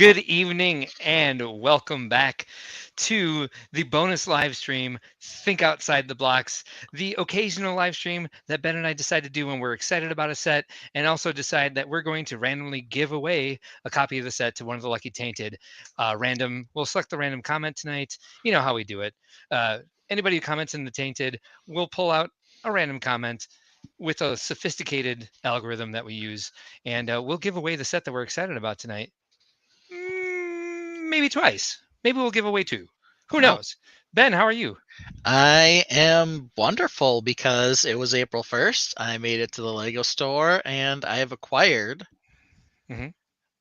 Good evening and welcome back to the bonus live stream, Think Outside the Blocks, the occasional live stream that Ben and I decide to do when we're excited about a set and also decide that we're going to randomly give away a copy of the set to one of the lucky tainted. We'll select the random comment tonight. You know how we do it. Anybody who comments in the tainted, we'll pull out a random comment with a sophisticated algorithm that we use, and we'll give away the set that we're excited about tonight. Maybe twice. Maybe we'll give away two. Who Wow. knows? Ben, how are you? I am wonderful because it was April 1st. I made it to the Lego store and I have acquired Mhm.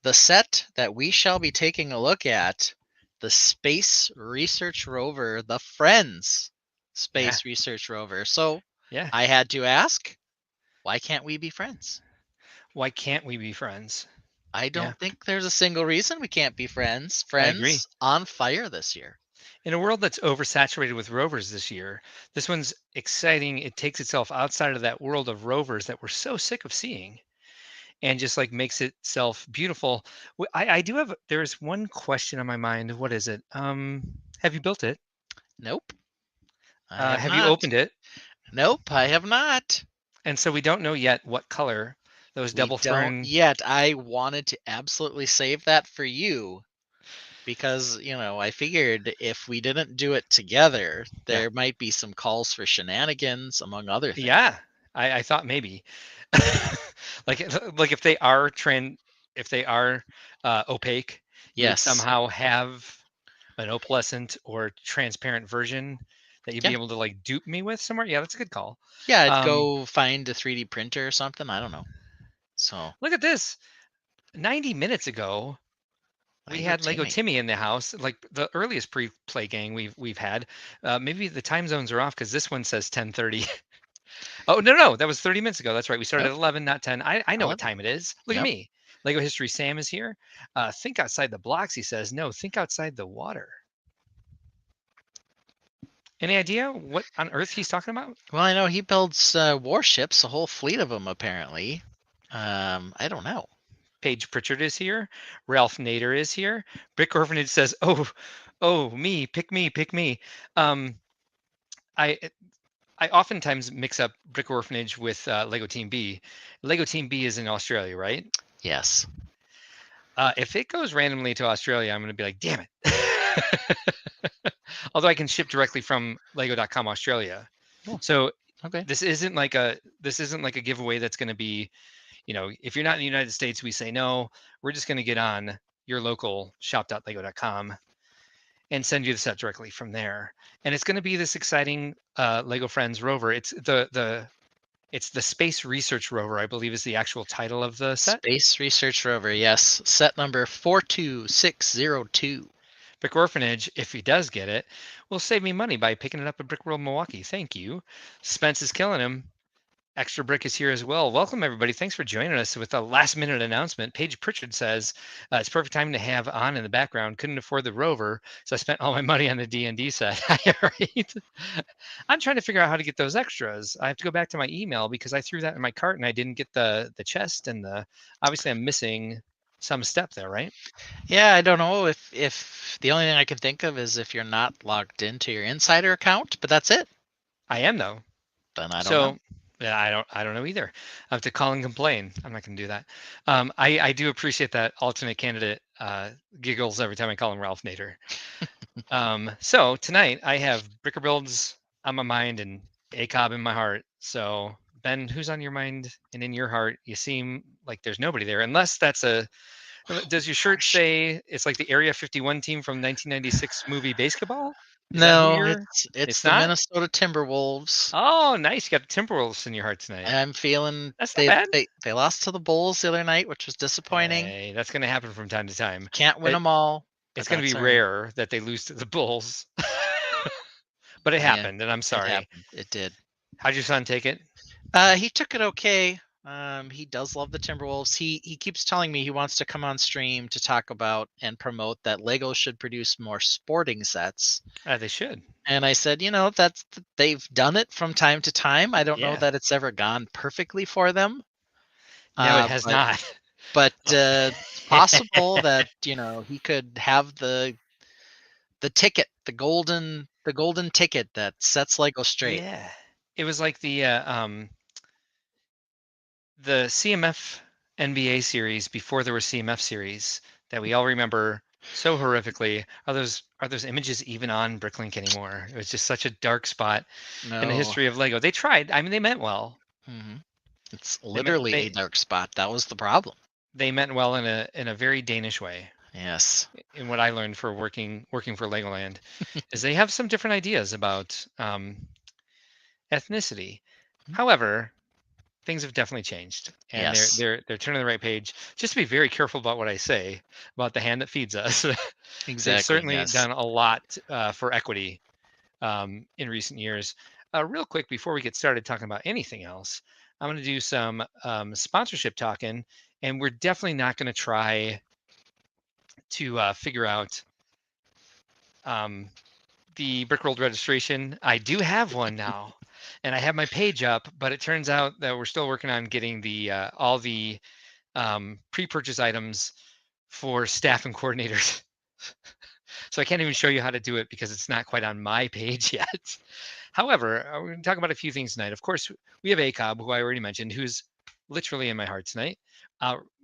the set that we shall be taking a look at, the Space Research Rover, the Friends Yeah. Space Research Rover. So Yeah. I had to ask, why can't we be friends? Why can't we be friends? I Yeah, don't think there's a single reason we can't be friends. I agree. Friends on fire this year. In a world that's oversaturated with rovers this year, this one's exciting. It takes itself outside of that world of rovers that we're so sick of seeing and just like makes itself beautiful. I do have, there's one question on my mind. What is it? Have you built it? Nope, I have Have you not. opened it? Nope, I have not. And so we don't know yet what color those We double don't throne. yet. I wanted to absolutely save that for you because, I figured if we didn't do it together, Yeah. there might be some calls for shenanigans, among other things. Yeah, I thought maybe. Like like if they are opaque, you would Yes. somehow have an opalescent or transparent version that you'd be Yeah. able to like dupe me with somewhere. Yeah, that's a good call. Yeah, I'd Um, go find a 3D printer or something. I don't know. So, Look at this. 90 minutes ago, we Lego had Lego Timmy. Timmy in the house, like the earliest pre-play gang we've had. Maybe the time zones are off because this one says 10:30. Oh, no, that was 30 minutes ago. That's right. We started Nope. at 11, not 10. I know what 11. time it is. Look at Yep. me. Lego History Sam is here. Think outside the blocks, he says. No, think outside the water. Any idea what on earth he's talking about? Well, I know he builds warships, a whole fleet of them, apparently. I don't know. Paige Pritchard is here. Ralph Nader is here. Brick Orphanage says, me, pick me, pick me. Um, I I oftentimes mix up Brick Orphanage with Lego Team B. Lego Team B is in Australia, right? Yes. If it goes randomly to Australia, I'm going to be like, damn it. Although I can ship directly from Lego.com Australia. Oh, So okay. this isn't like a giveaway that's going to be, if you're not in the United States, we say no. We're just going to get on your local shop.lego.com and send you the set directly from there. And it's going to be this exciting Lego Friends rover. It's the Space Research Rover, I believe, is the actual title of the set. Space Research Rover, yes. Set number 42602. Brick Orphanage, if he does get it, will save me money by picking it up at Brick World Milwaukee. Thank you. Spence is killing him. Extra Brick is here as well. Welcome, everybody. Thanks for joining us with a last minute announcement. Paige Pritchard says it's perfect time to have on in the background. Couldn't afford the Rover, so I spent all my money on the D&D set. Right? I'm trying to figure out how to get those extras. I have to go back to my email because I threw that in my cart and I didn't get the chest and obviously I'm missing some step there, right? Yeah, I don't know if the only thing I can think of is if you're not logged into your insider account, but that's it. I am though. Then I don't know. So yeah, I don't know either. I have to call and complain. I'm not going to do that. I do appreciate that alternate candidate giggles every time I call him Ralph Nader. So tonight I have Bricker Builds on my mind and ACOB in my heart. So Ben, who's on your mind and in your heart? You seem like there's nobody there, unless that's a. Does your shirt Gosh. say it's like the Area 51 team from 1996 movie Basketball? Is that who No, you're? it's It's the not. Minnesota Timberwolves. Oh, nice! You got the Timberwolves in your heart tonight. I'm feeling That's not they bad. they they lost to the Bulls the other night, which was disappointing. Hey, that's going to happen from time to time. Can't win It, them all, but it's going to be that's all right. rare that they lose to the Bulls, but it Yeah, happened, and I'm it sorry. happened. It did. How'd your son take it? He took it okay. He does love the Timberwolves. He keeps telling me he wants to come on stream to talk about and promote that Lego should produce more sporting sets. They should. And I said, they've done it from time to time. I don't know Yeah. that it's ever gone perfectly for them. No, it has But not. but Oh. possible that he could have the ticket, the golden ticket that sets Lego straight. Yeah. It was like the CMF NBA series before there were CMF series that we all remember so horrifically. Are those images even on Bricklink anymore? It was just such a dark spot in the No. history of Lego. They tried. I mean, they meant well. hmm It's They meant literally a they dark spot. That was the problem. they meant well in a very Danish way. Yes. In what I learned for working for Legoland, is they have some different ideas about ethnicity. However, things have definitely changed, and they're Yes. they're they're turning the right page. Just to be very careful about what I say about the hand that feeds us. They've Exactly. certainly Yes. done a lot for equity in recent years. Real quick before we get started talking about anything else, I'm going to do some sponsorship talking, and we're definitely not going to try to figure out um, the Brickworld registration. I do have one now, and I have my page up, but it turns out that we're still working on getting the all the pre-purchase items for staff and coordinators. So I can't even show you how to do it because it's not quite on my page yet. However, we're going to talk about a few things tonight. Of course, we have ACOB, who I already mentioned, who's literally in my heart tonight.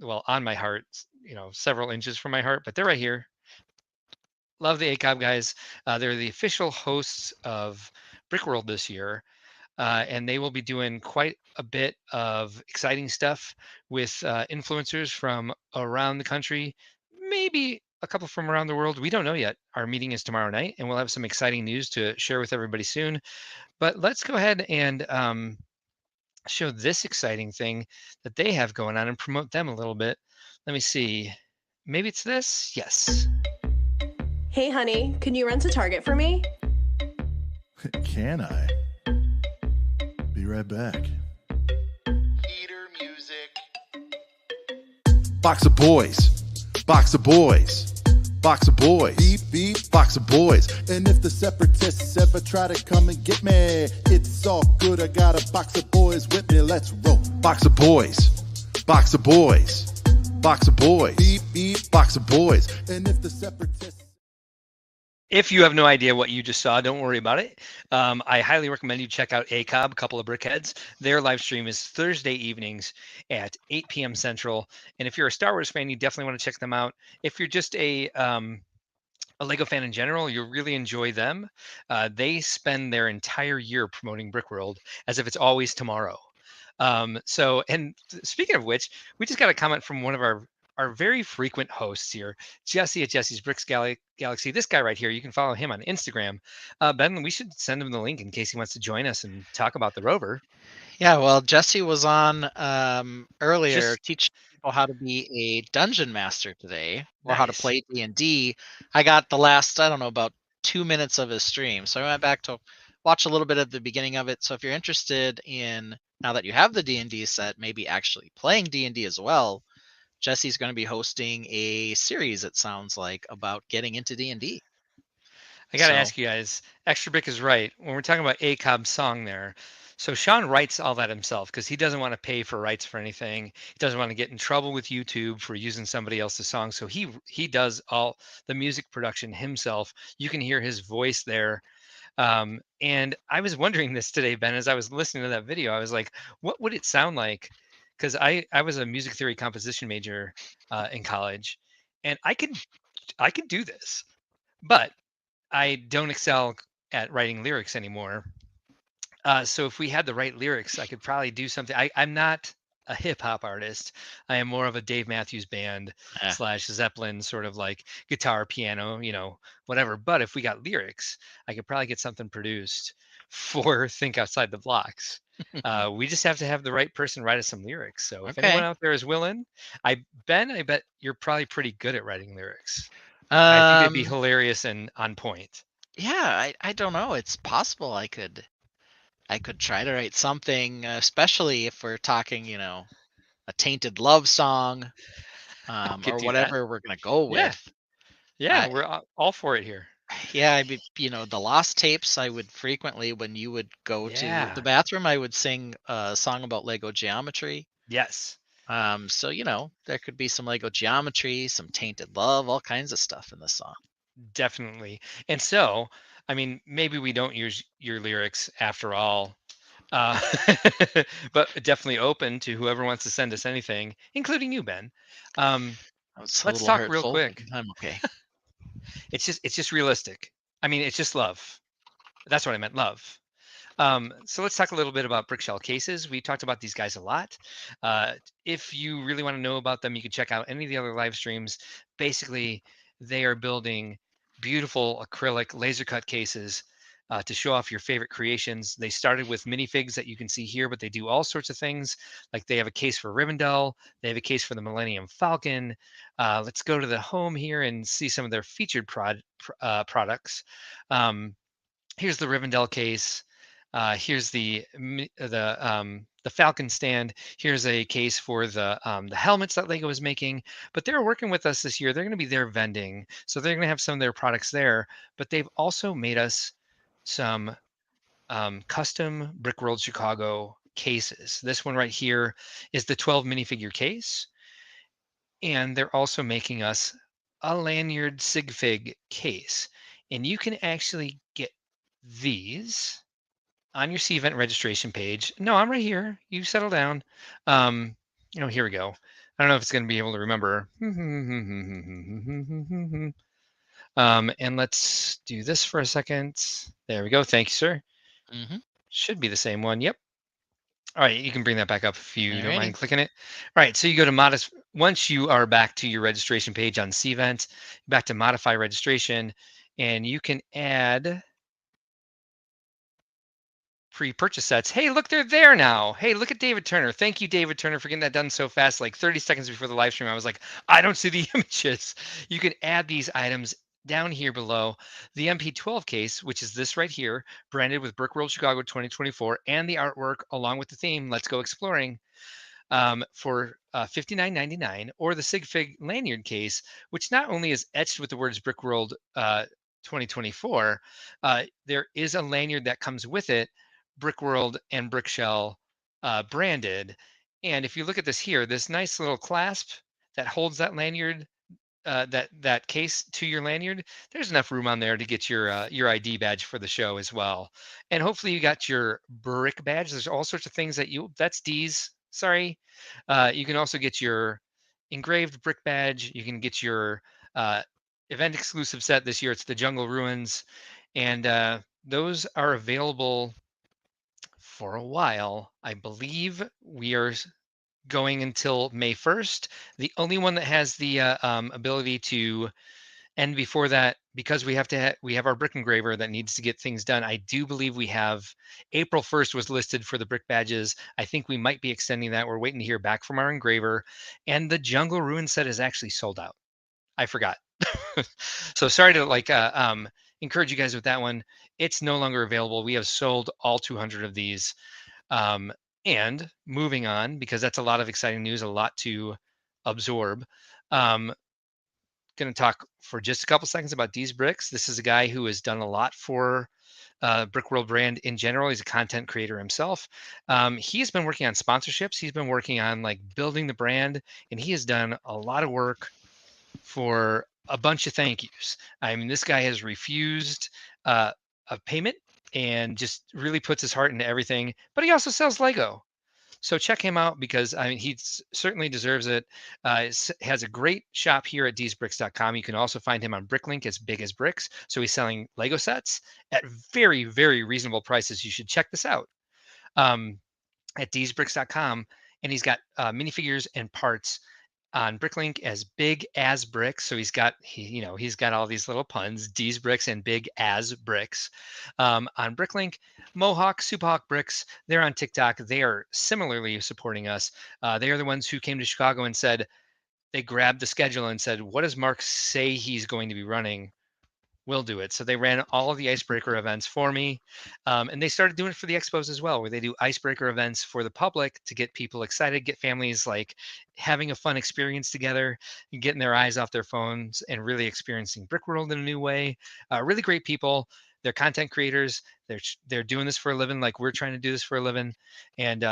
Well, on my heart, several inches from my heart, but they're right here. Love the ACOB guys. They're the official hosts of Brickworld this year, and they will be doing quite a bit of exciting stuff with influencers from around the country, maybe a couple from around the world. We don't know yet. Our meeting is tomorrow night, and we'll have some exciting news to share with everybody soon. But let's go ahead and show this exciting thing that they have going on and promote them a little bit. Let me see. Maybe it's this. Yes. Hey, honey, can you run to Target for me? Can I? Be right back. Heater music. Box of boys. Box of boys. Box of boys. Beep, beep. Box of boys. And if the separatists ever try to come and get me, it's all good. I got a box of boys with me. Let's roll. Box of boys. Box of boys. Box of boys. Beep, beep. Box of boys. And if the separatists... If you have no idea what you just saw, don't worry about it. I highly recommend you check out ACOB, Couple of Brickheads. Their live stream is Thursday evenings at 8 p.m. Central. And if you're a Star Wars fan, you definitely want to check them out. If you're just a Lego fan in general, you'll really enjoy them. They spend their entire year promoting Brickworld as if it's always tomorrow. And speaking of which, we just got a comment from one of our very frequent hosts here, Jesse at Jesse's Bricks Galaxy. This guy right here, you can follow him on Instagram. Ben, we should send him the link in case he wants to join us and talk about the rover. Yeah, well, Jesse was on earlier Just teaching people how to be a dungeon master today, or how to nice. play D&D. I got the last, I don't know, about 2 minutes of his stream. So I went back to watch a little bit of the beginning of it. So if you're interested in, now that you have the D&D set, maybe actually playing D&D as well, Jesse's going to be hosting a series, it sounds like, about getting into D&D. I got to So, ask you guys, Extra Brick is right. When we're talking about ACOB's song there, so Sean writes all that himself because he doesn't want to pay for rights for anything. He doesn't want to get in trouble with YouTube for using somebody else's song. So he does all the music production himself. You can hear his voice there. And I was wondering this today, Ben, as I was listening to that video. I was like, what would it sound like? Because I was a music theory composition major in college, and I could do this, but I don't excel at writing lyrics anymore. So if we had the right lyrics, I could probably do something. I'm not a hip hop artist. I am more of a Dave Matthews Band eh. / Zeppelin sort of like guitar, piano, whatever. But if we got lyrics, I could probably get something produced for Think Outside the Blocks. We just have to have the right person write us some lyrics. So if anyone Okay. out there is willing, I bet you're probably pretty good at writing lyrics. I think they'd be Um, hilarious and on point. yeah, I don't know. It's possible I could try to write something, especially if we're talking, a tainted love song, I could or do that. whatever we're gonna go Yeah. with. Yeah, I we're all for it here. Yeah, the lost tapes. I would frequently, when you would go to the Yeah. bathroom, I would sing a song about Lego geometry. Yes. So there could be some Lego geometry, some tainted love, all kinds of stuff in this song. Definitely. And so, I mean, maybe we don't use your lyrics after all, uh, but definitely open to whoever wants to send us anything, including you, Ben. Um, That was a let's little talk real hurtful, but quick. I'm okay. It's just realistic. I mean, it's just love. That's what I meant, love. So let's talk a little bit about Brickshell cases. We talked about these guys a lot. Uh, if you really want to know about them, you can check out any of the other live streams. Basically, they are building beautiful acrylic laser cut cases to show off your favorite creations. They started with minifigs that you can see here, but they do all sorts of things. Like they have a case for Rivendell, they have a case for the Millennium Falcon. Let's go to the home here and see some of their featured products. Um, Here's the Rivendell case. Here's the Falcon stand. Here's a case for the helmets that Lego is making. But they're working with us this year. They're going to be there vending, so they're going to have some of their products there. But they've also made us some custom Brickworld Chicago cases. This one right here is the 12 minifigure case, and they're also making us a lanyard sig fig case, and you can actually get these on your C-Event registration page. No, I'm right here. You settle down. Here we go. I don't know if it's going to be able to remember. And let's do this for a second. There we go. Thank you, sir. Hmm. Should be the same one. Yep. All right, you can bring that back up if you don't mind Alrighty. clicking it. All right, so you go to modest. Once you are back to your registration page on Cvent, back to modify registration, and you can add pre-purchase sets. Hey, look, they're there now. Hey, look at David Turner. Thank you, David Turner, for getting that done so fast. Like 30 seconds before the live stream, I was like, I don't see the images. You can add these items down here below. The MP12 case, which is this right here, branded with Brickworld Chicago 2024, and the artwork along with the theme, Let's Go Exploring, for $59.99, or the Sigfig lanyard case, which not only is etched with the words Brickworld 2024, there is a lanyard that comes with it, Brickworld and Brickshell branded. And if you look at this here, this nice little clasp that holds that lanyard, that case to your lanyard, there's enough room on there to get your ID badge for the show as well. And hopefully you got your brick badge. There's all sorts of things that's D's. Sorry. You can also get your engraved brick badge. You can get your event exclusive set this year. It's the Jungle Ruins, and those are available for a while. I believe we are going until May 1st. The only one that has the ability to end before that, because we have our brick engraver that needs to get things done. I do believe we have April 1st was listed for the brick badges. I think we might be extending that. We're waiting to hear back from our engraver, and the Jungle Ruin set is actually sold out. I forgot. So sorry to encourage you guys with that one. It's no longer available. We have sold all 200 of these. Um, and moving on, because that's a lot of exciting news, a lot to absorb. Going to talk for just a couple seconds about D's Bricks. This is a guy who has done a lot for Brickworld brand in general. He's a content creator himself. He's been working on sponsorships. He's been working on like building the brand, and he has done a lot of work for a bunch of thank yous. I mean, this guy has refused a payment and just really puts his heart into everything. But he also sells Lego. So check him out, because I mean, he certainly deserves it. Has a great shop here at dsbricks.com. You can also find him on Bricklink as Big as Bricks. So he's selling Lego sets at very, very reasonable prices. You should check this out at dsbricks.com. And he's got minifigures and parts on Bricklink as Big as Bricks. So he's got all these little puns, D's Bricks and Big as Bricks. On Bricklink, Mohawk, Superhawk Bricks, they're on TikTok. They are similarly supporting us. They are the ones who came to Chicago and said, they grabbed the schedule and said, what does Mark say he's going to be running? We'll do it. So they ran all of the icebreaker events for me. And they started doing it for the expos as well, where they do icebreaker events for the public to get people excited, get families like having a fun experience together, and getting their eyes off their phones and really experiencing Brickworld in a new way. Really great people. They're content creators. They're doing this for a living, like we're trying to do this for a living, and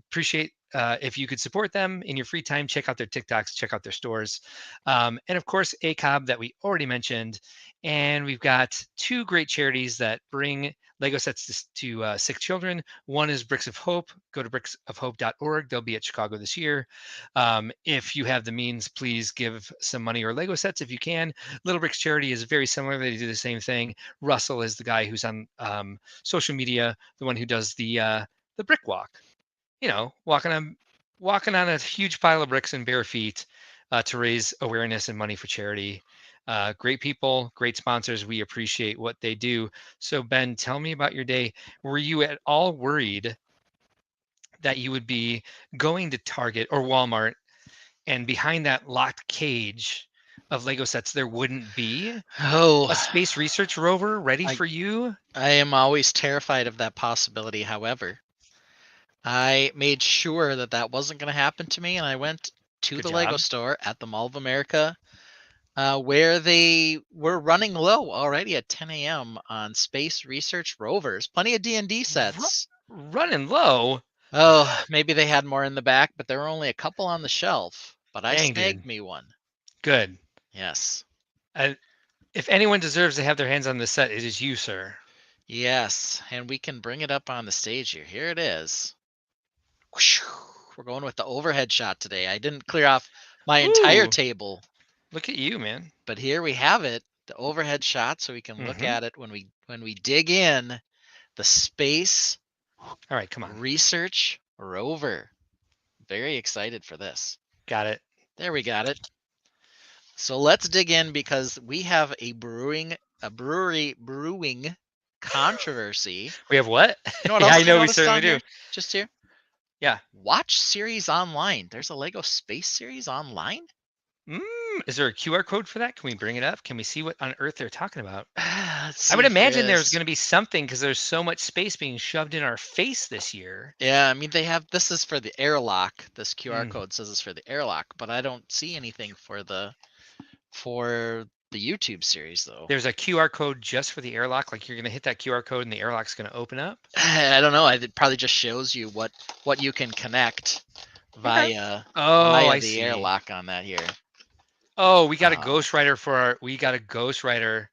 appreciate if you could support them in your free time. Check out their TikToks, check out their stores, and of course ACOB that we already mentioned. And we've got two great charities that bring Lego sets to sick children. One is Bricks of Hope. Go to bricksofhope.org. They'll be at Chicago this year. If you have the means, please give some money or Lego sets if you can. Little Bricks Charity is very similar. They do the same thing. Russell is the guy who's on social media, the one who does the brick walk. You know, walking on a huge pile of bricks in bare feet to raise awareness and money for charity. Great people, great sponsors. We appreciate what they do. So Ben, tell me about your day. Were you at all worried that you would be going to Target or Walmart and behind that locked cage of Lego sets there wouldn't be Oh, a Space Research Rover ready for you? I am always terrified of that possibility. However, I made sure that that wasn't going to happen to me, and I went to Good the Lego job. store at the Mall of America, where they were running low already at 10 a.m. on Space Research Rovers. Plenty of D&D sets. Running low. Oh, maybe they had more in the back, but there were only a couple on the shelf. But I Dang, snagged dude. me one. Good. Yes. If anyone deserves to have their hands on this set, it is you, sir. Yes, and we can bring it up on the stage here. Here it is. Whoosh. We're going with the overhead shot today. I didn't clear off my entire Ooh. table, Look at you, man. but here we have it, the overhead shot, so we can look at it when we dig in. The Space All right, come on. Research Rover. Very excited for this. Got it. There we got it. So let's dig in because we have a brewery controversy. We have what? You know what Yeah, else I know we noticed certainly on do. here? Just here. Yeah. Watch series online. There's a Lego Space series online. Is there a QR code for that? Can we bring it up? Can we see what on earth they're talking about? Let's I would see if there imagine there's is. going to be something because there's so much space being shoved in our face this year. Yeah, I mean they have. This is for the airlock. This QR Mm. code says it's for the airlock, but I don't see anything for the YouTube series though. There's a QR code just for the airlock. Like you're going to hit that QR code and the airlock's going to open up. I don't know. It probably just shows you what you can connect via Oh, via I the see. airlock on that here. Oh, we got a Uh, Ghost Rider for our. We got a Ghost Rider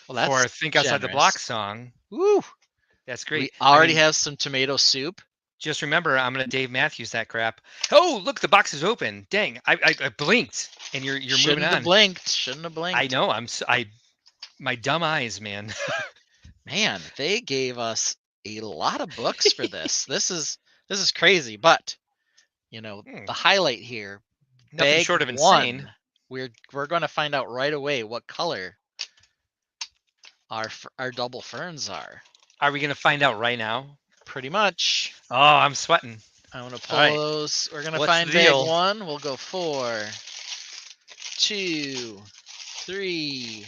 Well, for our that's Think Outside the Block generous. song. Woo! That's We great. already I mean, have some tomato soup. just remember, I'm gonna Dave Matthews that crap. Oh, look, the box is open. Dang, I blinked, and you're Shouldn't moving have on. blinked. Shouldn't have blinked. I know. My dumb eyes, man. Man, they gave us a lot of books for this. This is crazy, but the highlight here, Nothing bag short of one. insane. We're going to find out right away what color our double ferns are. Are we gonna find out right now? Pretty much. Oh, I'm sweating. I'm gonna pull All right. those. We're gonna What's find the bag deal? one. We'll go 4, 2, 3,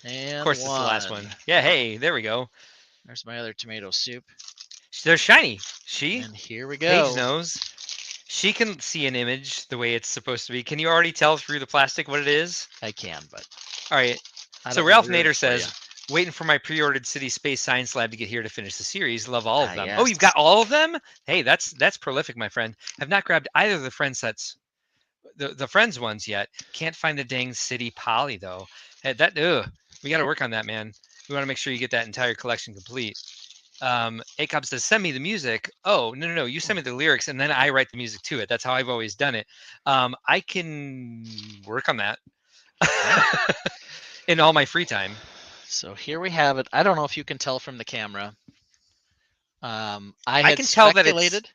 and Of course, it's the last one. Yeah. Hey, there we go. There's my other tomato soup. They're shiny. She. And here we Paige go. knows. She can see an image the way it's supposed to be. Can you already tell through the plastic what it is? I can, but All right. I So don't Ralph ruin it Nader for says, ya. waiting for my pre-ordered City Space Science Lab to get here to finish the series. Love all of Ah, them. Oh, you've yes. got all of them? Hey, that's prolific, my friend. Have not grabbed either of the Friends sets, the Friends ones yet. Can't find the dang City Poly though. Hey, we got to work on that, man. We want to make sure you get that entire collection complete. ACOB says, send me the music. Oh, no. You send me the lyrics and then I write the music to it. That's how I've always done it. I can work on that in all my free time. So here we have it. I don't know if you can tell from the camera. I I had can tell that speculated.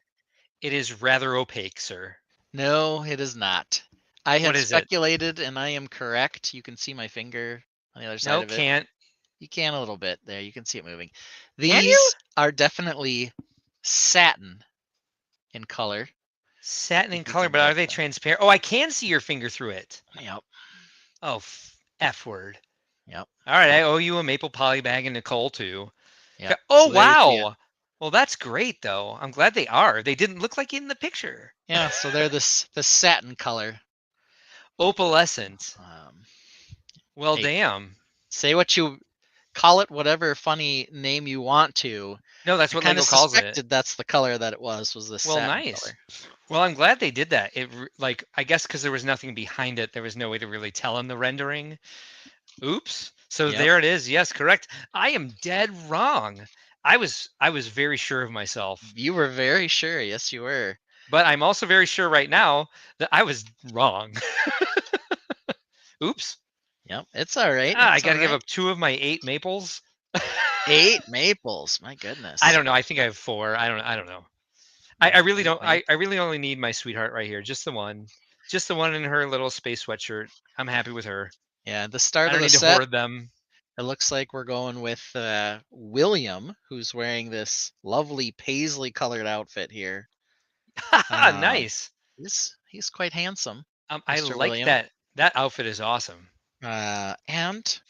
it is rather opaque, sir. No, it is not. I had What is it? speculated, and I am correct. You can see my finger on the other side No, of it. can't. You can a little bit there. You can see it moving. Can you? These are definitely satin in color. Satin in If you color, can but get are they that. transparent? Oh, I can see your finger through it. Yep. Oh, F word. Yep. All right, I owe you a maple poly bag and Nicole too. Yep. Oh, So there you see it. wow. Well, that's great though. I'm glad they are. They didn't look like in the picture. Yeah. So they're the satin color. Opalescent. Well, Hey. damn. Say what you call it whatever funny name you want to. No, that's I what kind Lego of calls it. suspected that's the color that it was this Well, satin nice. color. Well, I'm glad they did that. Like, I guess because there was nothing behind it, there was no way to really tell in the rendering. Oops. So Yep. there it is. Yes, correct. I am dead wrong. I was very sure of myself, You were very sure. Yes, you were. but I'm also very sure right now that I was wrong. Oops. Yep, it's all right. I It's got all to give right. up 2 of my 8 maples. 8 maples. My goodness. I don't know. I think I have 4. I don't know. I really don't. Anyway, I really only need my sweetheart right here. Just the one. Just the one in her little space sweatshirt. I'm happy with her. yeah, the I start of don't the need to set. hoard them. It looks like we're going with William, who's wearing this lovely paisley colored outfit here. Nice. He's quite handsome, I Mr. like William. that. That outfit is awesome. And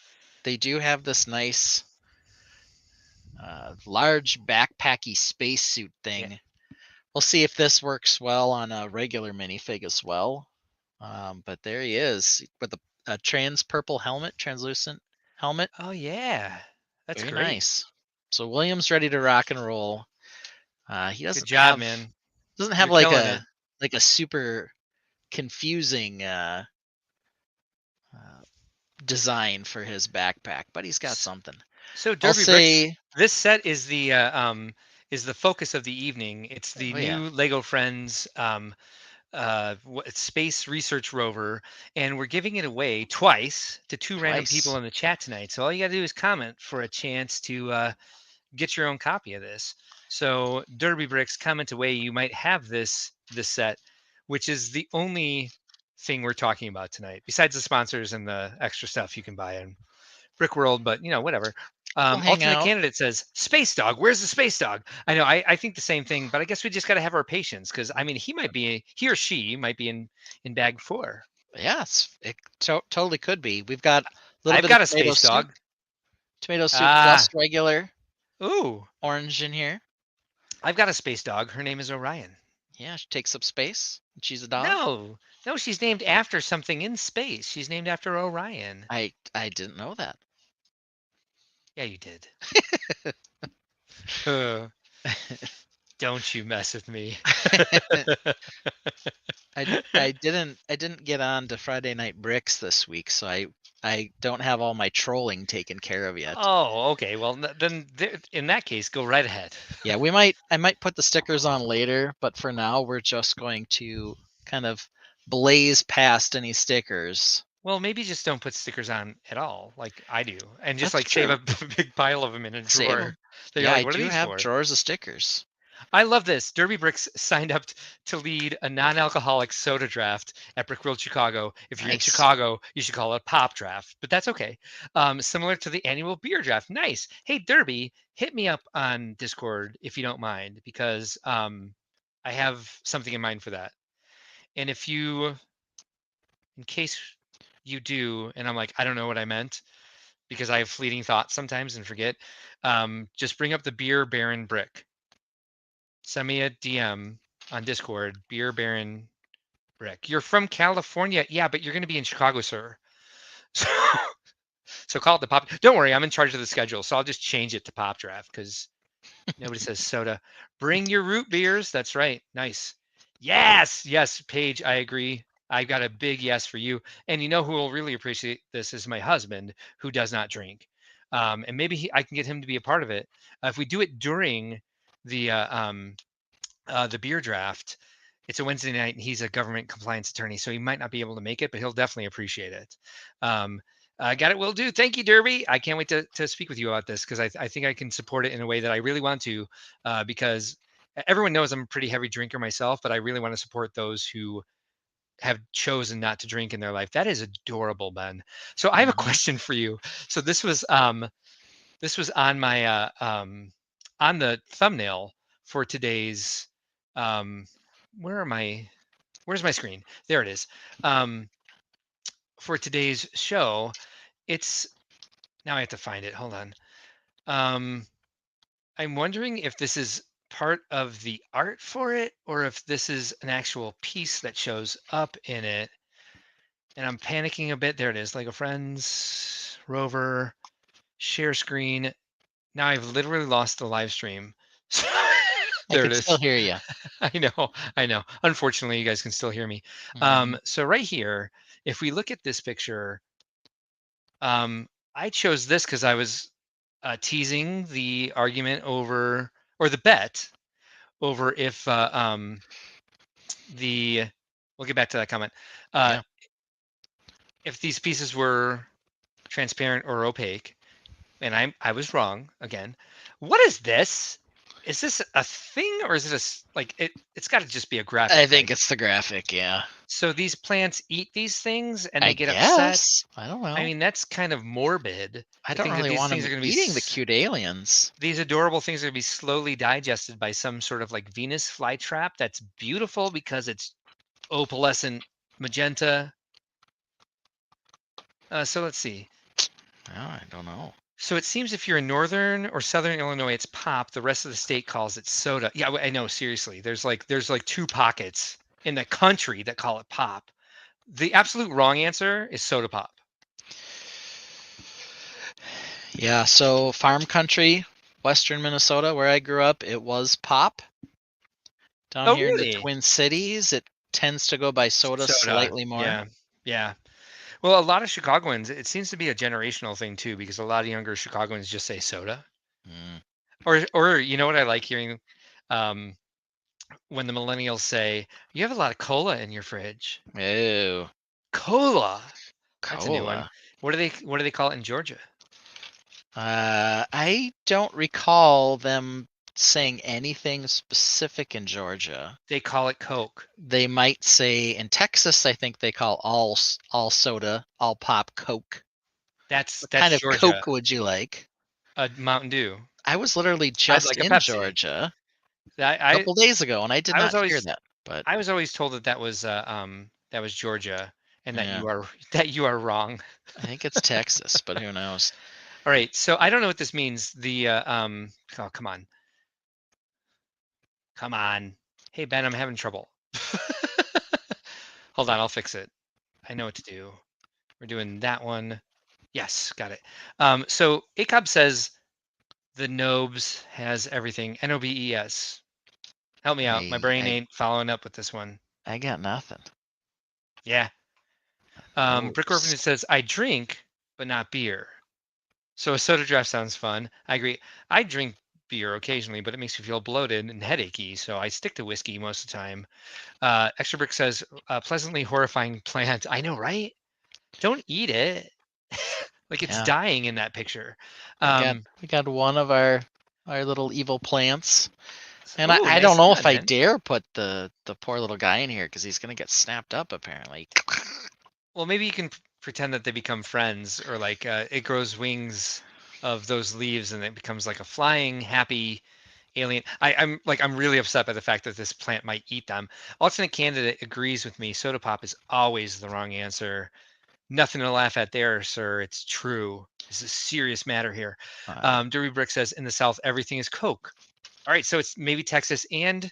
they do have this nice large backpacky spacesuit thing. We'll see if this works well on a regular minifig as well. But there he is with a trans purple helmet, translucent helmet. Oh yeah, that's Very great. nice. So William's ready to rock and roll. He Good doesn't job, have man. doesn't have You're killing it. like a super confusing design for his backpack, but he's got something. So I'll Derby Bricks, say, this set is the focus of the evening. It's the oh new yeah, Lego Friends Space Research Rover, and we're giving it away twice to 2 random people twice. in the chat tonight. So all you got to do is comment for a chance to get your own copy of this. So Derby Bricks, comment away. You might have this set, which is the only thing we're talking about tonight, besides the sponsors and the extra stuff you can buy in Brick World. But whatever. We'll hang Alternate out. candidate says Space Dog. Where's the Space Dog? I know. I think the same thing, but I guess we just got to have our patience because I mean he or she might be in bag 4. Yes, it totally could be. We've got a little I've bit got of a Space Dog. tomato soup Ah, plus regular ooh, orange in here. I've got a Space Dog. Her name is Orion. Yeah, she takes up space. She's a dog. No, she's named after something in space. She's named after Orion. I didn't know that. Yeah, you did. Uh, don't you mess with me. I didn't get on to Friday Night Bricks this week, so I don't have all my trolling taken care of yet. Oh, okay. Well, then in that case, go right ahead. Yeah, I might put the stickers on later, but for now we're just going to kind of blaze past any stickers. Well, maybe just don't put stickers on at all, like I do, and just That's like save true. a big pile of them in a Save drawer. 'em. That you're Yeah, like, I what are do these have for? drawers of stickers. I love this. Derby Bricks signed up to lead a non-alcoholic soda draft at Brick World Chicago. If you're in Nice. Chicago, you should call it a pop draft, but that's okay. Similar to the annual beer draft. Nice. Hey, Derby, hit me up on Discord if you don't mind, because I have something in mind for that. And if you, in case you do, and I'm like, I don't know what I meant, because I have fleeting thoughts sometimes and forget, just bring up the Beer Baron Brick. Send me a DM on Discord, Beer Baron Brick. You're from California. Yeah, but you're going to be in Chicago, sir. So, so call it the pop. Don't worry, I'm in charge of the schedule. So I'll just change it to pop draft because nobody says soda. Bring your root beers. That's right. Nice. Yes, Paige, I agree. I got a big yes for you. And you know who will really appreciate this is my husband, who does not drink. And maybe I can get him to be a part of it. If we do it during the beer draft, it's a Wednesday night, and he's a government compliance attorney, so he might not be able to make it, but he'll definitely appreciate it. Got it, will do. Thank you, Derby. I can't wait to speak with you about this because I think I can support it in a way that I really want to, because everyone knows I'm a pretty heavy drinker myself, but I really want to support those who have chosen not to drink in their life. That is adorable, Ben. So I have a Mhm. question for you. So this was on my on the thumbnail for today's where's my screen? There it is. For today's show, it's now I have to find it. Hold on. I'm wondering if this is part of the art for it or if this is an actual piece that shows up in it. And I'm panicking a bit. There it is. Lego Friends, Rover, Share screen. Now I've literally lost the live stream. I There it could still is. hear you. I know. Unfortunately, you guys can still hear me. Mhm. So right here, if we look at this picture, I chose this because I was teasing the argument over, or the bet over if the, we'll get back to that comment. Uh, Yeah. if these pieces were transparent or opaque, and I was wrong again. What is this? Is this a thing or is it like it's got to just be a I graphic, think right? it's the graphic, yeah. So these plants eat these things and I they get upset. guess. I don't know. I mean, that's kind of morbid I to don't think that really these want things them are going to be eating the cute aliens. these adorable things are going to be slowly digested by some sort of like Venus flytrap that's beautiful because it's opalescent magenta. So let's see. Oh, I don't know. So it seems if you're in northern or southern Illinois, it's pop. The rest of the state calls it soda. Yeah, I know. Seriously, there's like two pockets in the country that call it pop. The absolute wrong answer is soda pop. Yeah, so farm country, western Minnesota, where I grew up, it was pop. Down Oh, here in the really? Twin Cities, it tends to go by soda Soda. slightly more. Yeah, yeah. Well, a lot of Chicagoans, it seems to be a generational thing too, because a lot of younger Chicagoans just say soda. Mm. Or you know what I like hearing, um, when the millennials say, "You have a lot of cola in your fridge." Ew, Cola. That's a new one. cola. What do they call it in Georgia? I don't recall them saying anything specific in Georgia. They call it Coke. They might say in Texas, I think they call all soda, all pop Coke. That's What kind of Georgia. Coke would you like? Mountain Dew. I was literally I'd just like a in Pepsi. Georgia I a I couple days ago, and I did I was not hear always that. But I was always told that was Georgia, and that yeah, you are wrong. I think it's Texas, but who knows? All right, so I don't know what this means. Oh, come on. Come on. Hey Ben, I'm having trouble. Hold on, I'll fix it. I know what to do. We're doing that one. Yes, got it. So ACOB says the Nobes has everything. Nobes. Help me out. My brain I ain't following up with this one. I got nothing. Yeah. Brick Nobes. Orphan says, I drink, but not beer. So a soda draft sounds fun. I agree. I drink beer occasionally, but it makes me feel bloated and headachy, so I stick to whiskey most of the time. Extra Brick says, pleasantly horrifying plant. I know, right? Don't eat it. Like it's Yeah, dying in that picture. we got one of our little evil plants. And Ooh, I don't nicely know done, if I Ben. dare put the poor little guy in here because he's gonna get snapped up apparently. Well, maybe you can pretend that they become friends, or like it grows wings of those leaves, and it becomes like a flying, happy alien. I'm really upset by the fact that this plant might eat them. Alternate candidate agrees with me. Soda pop is always the wrong answer. Nothing to laugh at there, sir. It's true. This is a serious matter here. Derby Brick says in the South everything is Coke. All right, so it's maybe Texas and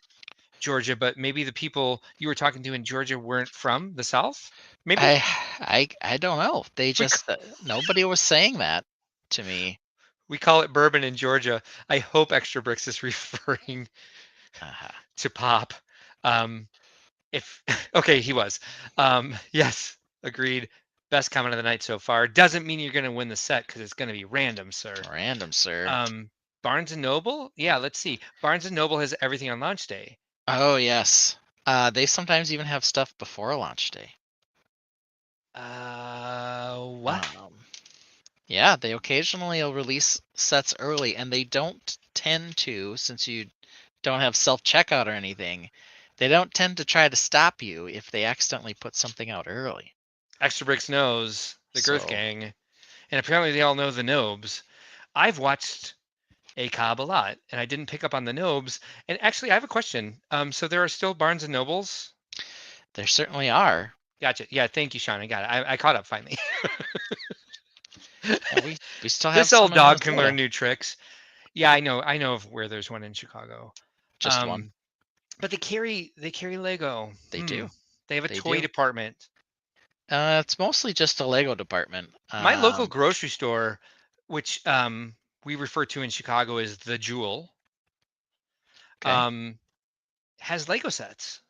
Georgia, but maybe the people you were talking to in Georgia weren't from the South. Maybe I don't know. They we just nobody was saying that to me. we call it bourbon in Georgia. I hope Extra Bricks is referring Uh-huh. to pop. Um, if okay, he was. Yes, agreed. Best comment of the night so far. Doesn't mean you're going to win the set because it's going to be random, sir. Random, sir. Barnes and Noble. Yeah, let's see. Barnes and Noble has everything on launch day. Oh yes. They sometimes even have stuff before launch day. What? Yeah, they occasionally will release sets early, and they don't tend to, since you don't have self-checkout or anything, they don't tend to try to stop you if they accidentally put something out early. Extra Bricks knows the Girth So- Gang, and apparently they all know the Nobes. I've watched ACOB a lot, and I didn't pick up on the Nobes. And actually, I have a question. So there are still Barnes and Nobles? There certainly are. Gotcha. Yeah, thank you, Sean. I got it. I caught up finally. Yeah, we still have This old some in dog can Minnesota. learn new tricks. Yeah, I know of where there's one in Chicago. Just one. But they carry Lego. They do. They have a They toy do. department. It's mostly just a Lego department. My local grocery store which we refer to in Chicago as the Jewel, Okay. has Lego sets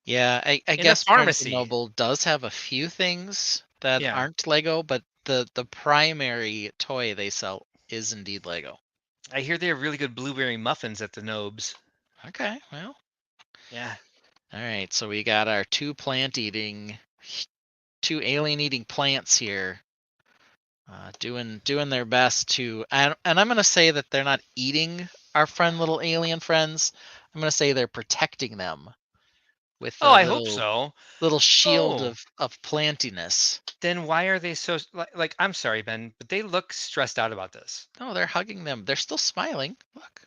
Yeah, I in the guess Barnes and pharmacy. Noble does have a few things that Yeah, aren't Lego, but the primary toy they sell is indeed Lego. I hear they have really good blueberry muffins at the Nobes. Okay, well, Yeah. all right. So we got our two alien-eating plants here, doing their best to, and I'm gonna say that they're not eating our little alien friends. I'm gonna say they're protecting them with Oh, a I hope little so. shield Oh, of plantiness. then why are they so like? I'm sorry, Ben, but they look stressed out about this. No, they're hugging them. They're still smiling. Look.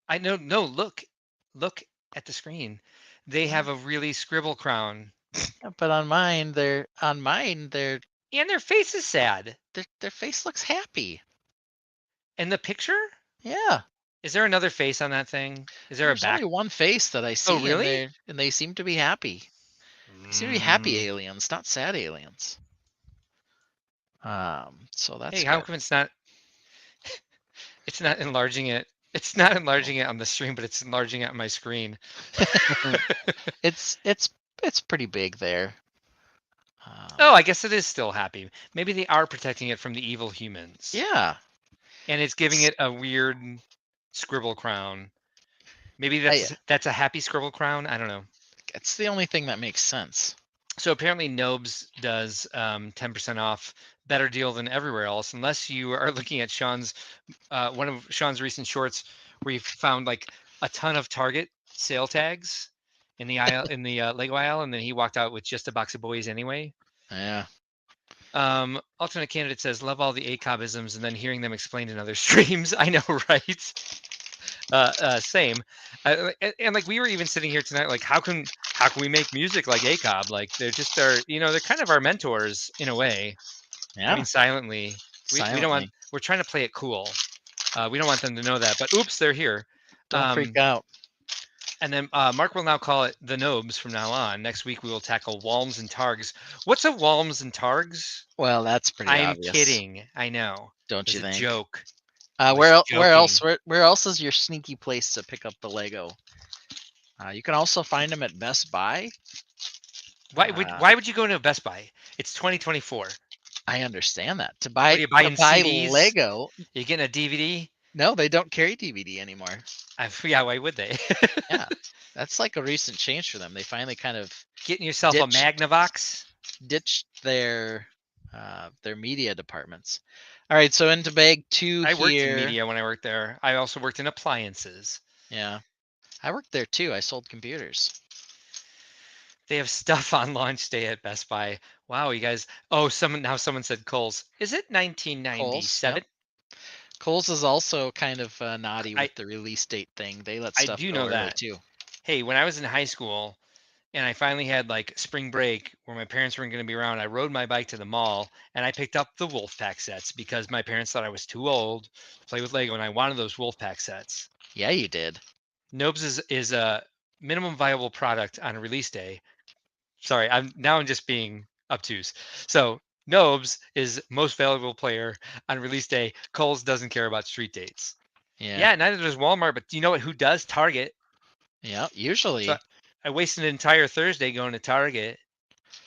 I know. No, look at the screen. They Yeah, have a really scribble crown, but on mine, and their face is sad. their face looks happy. And the picture? Yeah. Is there another face on that thing? Is there a There's only back? one face that I Oh, see, and really? they seem to be happy. They seem to be happy Mm. aliens, not sad aliens. So that's Hey, how good. come it's not? It's not enlarging it. It's not enlarging it on the stream, but it's enlarging it on my screen. It's pretty big there. Oh, I guess it is still happy. Maybe they are protecting it from the evil humans. Yeah. And it's giving It's- it a weird scribble crown. Maybe I, that's a happy scribble crown. I don't know. it's the only thing that makes sense. So apparently Nobes does 10% off, better deal than everywhere else, unless you are looking at Sean's one of Sean's recent shorts where he found like a ton of Target sale tags in the aisle in the Lego aisle, and then he walked out with just a box of boys anyway. Yeah. Alternate candidate says love all the ACOBisms and then hearing them explained in other streams. I know, right? Same. And like we were even sitting here tonight, like how can we make music like ACOB? Like they're just they're kind of our mentors in a way. Yeah. I mean, silently. We don't want. Silently. We're trying to play it cool. We don't want them to know that. But oops, they're here. Don't freak out. And then Mark will now call it the Nobes from now on. Next week we will tackle Walms and Targs. What's a Walms and Targs? Well, that's pretty I'm obvious. kidding. I know. Don't It you was a think? joke. Where else? joking. Where else is your sneaky place to pick up the Lego? You can also find them at Best Buy. Why would you go to Best Buy? It's 2024. I understand that. To What buy are you buying CDs? Lego. You getting a DVD? No, they don't carry DVD anymore. Yeah, why would they? Yeah, that's like a recent change for them. They finally kind of Getting yourself a Magnavox? ditched their media departments. All right, so into bag 2 I here. worked in media when I worked there. I also worked in appliances. Yeah, I worked there too. I sold computers. They have stuff on launch day at Best Buy. Wow, you guys. Oh, someone said Kohl's. Is it 1997? Kohl's is also kind of naughty I- with the release date thing. They let I stuff do go know early that. too. Hey, when I was in high school and I finally had like spring break where my parents weren't going to be around, I rode my bike to the mall and I picked up the Wolfpack sets because my parents thought I was too old to play with Lego and I wanted those Wolfpack sets. Yeah, you did. Nobes is a minimum viable product on release day. Sorry, I'm just being obtuse. So Nobes is most valuable player on release day. Kohl's doesn't care about street dates. Yeah, neither does Walmart. But you know what? Who does? Target. Yeah, usually. So I wasted an entire Thursday going to Target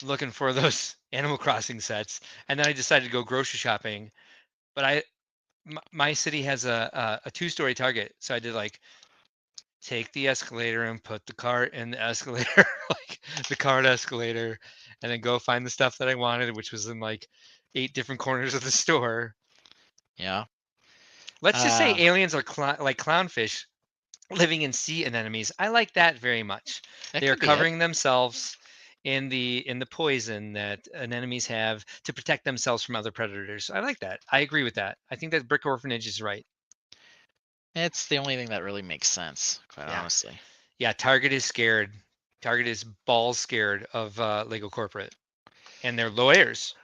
looking for those Animal Crossing sets, and then I decided to go grocery shopping. But my city has a 2-story Target, so I did like take the escalator and put the cart in the escalator, like the cart escalator, and then go find the stuff that I wanted, which was in like 8 different corners of the store. Yeah. Let's just say aliens are like clownfish living in sea anemones. I like that very much. That They are could be it. covering themselves in the poison that anemones have to protect themselves from other predators. I like that. I agree with that. I think that Brick Orphanage is right. It's the only thing that really makes sense, quite Yeah. honestly. Yeah, Target is scared. Target is balls scared of Lego Corporate and their lawyers.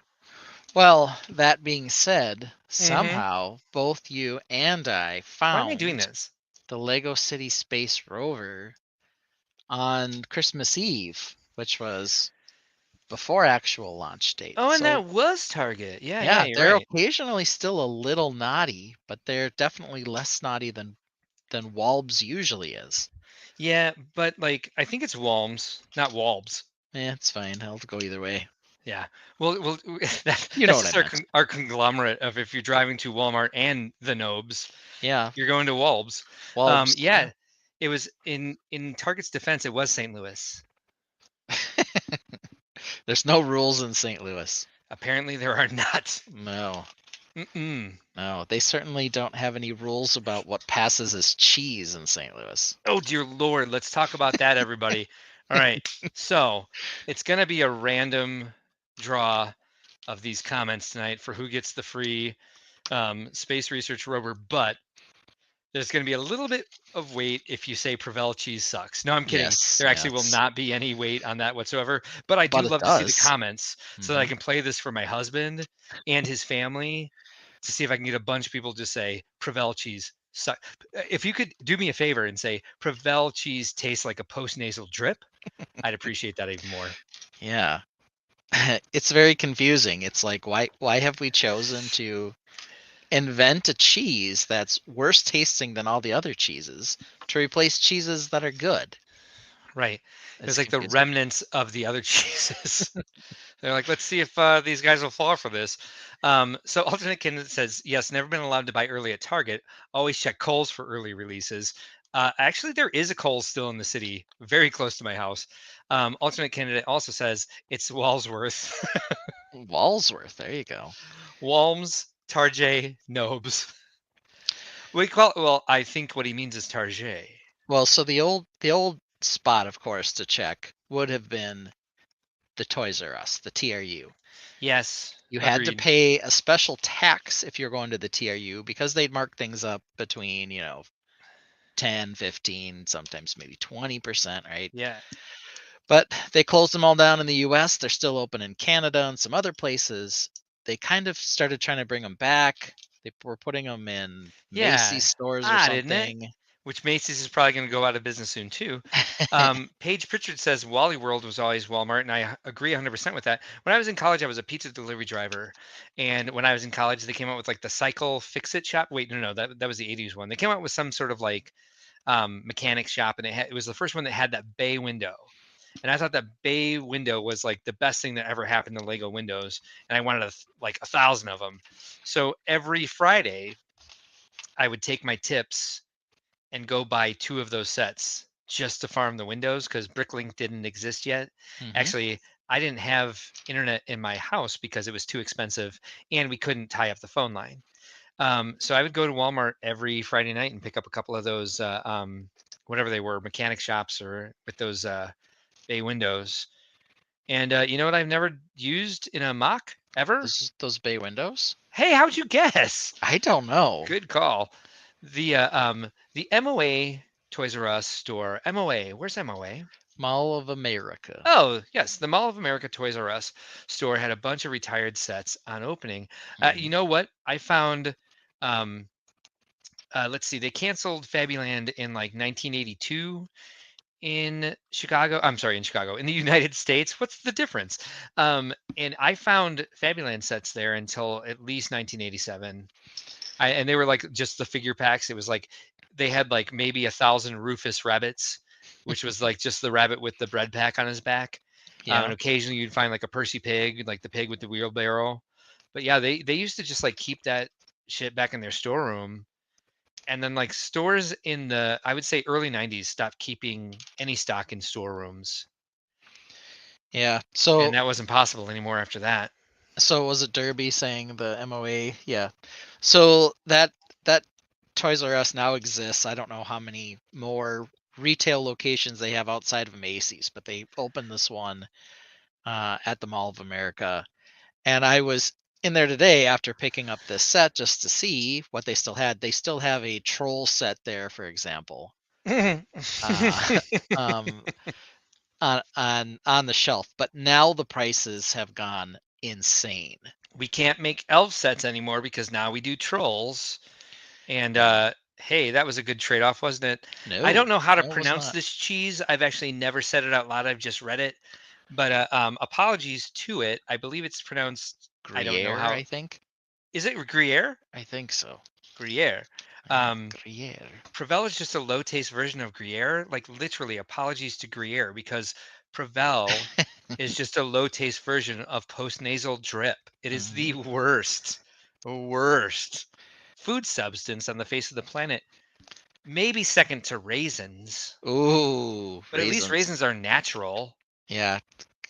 Well, that being said, somehow both you and I Why am I found doing this? the Lego City Space Rover on Christmas Eve, which was before actual launch date. Oh, and So that was Target. Yeah, yeah, you're they're right. occasionally still a little naughty, but they're definitely less naughty than Walbs usually is. Yeah, but like I think it's Walms, not Walbs. Yeah, it's fine. I'll go either way. Yeah. Well, You know that's what I just meant. our conglomerate of if you're driving to Walmart and the Nobes, Yeah, you're going to Walbs. Walbs. Yeah, it was in Target's defense, it was St. Louis. There's no rules in St. Louis. Apparently, there are not. No, Mm-mm. no. They certainly don't have any rules about what passes as cheese in St. Louis. Oh dear Lord, let's talk about that, everybody. All right, so it's gonna be a random draw of these comments tonight for who gets the free Space Research Rover, but there's going to be a little bit of weight if you say Provel cheese sucks. No, I'm kidding. Yes, There actually will yes. not be any weight on that whatsoever. But I do But it love to see the does. comments so that I Mhm. can play this for my husband and his family to see if I can get a bunch of people to say Provel cheese suck. If you could do me a favor and say Provel cheese tastes like a postnasal drip, I'd appreciate that even more. Yeah. It's very confusing. It's like why have we chosen to invent a cheese that's worse tasting than all the other cheeses to replace cheeses that are good? Right. It was It's like the confusing. remnants of the other cheeses. They're like, let's see if these guys will fall for this. So alternate candidate says, yes, never been allowed to buy early at Target. Always check Kohl's for early releases. Actually, there is a Kohl's still in the city, very close to my house. Alternate candidate also says it's Walsworth, Walsworth, there you go. Walms, Target, Nobes. We call it, well, I think what he means is Target. Well, so the old spot, of course, to check would have been the Toys R Us, the TRU. Yes, You had to agreed. pay a special tax if you're going to the TRU because they'd mark things up between, 10, 15, sometimes maybe 20%, right? Yeah. But they closed them all down in the US. They're still open in Canada and some other places. They kind of started trying to bring them back. They were putting them in Yeah. Macy's stores or Odd, isn't it? something. Which Macy's is probably going to go out of business soon too. Paige Pritchard says Wally World was always Walmart, and I agree 100% with that. When I was in college, I was a pizza delivery driver, and when I was in college, they came out with like the Cycle Fix It shop. Wait, no, that was the '80s one. They came out with some sort of like mechanic shop, and it was the first one that had that bay window. And I thought that bay window was like the best thing that ever happened to Lego windows, and I wanted like 1,000 of them. So every Friday, I would take my tips and go buy 2 of those sets just to farm the windows because Bricklink didn't exist yet. Mhm. Actually, I didn't have internet in my house because it was too expensive and we couldn't tie up the phone line. So I would go to Walmart every Friday night and pick up a couple of those, whatever they were, mechanic shops or with those bay windows. And you know what I've never used in a mock ever? Those bay windows? Hey, how'd you guess? I don't know. Good call. The MOA Toys R Us store. MOA. Where's MOA? Mall of America. Oh, yes, the Mall of America Toys R Us store had a bunch of retired sets on opening. You Mhm. know what? I found. Um, let's see. They canceled Fabuland in like 1982 in Chicago. I'm sorry, in Chicago, in the United States. What's the difference? And I found Fabuland sets there until at least 1987. And they were like just the figure packs. It was like they had like maybe 1,000 Rufus rabbits, which was like just the rabbit with the bread pack on his back. And Yeah. occasionally you'd find like a Percy pig, like the pig with the wheelbarrow. But yeah, they used to just like keep that shit back in their storeroom. And then like stores in the I would say early 90s stopped keeping any stock in storerooms. Yeah. And So that wasn't possible anymore after that. so was it Derby saying the MOA? Yeah. So that Toys R Us now exists. I don't know how many more retail locations they have outside of Macy's, but they opened this one at the Mall of America. And I was in there today after picking up this set just to see what they still had. They still have a troll set there, for example, uh, um, on the shelf. But now the prices have gone insane. We can't make elf sets anymore because now we do trolls. And Yeah. hey, that was a good trade-off, wasn't it? I No, don't know how to no, it was pronounce not. this cheese. I've actually never said it out loud. I've just read it. But apologies to it. I believe it's pronounced. I don't know Gruyere, how. I think. Is it Gruyere? I think so. Gruyere. Yeah, Um, Gruyere. Prevel is just a low taste version of Gruyere. Like literally, apologies to Gruyere because Prevel is just a low taste version of postnasal drip. It is the worst food substance on the face of the planet. Maybe second to raisins, Ooh, but at least raisins. raisins are natural. Yeah.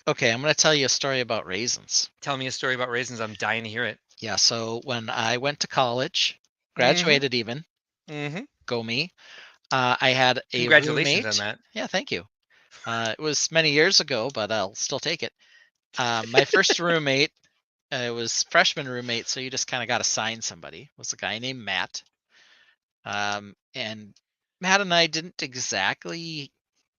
Okay, I'm going to tell you a story about raisins. Tell me a story about raisins. I'm dying to hear it. Yeah, so when I went to college, Mm-hmm. graduated even, Mm-hmm. go me, I had a Congratulations on roommate. that. Yeah, thank you. It was many years ago, but I'll still take it. My first roommate, it was freshman roommate, so you just kind of got assigned somebody. Was a guy named Matt. And Matt and I didn't exactly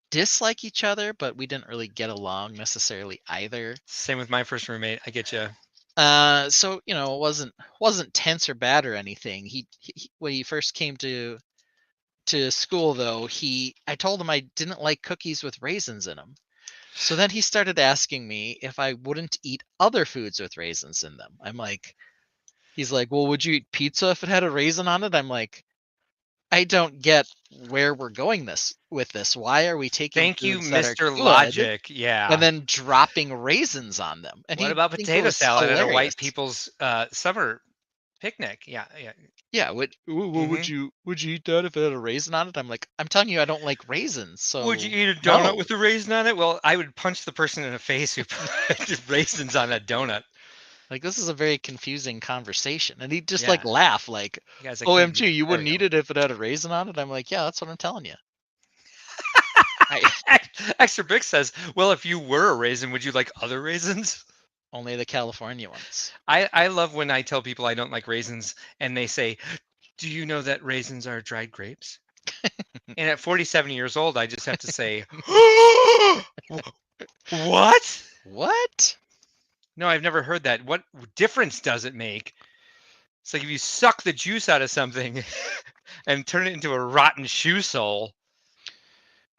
dislike each other, but we didn't really get along necessarily either. Same with my first roommate. I get you. So it wasn't tense or bad or anything. He when he first came to school though, I told him I didn't like cookies with raisins in them. So then he started asking me if I wouldn't eat other foods with raisins in them. He's like, well, would you eat pizza if it had a raisin on it? I'm like, I don't get where we're going with this. Why are we taking Thank you, foods that are Mr. good Logic. and Yeah. then dropping raisins on them? And What he'd about think it potato was salad at a hilarious. white people's summer picnic? Yeah, yeah. Yeah, would Mhm. would you eat that if it had a raisin on it? I'm like, I'm telling you, I don't like raisins. So Would you eat a donut no. with a raisin on it? Well, I would punch the person in the face who put raisins on that donut. Like this is a very confusing conversation. And he'd just Yeah. like laugh like, You guys, I can't OMG, you wouldn't eat stereo. it if it had a raisin on it? I'm like, yeah, that's what I'm telling you. Extra Brick says, "Well, if you were a raisin, would you like other raisins?" Only the California ones. I love when I tell people I don't like raisins, and they say, "Do you know that raisins are dried grapes?" And at 47 years old, I just have to say, "What?" What? No, I've never heard that. What difference does it make? It's like if you suck the juice out of something and turn it into a rotten shoe sole.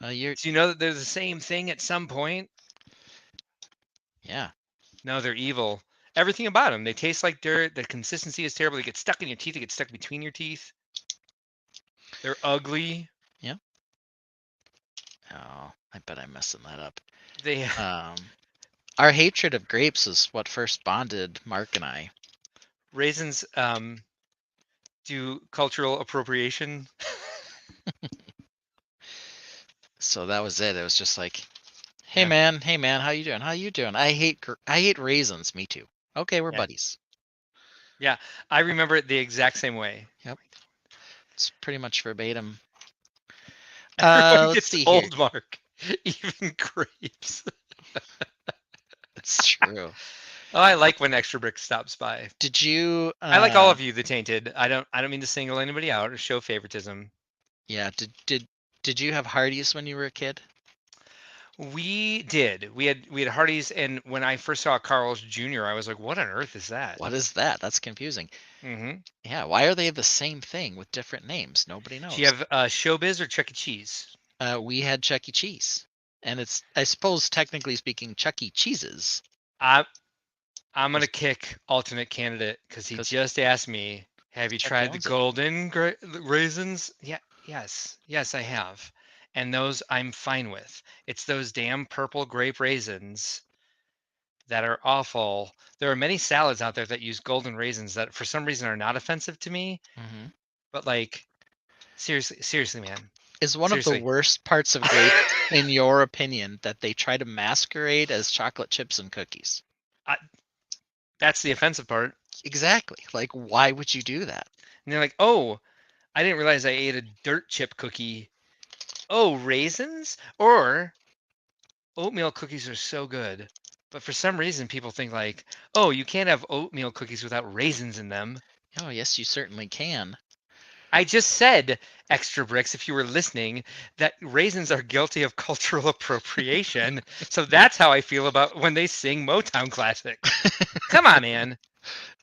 You're Do you know that they're the same thing at some point? yeah. No, they're evil. Everything about them. They taste like dirt. The consistency is terrible. They get stuck in your teeth. They get stuck between your teeth. They're ugly. Yeah. Oh, I bet I'm messing that up. They Our hatred of grapes is what first bonded Mark and I. raisins do cultural appropriation. So that was it. It was just like, hey Yeah. man, how you doing? How you doing? I hate raisins. Me too. Okay, we're Yeah. buddies. Yeah, I remember it the exact same way. Yep. It's pretty much verbatim. Everyone Let's gets see here. old, Mark. Even grapes. It's true. Oh, I like when Extra Brick stops by. Did you? I like all of you, the Tainted. I don't mean to single anybody out or show favoritism. Yeah. Did you have Hardee's when you were a kid? We did. We had Hardee's, and when I first saw Carl's Jr., I was like, "What on earth is that?" What is that? That's confusing. Mm-hmm. Yeah. Why are they the same thing with different names? Nobody knows. Do you have Showbiz or Chuck E. Cheese? We had Chuck E. Cheese, and it's, I suppose, technically speaking, Chuck E. Cheese's. I'm gonna kick alternate candidate because he 'Cause just asked me, "Have you Chuck tried the owns it. golden raisins?" Yeah, yes, I have, and those I'm fine with. It's those damn purple grape raisins that are awful. There are many salads out there that use golden raisins that, for some reason, are not offensive to me. Mm-hmm. But like, seriously, man, Is one of the seriously. worst parts of grape, in your opinion, that they try to masquerade as chocolate chips and cookies? That's the offensive part. Exactly. Like, why would you do that? And they're like, "Oh, I didn't realize I ate a dirt chip cookie." Oh, raisins? Or oatmeal cookies are so good. But for some reason, people think like, "Oh, you can't have oatmeal cookies without raisins in them." Oh, yes, you certainly can. I just said, Extra Bricks, if you were listening, that raisins are guilty of cultural appropriation. So that's how I feel about when they sing Motown classics. Come on, man.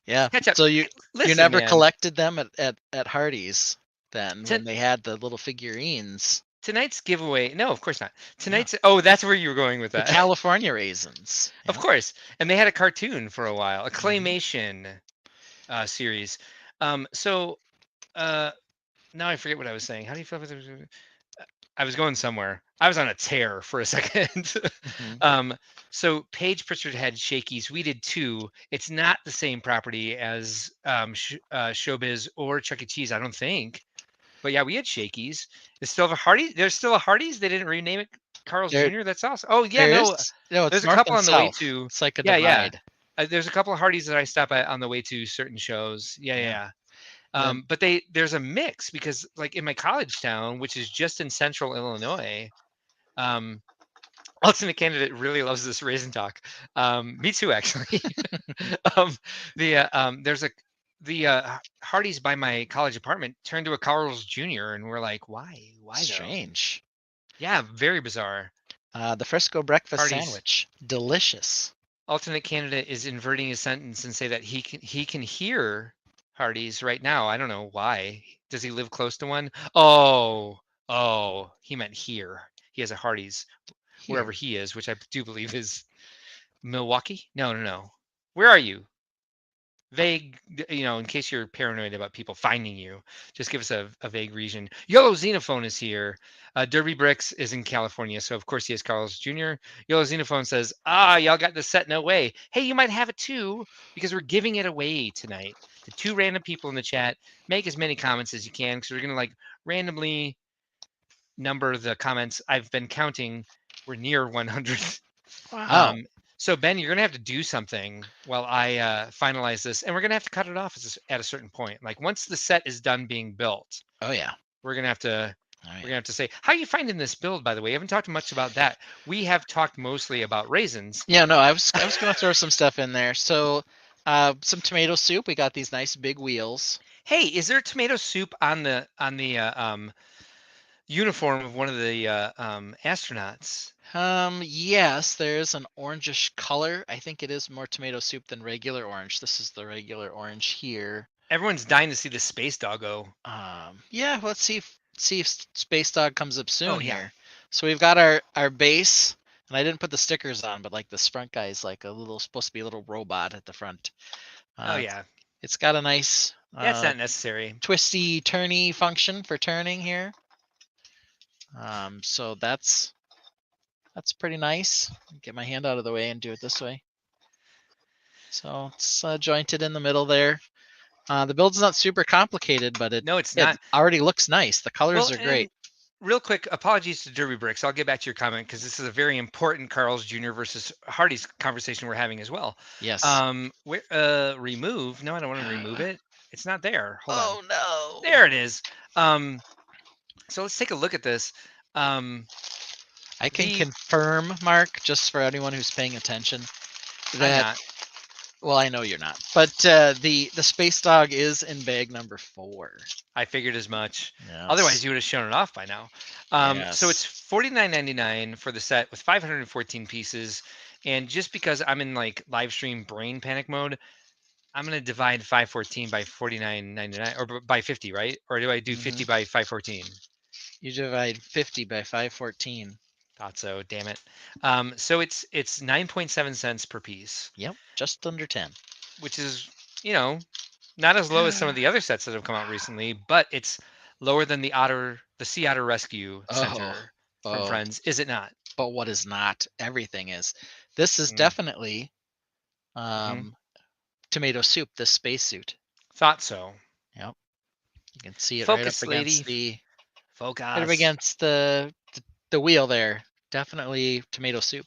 Yeah. Catch up. So you Listen, never man. collected them at Hardee's then To- when they had the little figurines. tonight's giveaway. No, of course not. Tonight's. Oh, that's where you were going with The that. California raisins. Of Yeah. course. And they had a cartoon for a while, a Mhm. claymation series. So now I forget what I was saying. How do you feel about I was going somewhere. I was on a tear for a second. Mhm. So Paige Pritchard had Shakey's. We did too. It's not the same property as Showbiz or Chuck E. Cheese, I don't think. But yeah, we had Shakey's. There's still a Hardee's. There's still a Hardee's. They didn't rename it Carl's There, Jr. That's awesome. Oh yeah, there no. is. No, it's There's a north couple and on the way south. to. It's like a Yeah, yeah. divide. There's a couple of Hardee's that I stop at on the way to certain shows. Yeah, Yeah. yeah. Then- But there's a mix because like in my college town, which is just in central Illinois, alternate candidate really loves this raisin talk. Me too, actually. There's the Hardee's by my college apartment turned to a Carl's Jr. and we're like, why though? Strange. Yeah, very bizarre. The Frisco breakfast Hardee's. sandwich, delicious. Alternate candidate is inverting his sentence and say that he can hear Hardee's right now. I don't know why. Does he live close to one? Oh, he meant here. He has a Hardee's wherever Here. he is, which I do believe is Milwaukee. No. Where are you? Vague, in case you're paranoid about people finding you, just give us a vague region. Yellow Xenophone is here. Derby Bricks is in California, so of course he has Carl's Jr. Yellow Xenophone says, y'all got the set, no way. Hey, you might have it too, because we're giving it away tonight to 2 random people in the chat. Make as many comments as you can, because we're going to randomly number the comments. I've been counting. We're near 100. Wow. So Ben, you're gonna have to do something while I finalize this, and we're gonna have to cut it off at a certain point. Like once the set is done being built, Oh yeah. we're gonna have to Oh, yeah. we're gonna have to say, how are you finding this build? By the way, we haven't talked much about that. We have talked mostly about raisins. Yeah, no, I was gonna throw some stuff in there. So, some tomato soup. We got these nice big wheels. Hey, is there tomato soup on the uniform of one of the astronauts? Yes, there's an orangish color. I think it is more tomato soup than regular orange. This is the regular orange here. Everyone's dying to see the space doggo. Yeah, let's see if Space Dog comes up soon yeah. here. So we've got our base, and I didn't put the stickers on, but like this front guy is like supposed to be a little robot at the front. Oh yeah, It's got a nice that's not necessary. twisty turny function for turning here. So that's pretty nice. Get my hand out of the way and do it this way. So it's jointed in the middle there. The build's not super complicated, but No, it's not. it already looks nice. The colors are great. Real quick, apologies to Derby Bricks. I'll get back to your comment because this is a very important Carl's Jr. versus Hardee's conversation we're having as well. Yes. Remove? No, I don't want to remove it. It's not there. Hold on. No. There it is. So let's take a look at this. I can confirm, Mark, just for anyone who's paying attention, I'm that not. well, I know you're not, but the Space Dog is in bag number 4. I figured as much. Yes. Otherwise, you would have shown it off by now. So it's $49.99 for the set with 514 pieces. And just because I'm in like live stream brain panic mode, I'm gonna divide 514 by $49.99 or by 50, right? Or do I do 50 by 514? You divide 50 by 514. Thought so. Damn it. So it's 9.7 cents per piece. Yep, just under 10. Which is, not as low as some of the other sets that have come out recently, but it's lower than the Sea Otter Rescue Center from Friends, is it not? But what is not? Everything is. This is definitely tomato soup, this spacesuit. Thought so. Yep. You can see it Focus, right up against lady. Focus. Right up against the wheel there. Definitely tomato soup.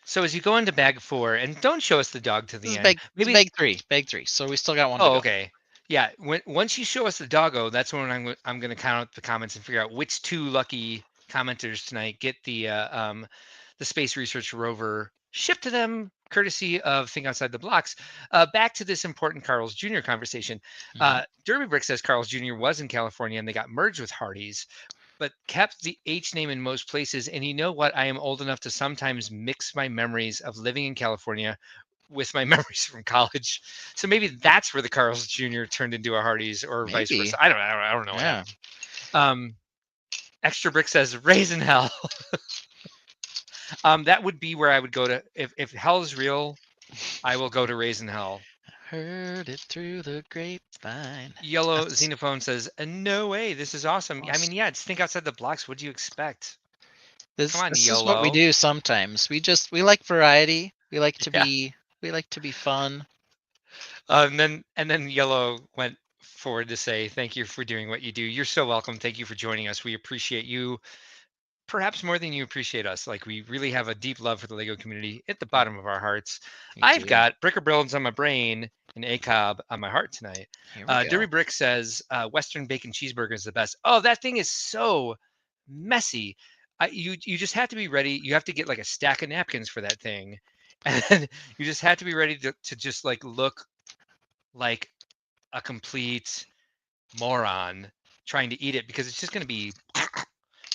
So as you go into bag 4, and don't show us the dog to the This end. is bag 3. Bag 3. So we still got one to go. Okay. Yeah. Once you show us the doggo, that's when I'm going to count up the comments and figure out which 2 lucky commenters tonight get the Space Research Rover shipped to them, courtesy of Think Outside the Blocks. Back to this important Carl's Jr. conversation. Derby Brick says Carl's Jr. was in California and they got merged with Hardee's, but kept the H name in most places. And you know what? I am old enough to sometimes mix my memories of living in California with my memories from college. So maybe that's where the Carl's Jr. turned into a Hardee's or vice versa. I don't know. Yeah. Extra Brick says Raisin Hell. That would be where I would go to if hell is real. I will go to Raisin Hell. Heard it through the grapevine. Yellow That's Xenophone says, no way, this is awesome. I mean, yeah, it's think outside the blocks. What do you expect? Come on, this is what we Yellow. do sometimes. We like variety. We like to Yeah. be fun. And then Yellow went forward to say, thank you for doing what you do. You're so welcome. Thank you for joining us. We appreciate you perhaps more than you appreciate us. Like, we really have a deep love for the Lego community at the bottom of our hearts. We I've do. got Bricker Brilliance on my brain and ACOB on my heart tonight. Here we go. Derby Brick says, Western bacon cheeseburger is the best. Oh, that thing is so messy. You just have to be ready. You have to get like a stack of napkins for that thing. And then you just have to be ready to just like look like a complete moron trying to eat it, because it's just going to be,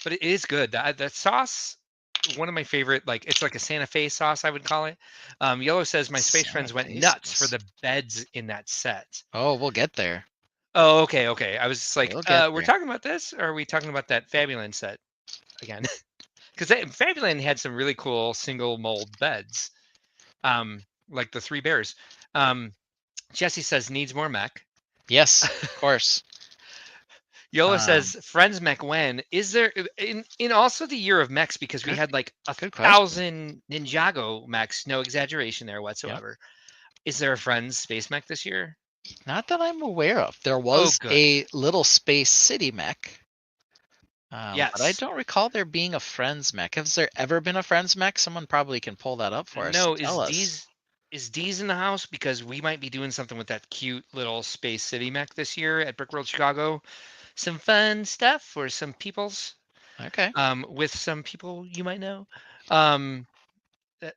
but it is good. That sauce, one of my favorite, like it's like a Santa Fe sauce, I would call it. Yellow says my space Santa friends went Fe nuts sauce. for the beds in that set. Oh, we'll get there. Oh, okay. I was just like, We'll get we're there. talking about this, or are we talking about that Fabuland set again? Because Fabuland had some really cool single mold beds, like the Three Bears. Jesse says needs more mech. Yes, of course. Yola says friends mech when is there in also the year of mechs, because we Good- had like good question. 1,000 Ninjago mechs, no exaggeration there whatsoever. Is there a friends space mech this year? Not that I'm aware of. There was good. a little Space City mech. But I Yes. don't recall there being a Friends mech. Has there ever been a Friends mech? Someone probably can pull that up for us. No, And tell us. is D's in the house, because we might be doing something with that cute little Space City mech this year at Brick World Chicago. Some fun stuff for some peoples. Okay. With some people you might know.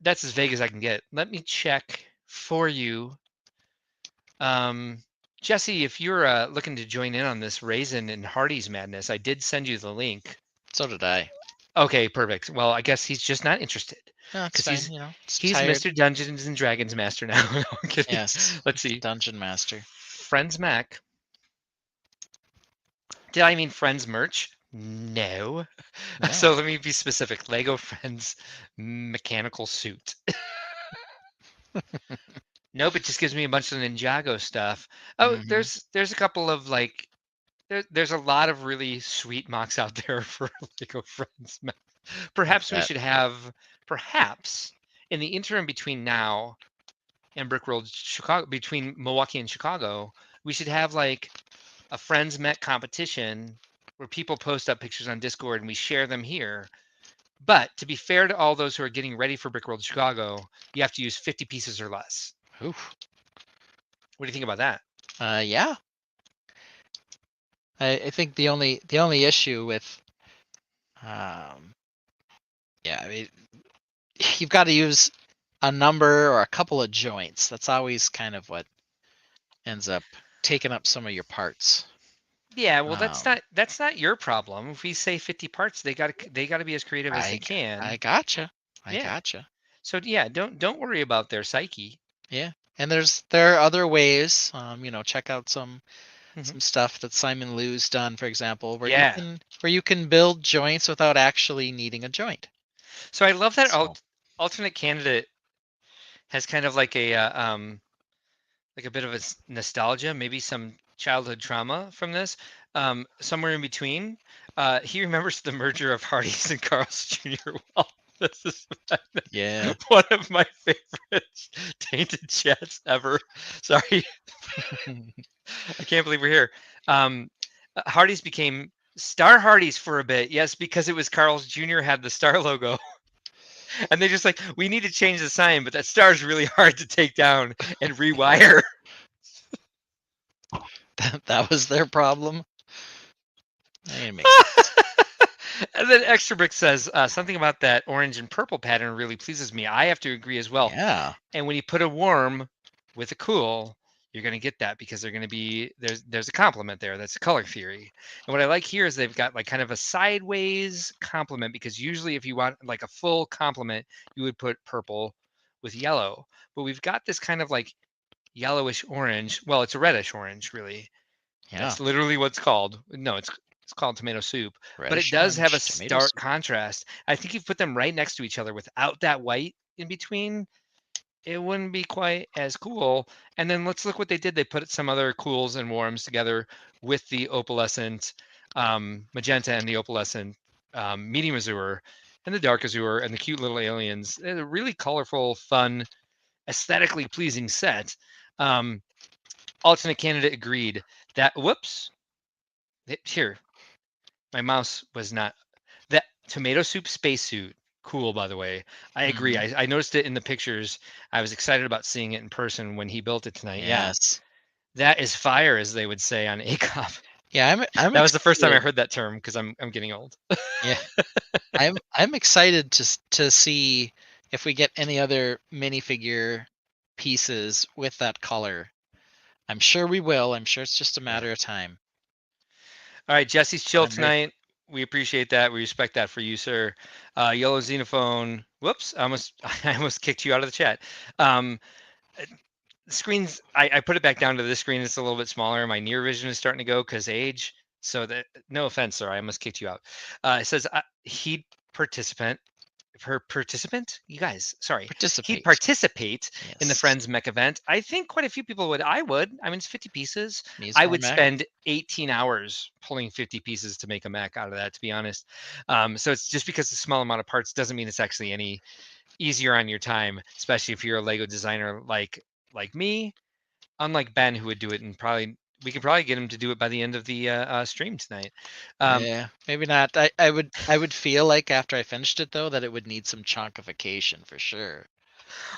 That's as vague as I can get. Let me check for you. Jesse, if you're looking to join in on this Raisin and Hardy's madness, I did send you the link. So did I. Okay, perfect. Well, I guess he's just not interested. No, it's 'Cause fine. he's- You know, it's He's tired. Mr. Dungeons and Dragons Master now. No, I'm kidding. Yes. Let's see. Dungeon Master. Friends Mac. Did I mean Friends merch? No. No. So let me be specific. Lego Friends mechanical suit. Nope, it just gives me a bunch of Ninjago stuff. Oh, Mhm. there's a couple of like there's a lot of really sweet mocks out there for Lego Friends. Perhaps we bet. should have in the interim between now and Brickworld Chicago, between Milwaukee and Chicago, we should have like a Friends Met competition where people post up pictures on Discord and we share them here. But to be fair to all those who are getting ready for Brickworld Chicago, you have to use 50 pieces or less. Oof. What do you think about that? Yeah. I think the only issue with yeah, I mean, you've got to use a number or a couple of joints. That's always kind of what ends up taking up some of your parts. Yeah, well, that's Um, not your problem. If we say 50 parts, they got to be as creative as they can. I gotcha. I Yeah. gotcha. So yeah, don't worry about their psyche. Yeah, and there are other ways. Check out some Mhm. stuff that Simon Liu's done, for example, where Yeah. you can build joints without actually needing a joint. So I love that So, alternate candidate has kind of like a bit of a nostalgia, maybe some childhood trauma from this. Somewhere in between, he remembers the merger of Hardee's and Carl's Jr. Well, this is yeah. one of my favorite tainted chats ever. Sorry, I can't believe we're here. Hardee's became Star Hardee's for a bit. Yes, because it was Carl's Jr. had the star logo. And they just like, we need to change the sign, but that star is really hard to take down and rewire. that was their problem. And then Extra Brick says something about that orange and purple pattern really pleases me. I have to agree as well. Yeah. And when you put a warm with a cool, you're going to get that, because they're going to be there's a complement there. That's a color theory. And what I like here is they've got like kind of a sideways complement, because usually if you want like a full complement, you would put purple with yellow. But we've got this kind of like yellowish orange. Well, it's a reddish orange, really. Yeah. That's literally what's called. No, it's It's called tomato soup, but it Reddish does have a orange, tomato stark soup. contrast. I think if you put them right next to each other without that white in between, it wouldn't be quite as cool. And then let's look what they did. They put some other cools and warms together with the opalescent magenta and the opalescent medium azure and the dark azure and the cute little aliens. It's a really colorful, fun, aesthetically pleasing set. Alternate candidate agreed that, whoops, here, my mouse was not, that tomato soup spacesuit. Cool, by the way. I agree. Mhm. I noticed it in the pictures. I was excited about seeing it in person when he built it tonight. Yeah, Yes. that is fire, as they would say on ACOP. Yeah, I'm That was the first time I excited. heard that term because I'm getting old. Yeah, I'm excited to see if we get any other minifigure pieces with that color. I'm sure we will. I'm sure it's just a matter of time. All right, Jesse's chill I'm ready. tonight. We appreciate that. We respect that for you, sir. Yellow Xenophone. Whoops, I almost kicked you out of the chat. Um, the screens, I put it back down to this screen. It's a little bit smaller. My near vision is starting to go because age. So that, no offense, sir, I almost kicked you out. It says he'd participant. Her participant, you guys, sorry, he'd Participate. participate in the Yes. Friends Mech event. I think quite a few people would. I would. I mean, it's 50 pieces. Needs I more would mech. spend 18 hours pulling 50 pieces to make a mech out of that, to be honest. So it's just because it's a small amount of parts doesn't mean it's actually any easier on your time, especially if you're a Lego designer like me. Unlike Ben, who would do it, and probably we could probably get him to do it by the end of the stream tonight. Yeah, maybe not. I would feel like after I finished it though that it would need some chunkification for sure.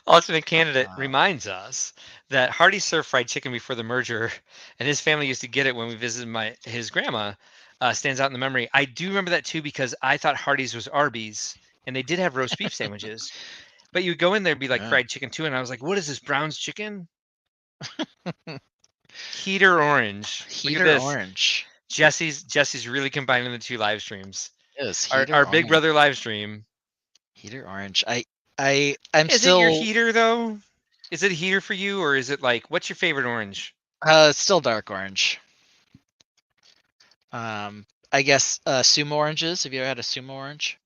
Alternate candidate Uh, reminds us that Hardy served fried chicken before the merger, and his family used to get it when we visited his grandma. Stands out in the memory. I do remember that too because I thought Hardy's was Arby's, and they did have roast beef sandwiches. But you would go in there and be like yeah. fried chicken too, and I was like, "What is this, Brown's chicken?" Heater orange. Look at Heater this. orange. Jesse's really combining the two live streams. Yes, Our heater Big orange. Brother live stream. Heater orange. I'm Is it your still heater though? Is it a heater for you, or is it like what's your favorite orange? still dark orange. I guess sumo oranges. Have you ever had a sumo orange?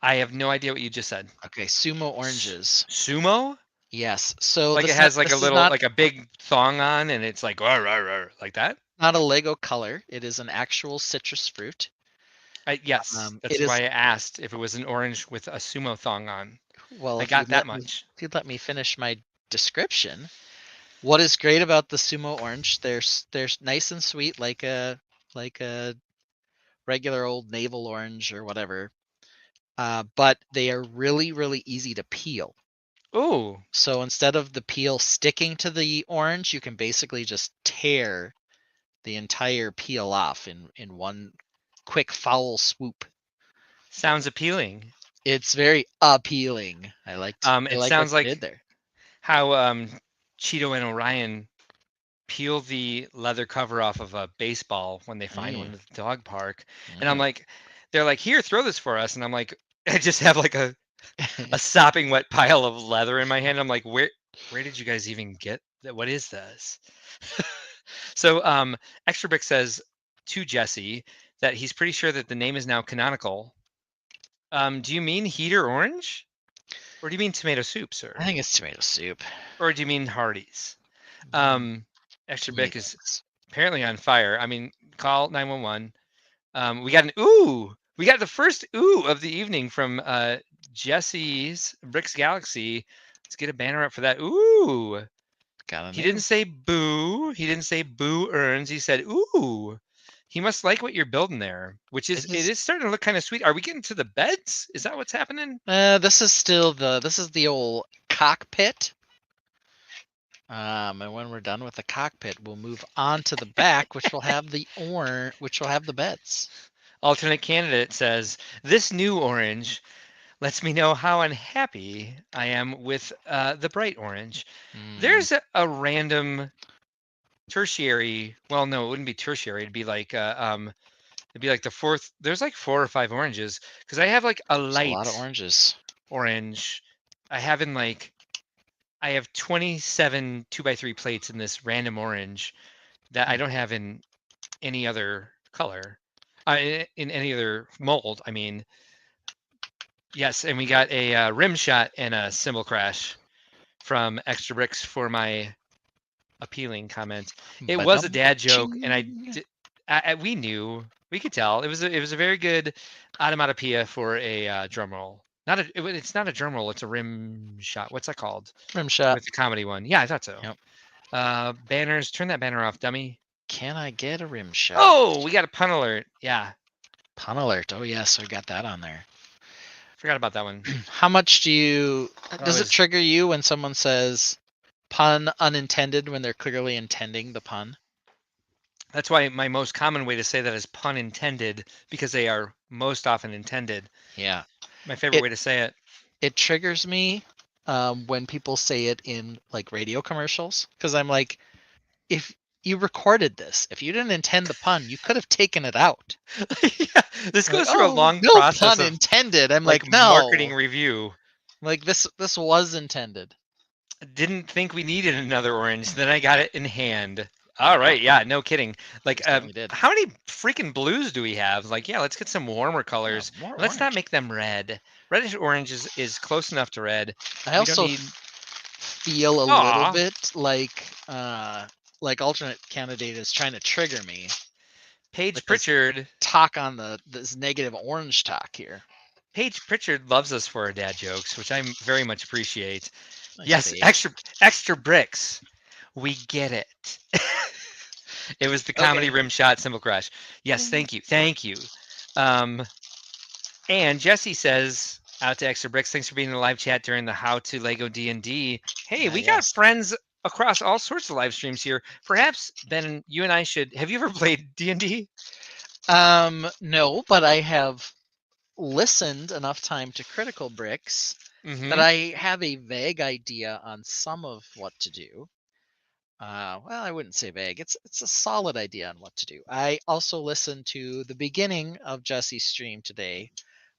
I have no idea what you just said. Okay, sumo oranges. Sumo? Yes. So Like it this has like a this is little, not like a big thong on, and it's like "Rah, rah, rah," like that. not a Lego color. It is an actual citrus fruit. Yes, It that's is why I asked if it was an orange with a sumo thong on. well. I If you'd got that let me, much. if you'd let me finish my description, what is great about the sumo orange? They're nice and sweet, like a regular old navel orange or whatever. But they are really really easy to peel. Ooh, So instead of the peel sticking to the orange, you can basically just tear the entire peel off in one quick foul swoop. sounds appealing. It's very appealing. I It like what sounds you like did there. how Cheeto and Orion peel the leather cover off of a baseball when they find one Mm, at the dog park, and I'm mm. like, they're like, here, throw this for us, and I'm like, I just have like a sopping wet pile of leather in my hand. I'm like, where did you guys even get that? What is this? So Extra Brick says to Jesse that he's pretty sure that the name is now canonical. Do you mean heater orange? Or do you mean tomato soup, I sir? think it's tomato soup. Or do you mean Hardee's? Mm, Extra too many Brick is things. apparently on fire. I mean, call 911. We got an ooh. We got the first ooh of the evening from Jesse's Bricks Galaxy. Let's get a banner up for that. Ooh. Got a He name. didn't say boo. He didn't say boo earns. He said ooh. He must like what you're building there, which is It it is. is starting to look kind of sweet. Are we getting to the beds? Is that what's happening? This is still this is the old cockpit. And when we're done with the cockpit, we'll move on to the back, which will have which will have the beds. Alternate candidate says this new orange lets me know how unhappy I am with the bright orange. Mm, There's a random tertiary. Well, no, it wouldn't be tertiary. It'd be like the fourth. There's like 4 or 5 oranges because I have like a there's a lot of light oranges. orange. I have in like I have 27 2x3 plates in this random orange that I don't have in any other color. in any other mold. I mean, yes, and we got a rim shot and a cymbal crash from Extra Bricks for my appealing comment. It was a dad joke, and we knew, we could tell it was a very good onomatopoeia for a drum roll. It's not a drum roll, it's a rim shot. What's that called? Rim shot. With the comedy one. Yeah, I thought so. Yep. Banners, turn that banner off, dummy. Can I get a rim shot? Oh, we got a pun alert. Yeah. Pun alert. Oh yes, we got that on there. Forgot about that one. How much does it trigger you when someone says pun unintended when they're clearly intending the pun? That's why my most common way to say that is pun intended, because they are most often intended. Yeah. My favorite way to say it. It triggers me when people say it in like radio commercials, because I'm like, if you recorded this, if you didn't intend the pun, you could have taken it out. Yeah, this goes through a long no process pun of intended. I'm like, no marketing review. Like this was intended. Didn't think we needed another orange. Then I got it in hand. All right, yeah, no kidding. Like, how many freaking blues do we have? Like, yeah, let's get some warmer colors. Let's not make them red. Reddish orange is close enough to red. I also feel a little bit like alternate candidate is trying to trigger me. Paige Pritchard talk on this negative orange talk here. Paige Pritchard loves us for our dad jokes, which I very much appreciate. Nice, yes, Paige. extra bricks. We get it. It was the comedy rim shot cymbal crash. Yes, thank you. And Jesse says out to Extra Bricks, thanks for being in the live chat during the How to Lego D&D. Hey, we got friends across all sorts of live streams here. Perhaps, Ben, you and I should. Have you ever played D&D? No, but I have listened enough time to Critical Bricks that I have a vague idea on some of what to do. Well, I wouldn't say vague. It's a solid idea on what to do. I also listened to the beginning of Jesse's stream today.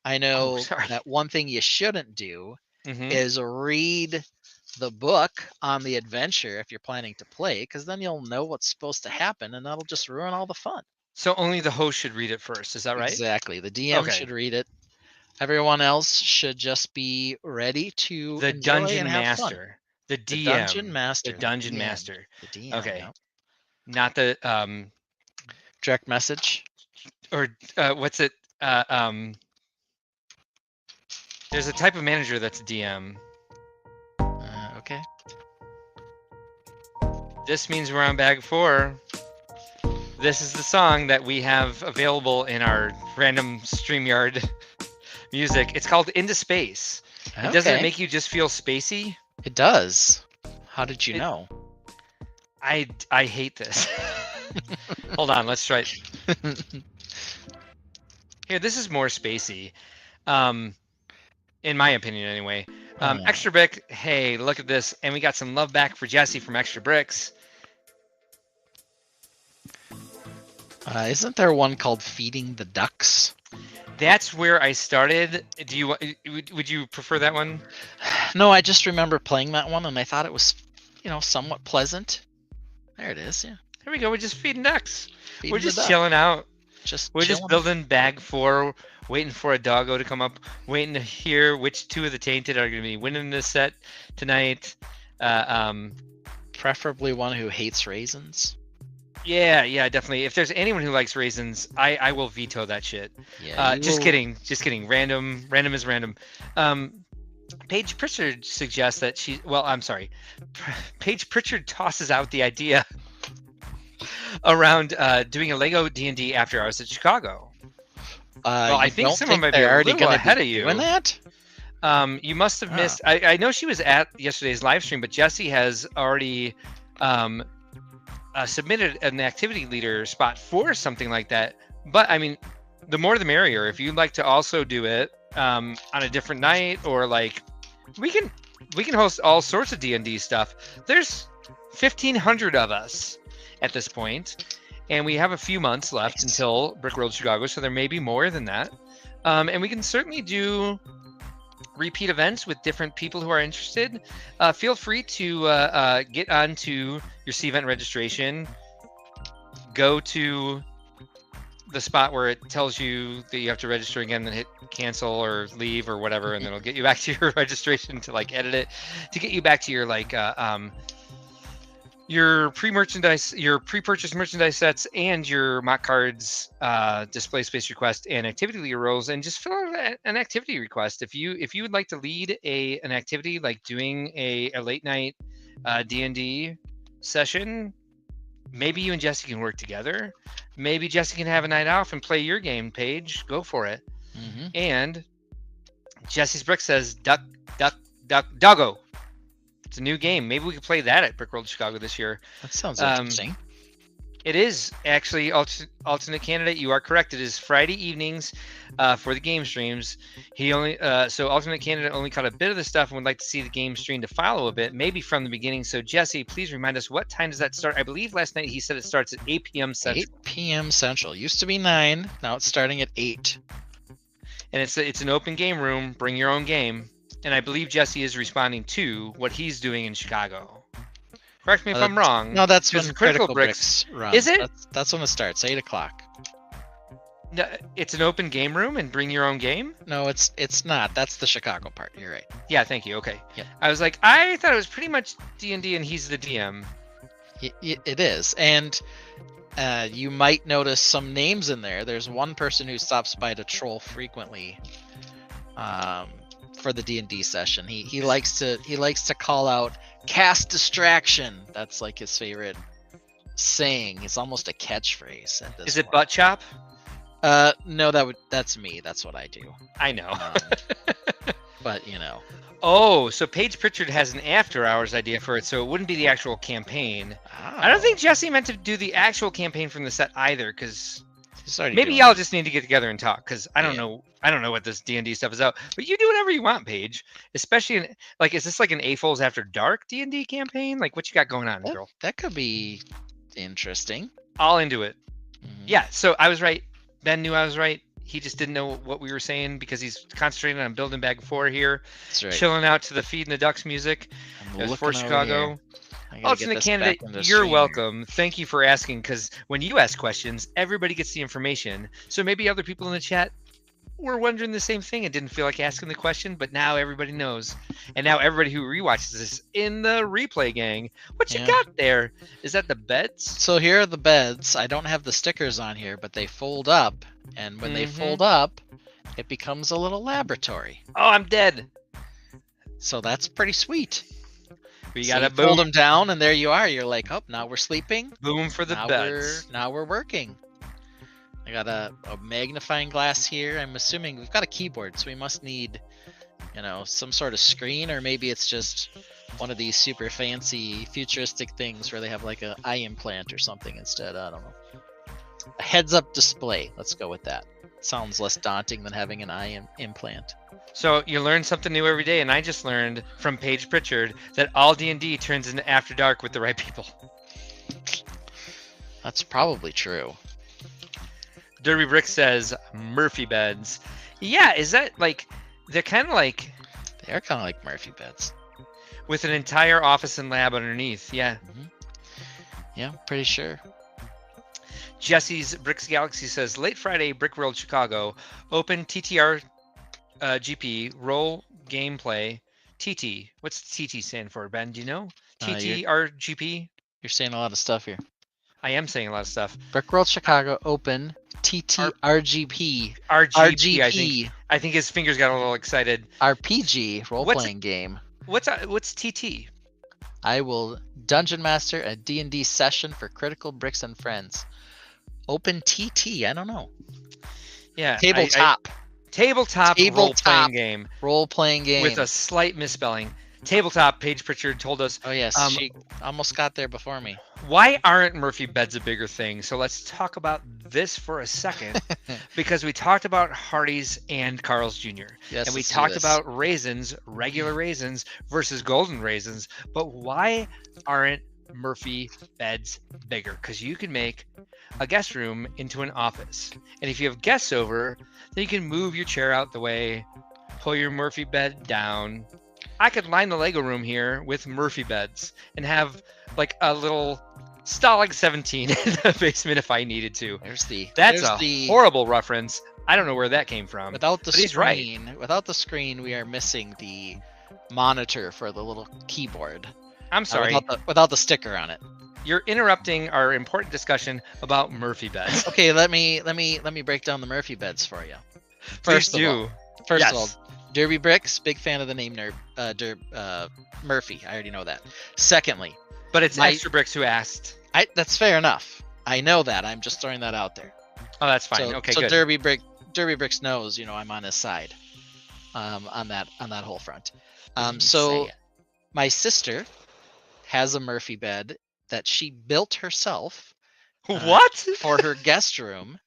I know that one thing you shouldn't do is read the book on the adventure if you're planning to play, because then you'll know what's supposed to happen, and that'll just ruin all the fun. So only the host should read it first. Is that right? Exactly. The DM should read it. Everyone else should just be ready to the enjoy dungeon and have master. Fun. The DM. The dungeon master. The dungeon master. The DM. Okay. No. Not the direct message. Or what's it? There's a type of manager that's a DM. Okay. This means we're on bag 4. This is the song that we have available in our random StreamYard music. It's called Into Space. Okay. Doesn't it make you just feel spacey? It does. How did you know? I hate this. Hold on, let's try it. Here, this is more spacey. In my opinion, anyway. Extra Brick, hey, look at this. And we got some love back for Jesse from Extra Bricks. Isn't there one called Feeding the Ducks? That's where I started. Would you prefer that one? No, I just remember playing that one, and I thought it was, somewhat pleasant. There it is. Yeah. Here we go. We're just feeding ducks. We're just chilling out. We're just building bag 4, waiting for a doggo to come up, waiting to hear which 2 of the tainted are going to be winning this set tonight. Preferably one who hates raisins. Yeah, definitely. If there's anyone who likes raisins, I will veto that shit. Yeah, just kidding. Random is random. Paige Pritchard suggests that Paige Pritchard tosses out the idea around doing a Lego D&D after hours at Chicago. Well, I think someone might be already ahead of you. Doing that? You must have missed. I know she was at yesterday's live stream, but Jesse has already submitted an activity leader spot for something like that. But I mean, the more the merrier. If you'd like to also do it on a different night, or like we can host all sorts of D&D stuff. There's 1,500 of us at this point, and we have a few months left until Brick World Chicago, so there may be more than that. And we can certainly do repeat events with different people who are interested. Feel free to get onto your C-Event registration. Go to the spot where it tells you that you have to register again, then hit cancel or leave or whatever, and then it'll get you back to your registration to like edit it, to get you back to your like your pre-purchase merchandise sets and your mock cards, display space request and activity leader roles, and just fill out an activity request. If you would like to lead an activity like doing a late night D&D session, maybe you and Jesse can work together. Maybe Jesse can have a night off and play your game, Paige. Go for it. Mm-hmm. And Jesse's Brick says duck, duck, duck, doggo. It's a new game. Maybe we could play that at Brick World Chicago this year. That sounds interesting. It is actually alternate candidate. You are correct. It is Friday evenings for the game streams. He only so alternate candidate only caught a bit of the stuff and would like to see the game stream to follow a bit, maybe from the beginning. So Jesse, please remind us, what time does that start? I believe last night he said it starts at 8 p.m. Central. 8 p.m. Central. Used to be 9. Now it's starting at 8. And it's an open game room. Bring your own game. And I believe Jesse is responding to what he's doing in Chicago. Correct me if I'm wrong. No, that's when Because Critical Bricks runs. Is it? That's when it starts, 8 o'clock. No, it's an open game room and bring your own game? No, it's not. That's the Chicago part. You're right. Yeah, thank you. Okay. Yeah. I was like, I thought it was pretty much D&D and he's the DM. It is. And you might notice some names in there. There's one person who stops by to troll frequently for the D&D session. He likes to call out cast distraction. That's like his favorite saying. It's almost a catchphrase at this Is it point. butt chop? No, that's me. That's what I do. I know. But you know. Oh, so Paige Pritchard has an after hours idea for it, so it wouldn't be the actual campaign. I don't think Jesse meant to do the actual campaign from the set either, because maybe y'all just need to get together and talk, because I don't know what this D&D stuff is about. But you do whatever you want, Paige. Especially in, like, is this like an A-Foles After Dark D&D campaign? Like, what you got going on, girl? That could be interesting. All into it. Mhm. Yeah, so I was right. Ben knew I was right. He just didn't know what we were saying because he's concentrating on building bag 4 here. That's right. Chilling out to the Feeding the Ducks music. I'm It was looking for over Chicago. here. I gotta get Alternate this candidate, back into you're stream. welcome. Thank you for asking, because when you ask questions, everybody gets the information. So maybe other people in the chat were wondering the same thing and didn't feel like asking the question, but now everybody knows. And now everybody who rewatches this in the replay gang, what you Yeah. got there? Is that the beds? So here are the beds. I don't have the stickers on here, but they fold up. And when they Mhm. fold up, it becomes a little laboratory. Oh, I'm dead. So that's pretty sweet. We So got you a fold boom, them down, and there you are. You're like, oh, now we're sleeping. boom for the now beds. now we're working. I got a magnifying glass here. I'm assuming we've got a keyboard, so we must need, some sort of screen, or maybe it's just one of these super fancy futuristic things where they have like an eye implant or something instead. I don't know. A heads-up display. Let's go with that. Sounds less daunting than having an eye implant. So you learn something new every day, and I just learned from Paige Pritchard that all D&D turns into After Dark with the right people. That's probably true. Derby Brick says Murphy beds. Yeah, is that like, they're kind of like They are kind of like Murphy beds. with an entire office and lab underneath. Yeah. Yeah, pretty sure. Jesse's Bricks Galaxy says late Friday, Brick World Chicago, open TTR GP, role gameplay, TT. What's TT stand for, Ben? Do you know? TTRGP? You're saying a lot of stuff here. I am saying a lot of stuff. Brickworld Chicago Open TTRGP RGP, I think his fingers got a little excited. RPG role-playing game. What's TT? I will dungeon master a D&D session for Critical Bricks and Friends. Open TT, I don't know. Yeah. Tabletop Tabletop role-playing game role-playing game. with a slight misspelling. Tabletop, Paige Pritchard told us. Oh yes, she almost got there before me. Why aren't Murphy beds a bigger thing? So let's talk about this for a second, because we talked about Hardee's and Carl's Jr. Yes, and we let's do talked this. about raisins, regular raisins versus golden raisins. But why aren't Murphy beds bigger? Because you can make a guest room into an office. And if you have guests over, then you can move your chair out the way, pull your Murphy bed down. I could line the Lego room here with Murphy beds and have like a little Stalag 17 in the basement if I needed to. That's there's a horrible reference. I don't know where that came from. Without the but he's right. without the screen, we are missing the monitor for the little keyboard. I'm sorry. Without the sticker on it. You're interrupting our important discussion about Murphy beds. Okay, let me break down the Murphy beds for you. First of all, Derby Bricks, big fan of the name Murphy. I already know that. Secondly, but it's Extra Bricks who asked. That's fair enough. I know that. I'm just throwing that out there. Oh, that's fine. So, okay, so good. Derby Bricks knows, I'm on his side, on that whole front. So my sister has a Murphy bed that she built herself. What? For her guest room,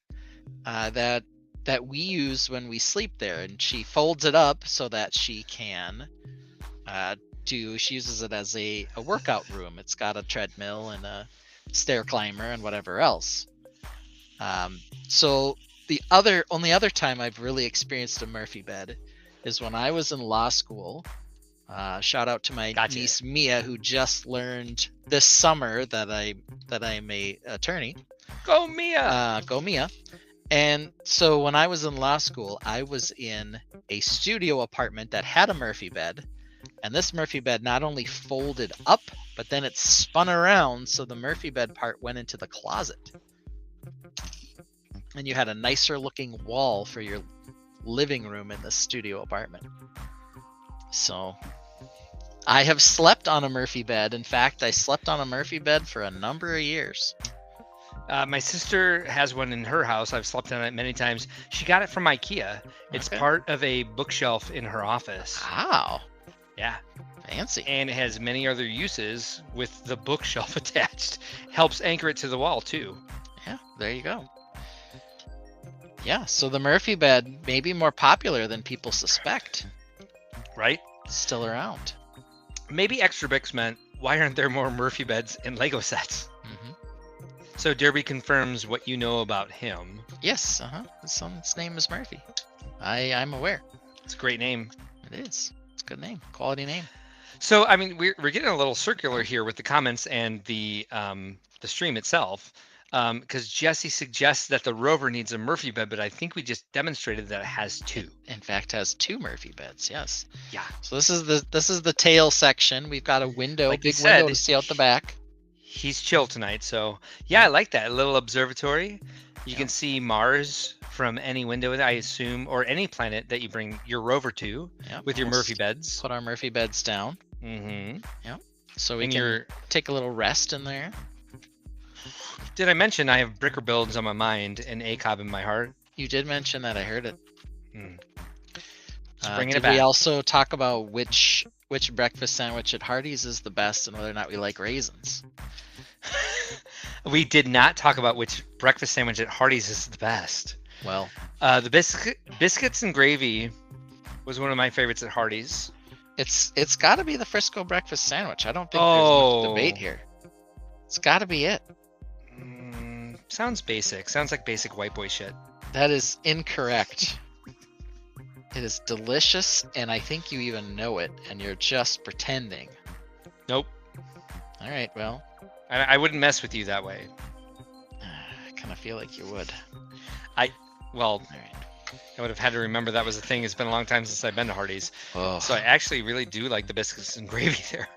that we use when we sleep there, and she folds it up so that she can she uses it as a workout room. It's got a treadmill and a stair climber and whatever else. So the only other time I've really experienced a Murphy bed is when I was in law school. Shout out to my niece Mia, who just learned this summer that I'm a attorney. Go Mia! Go Mia! And so when I was in law school, I was in a studio apartment that had a Murphy bed, and this Murphy bed not only folded up, but then it spun around, so the Murphy bed part went into the closet. And you had a nicer looking wall for your living room in the studio apartment. So I have slept on a Murphy bed. In fact, I slept on a Murphy bed for a number of years. My sister has one in her house. I've slept on it many times. She got it from IKEA. It's part of a bookshelf in her office. Wow. Yeah. Fancy. And it has many other uses with the bookshelf attached. Helps anchor it to the wall too. Yeah, there you go. Yeah, so the Murphy bed may be more popular than people suspect. Right? Still around. Maybe Extra Bricks meant, why aren't there more Murphy beds in Lego sets? Mm-hmm. So Derby confirms what you know about him. Yes, his name is Murphy. I'm aware. It's a great name. It is. It's a good name. Quality name. So, I mean, we're getting a little circular here with the comments and the stream itself. Because Jesse suggests that the Rover needs a Murphy bed, but I think we just demonstrated that it has two. In fact, has two Murphy beds. Yes. Yeah. So this is the tail section. We've got a window, big window to see out the back. He's chill tonight, so yeah, I like that. A little observatory. You can see Mars from any window, I assume, or any planet that you bring your rover to with your Murphy beds. Put our Murphy beds down. Mm-hmm. Yeah. So we can take a little rest in there. Did I mention I have bricker builds on my mind and ACOB in my heart? You did mention that. I heard it. Bringing did it back. We also talk about which breakfast sandwich at Hardee's is the best and whether or not we like raisins? We did not talk about which breakfast sandwich at Hardee's is the best. Well, the biscuits and gravy was one of my favorites at Hardee's. It's got to be the Frisco breakfast sandwich. I don't think there's much debate here. It's got to be it. Sounds basic. Sounds like basic white boy shit. That is incorrect. It is delicious, and I think you even know it, and you're just pretending. Nope. All right, well. I wouldn't mess with you that way. I kind of feel like you would. All right. I would have had to remember that was a thing. It's been a long time since I've been to Hardee's. Oh. So I actually really do like the biscuits and gravy there.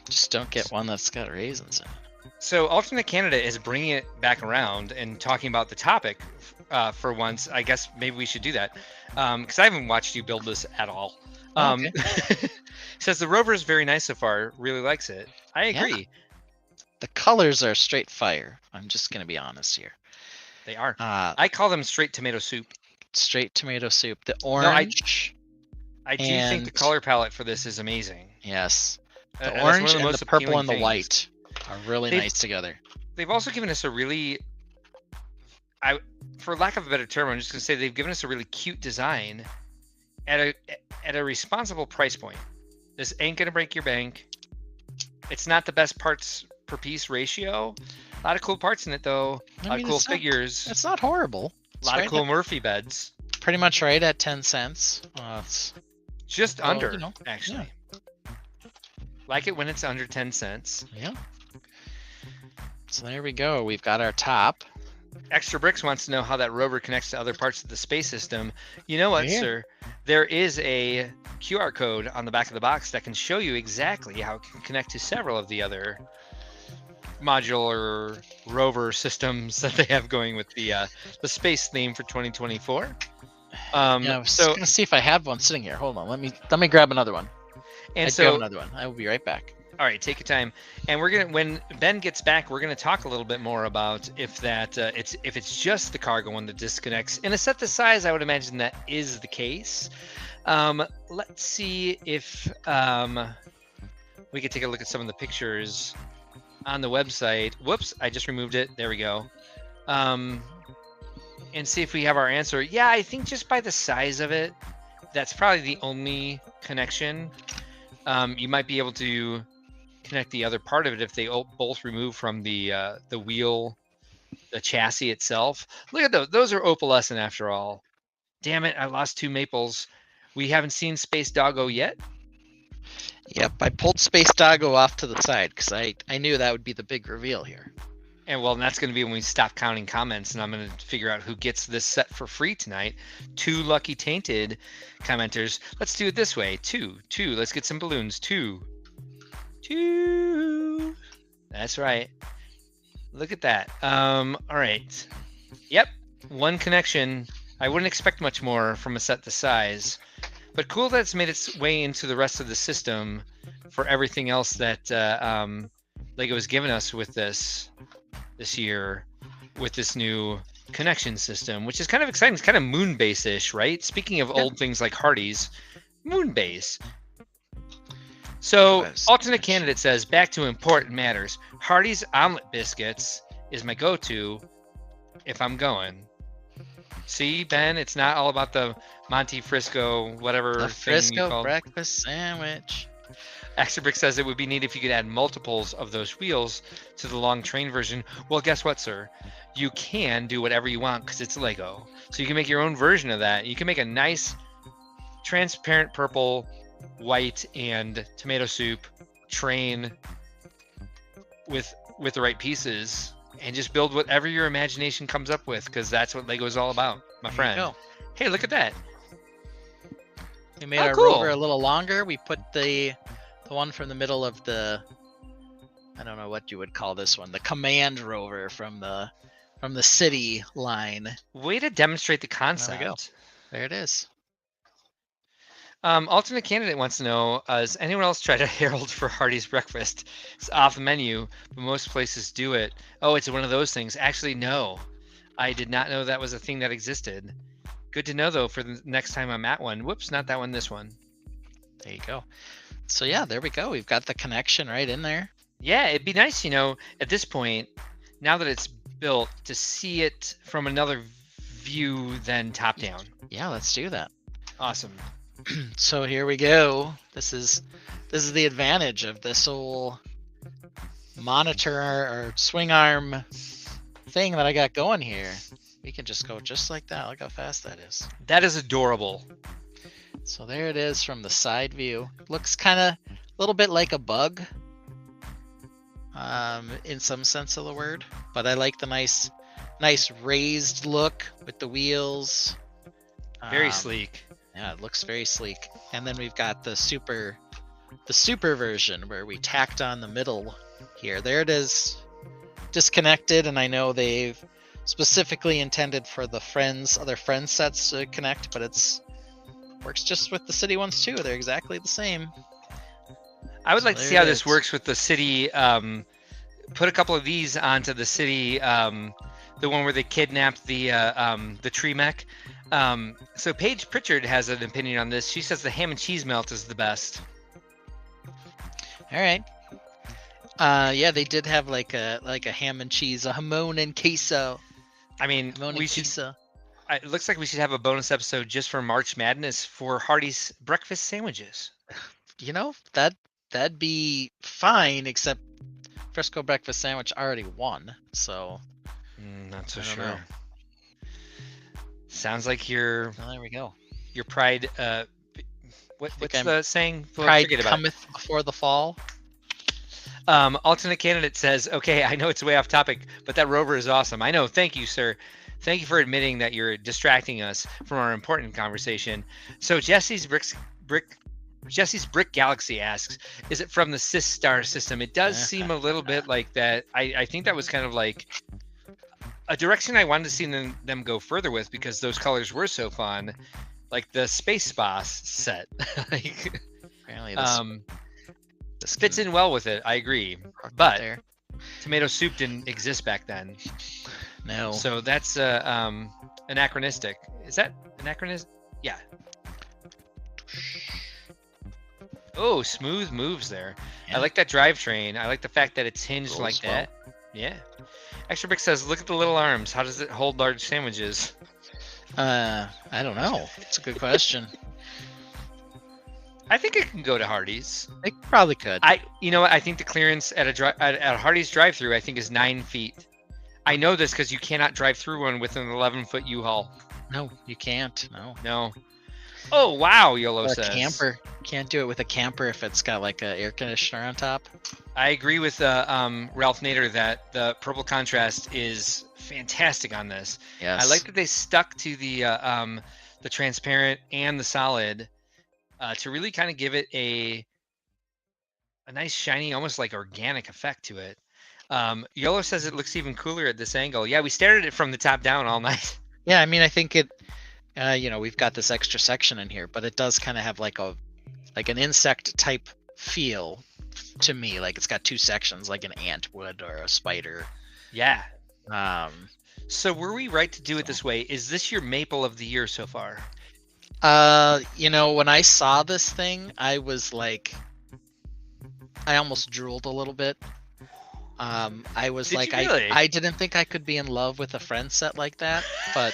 Just don't get one that's got raisins in it. So Alternate Canada is bringing it back around and talking about the topic for once. I guess maybe we should do that because I haven't watched you build this at all. Okay. Says the Rover is very nice so far. Really likes it. I agree. Yeah. The colors are straight fire. I'm just going to be honest here. They are. I call them straight tomato soup. Straight tomato soup. The orange. I do think the color palette for this is amazing. Yes. The orange and the purple and the white are really nice together. They've also given us a really, for lack of a better term, I'm just going to say they've given us a really cute design at a responsible price point. This ain't going to break your bank. It's not the best parts per piece ratio. A lot of cool parts in it, though. A lot of cool figures. It's not horrible. A lot of cool Murphy beds. Pretty much right at 10 cents. It's just under, actually. Yeah. Like it when it's under 10 cents. Yeah. So there we go. We've got our top. Extra Bricks wants to know how that rover connects to other parts of the space system. You know what, Yeah. sir? There is a QR code on the back of the box that can show you exactly how it can connect to several of the other modular rover systems that they have going with the space theme for 2024. Yeah, I was gonna see if I have one sitting here. Hold on. Let me grab another one. And I'd so grab another one. I will be right back. all right, take your time. And we're gonna, when Ben gets back, we're gonna talk a little bit more about if that if it's just the cargo one that disconnects. In a set this size, I would imagine that is the case. Let's see if we could take a look at some of the pictures on the website. Whoops, I just removed it. There we go. And see if we have our answer. Yeah, I think just by the size of it, that's probably the only connection. You might be able to connect the other part of it if they both remove from the wheel, the chassis itself. Look at those. Those are opalescent after all. Damn it, I lost 2 maples. We haven't seen Space Doggo yet. Yep, I pulled Space Doggo off to the side because I knew that would be the big reveal here. And well, that's going to be when we stop counting comments, and I'm going to figure out who gets this set for free tonight. 2 lucky tainted commenters. Let's do it this way. 2. Let's get some balloons. 2. That's right. Look at that. All right. Yep. 1 connection. I wouldn't expect much more from a set this size, but cool that it's made its way into the rest of the system for everything else that Lego has given us with this year with this new connection system, which is kind of exciting. It's kind of Moonbase-ish, right? Speaking of old things like Hardee's, Moonbase. So, alternate candidate says, back to important matters. Hardee's omelet biscuits is my go-to if I'm going. See, Ben, it's not all about the Monte Frisco, whatever The thing you Frisco call. breakfast sandwich. Extra Brick says it would be neat if you could add multiples of those wheels to the long train version. Well, guess what, sir? You can do whatever you want because it's Lego. So you can make your own version of that. You can make a nice transparent purple, white, and tomato soup train with the right pieces and just build whatever your imagination comes up with, because that's what Lego is all about, my There you friend. go. Hey, look at that. We made Oh, our cool. rover a little longer. We put the one from the middle of the, I don't know what you would call this one, the command rover from the city line. Way to demonstrate the There concept. we go. There it is. Alternate candidate wants to know, has anyone else tried a Herald for Hardee's breakfast? It's off the menu, but most places do it. Oh, it's one of those things. Actually, no. I did not know that was a thing that existed. Good to know, though, for the next time I'm at one. Whoops, not that one, this one. There you go. So yeah, there we go. We've got the connection right in there. Yeah, it'd be nice, at this point, now that it's built, to see it from another view than top down. Yeah, let's do that. Awesome. So here we go. This is the advantage of this whole monitor or swing arm thing that I got going here. We can just go just like that. Look how fast that is. That is adorable. So there it is from the side view. Looks kind of a little bit like a bug, in some sense of the word. But I like the nice raised look with the wheels. Very sleek. Yeah, it looks very sleek. And then we've got the super version where we tacked on the middle here. There it is, disconnected, and I know they've specifically intended for the other friends sets to connect, but it's works just with the city ones too. They're exactly the same. I would So like to see there how it this is. works with the city. Put a couple of these onto the city, the one where they kidnapped the tree mech. So Paige Pritchard has an opinion on this. She says the ham and cheese melt is the best. All right. Yeah, they did have like a ham and cheese, a jamon and queso. I mean, Jamon we and should. queso. It looks like we should have a bonus episode just for March Madness for Hardee's breakfast sandwiches. That'd be fine, except Frisco breakfast sandwich already won. So Not so I don't sure. know. Sounds like your well, there we go. pride. What's I'm- the saying? Well, Pride forget about it. cometh before the fall. Alternate candidate says, okay, I know it's way off topic, but that rover is awesome. I know. Thank you, sir. Thank you for admitting that you're distracting us from our important conversation. So Jesse's Brick Galaxy asks, is it from the Sis Star system? It does seem a little bit like that. I think that was kind of like a direction I wanted to see them go further with, because those colors were so fun. Like the Space Boss set. Like, Apparently this fits in well with it. I agree. But tomato soup didn't exist back then. No. So that's anachronistic. Is that anachronistic? Yeah. Oh, smooth moves there. Yeah. I like that drivetrain. I like the fact that it's hinged like well. that. Yeah. Extra Brick says, look at the little arms. How does it hold large sandwiches? I don't know. It's a good question. I think it can go to Hardee's. It probably could. You know what? I think the clearance at a Hardee's drive-through, I think, is 9 feet. I know this because you cannot drive through one with an 11-foot U-Haul. No, you can't. No. Oh wow, YOLO Or says. a camper. Can't do it with a camper if it's got like an air conditioner on top. I agree with Ralph Nader that the purple contrast is fantastic on this. Yes. I like that they stuck to the transparent and the solid to really kind of give it a nice shiny, almost like organic effect to it. YOLO says it looks even cooler at this angle. Yeah, we stared at it from the top down all night. Yeah, I mean, I think it. We've got this extra section in here, but it does kind of have like an insect type feel to me. Like it's got two sections, like an ant would or a spider. Yeah. So were we right to do it this way? Is this your maple of the year so far? When I saw this thing, I was like, I almost drooled a little bit. I was Did like, you really? I didn't think I could be in love with a friend set like that, but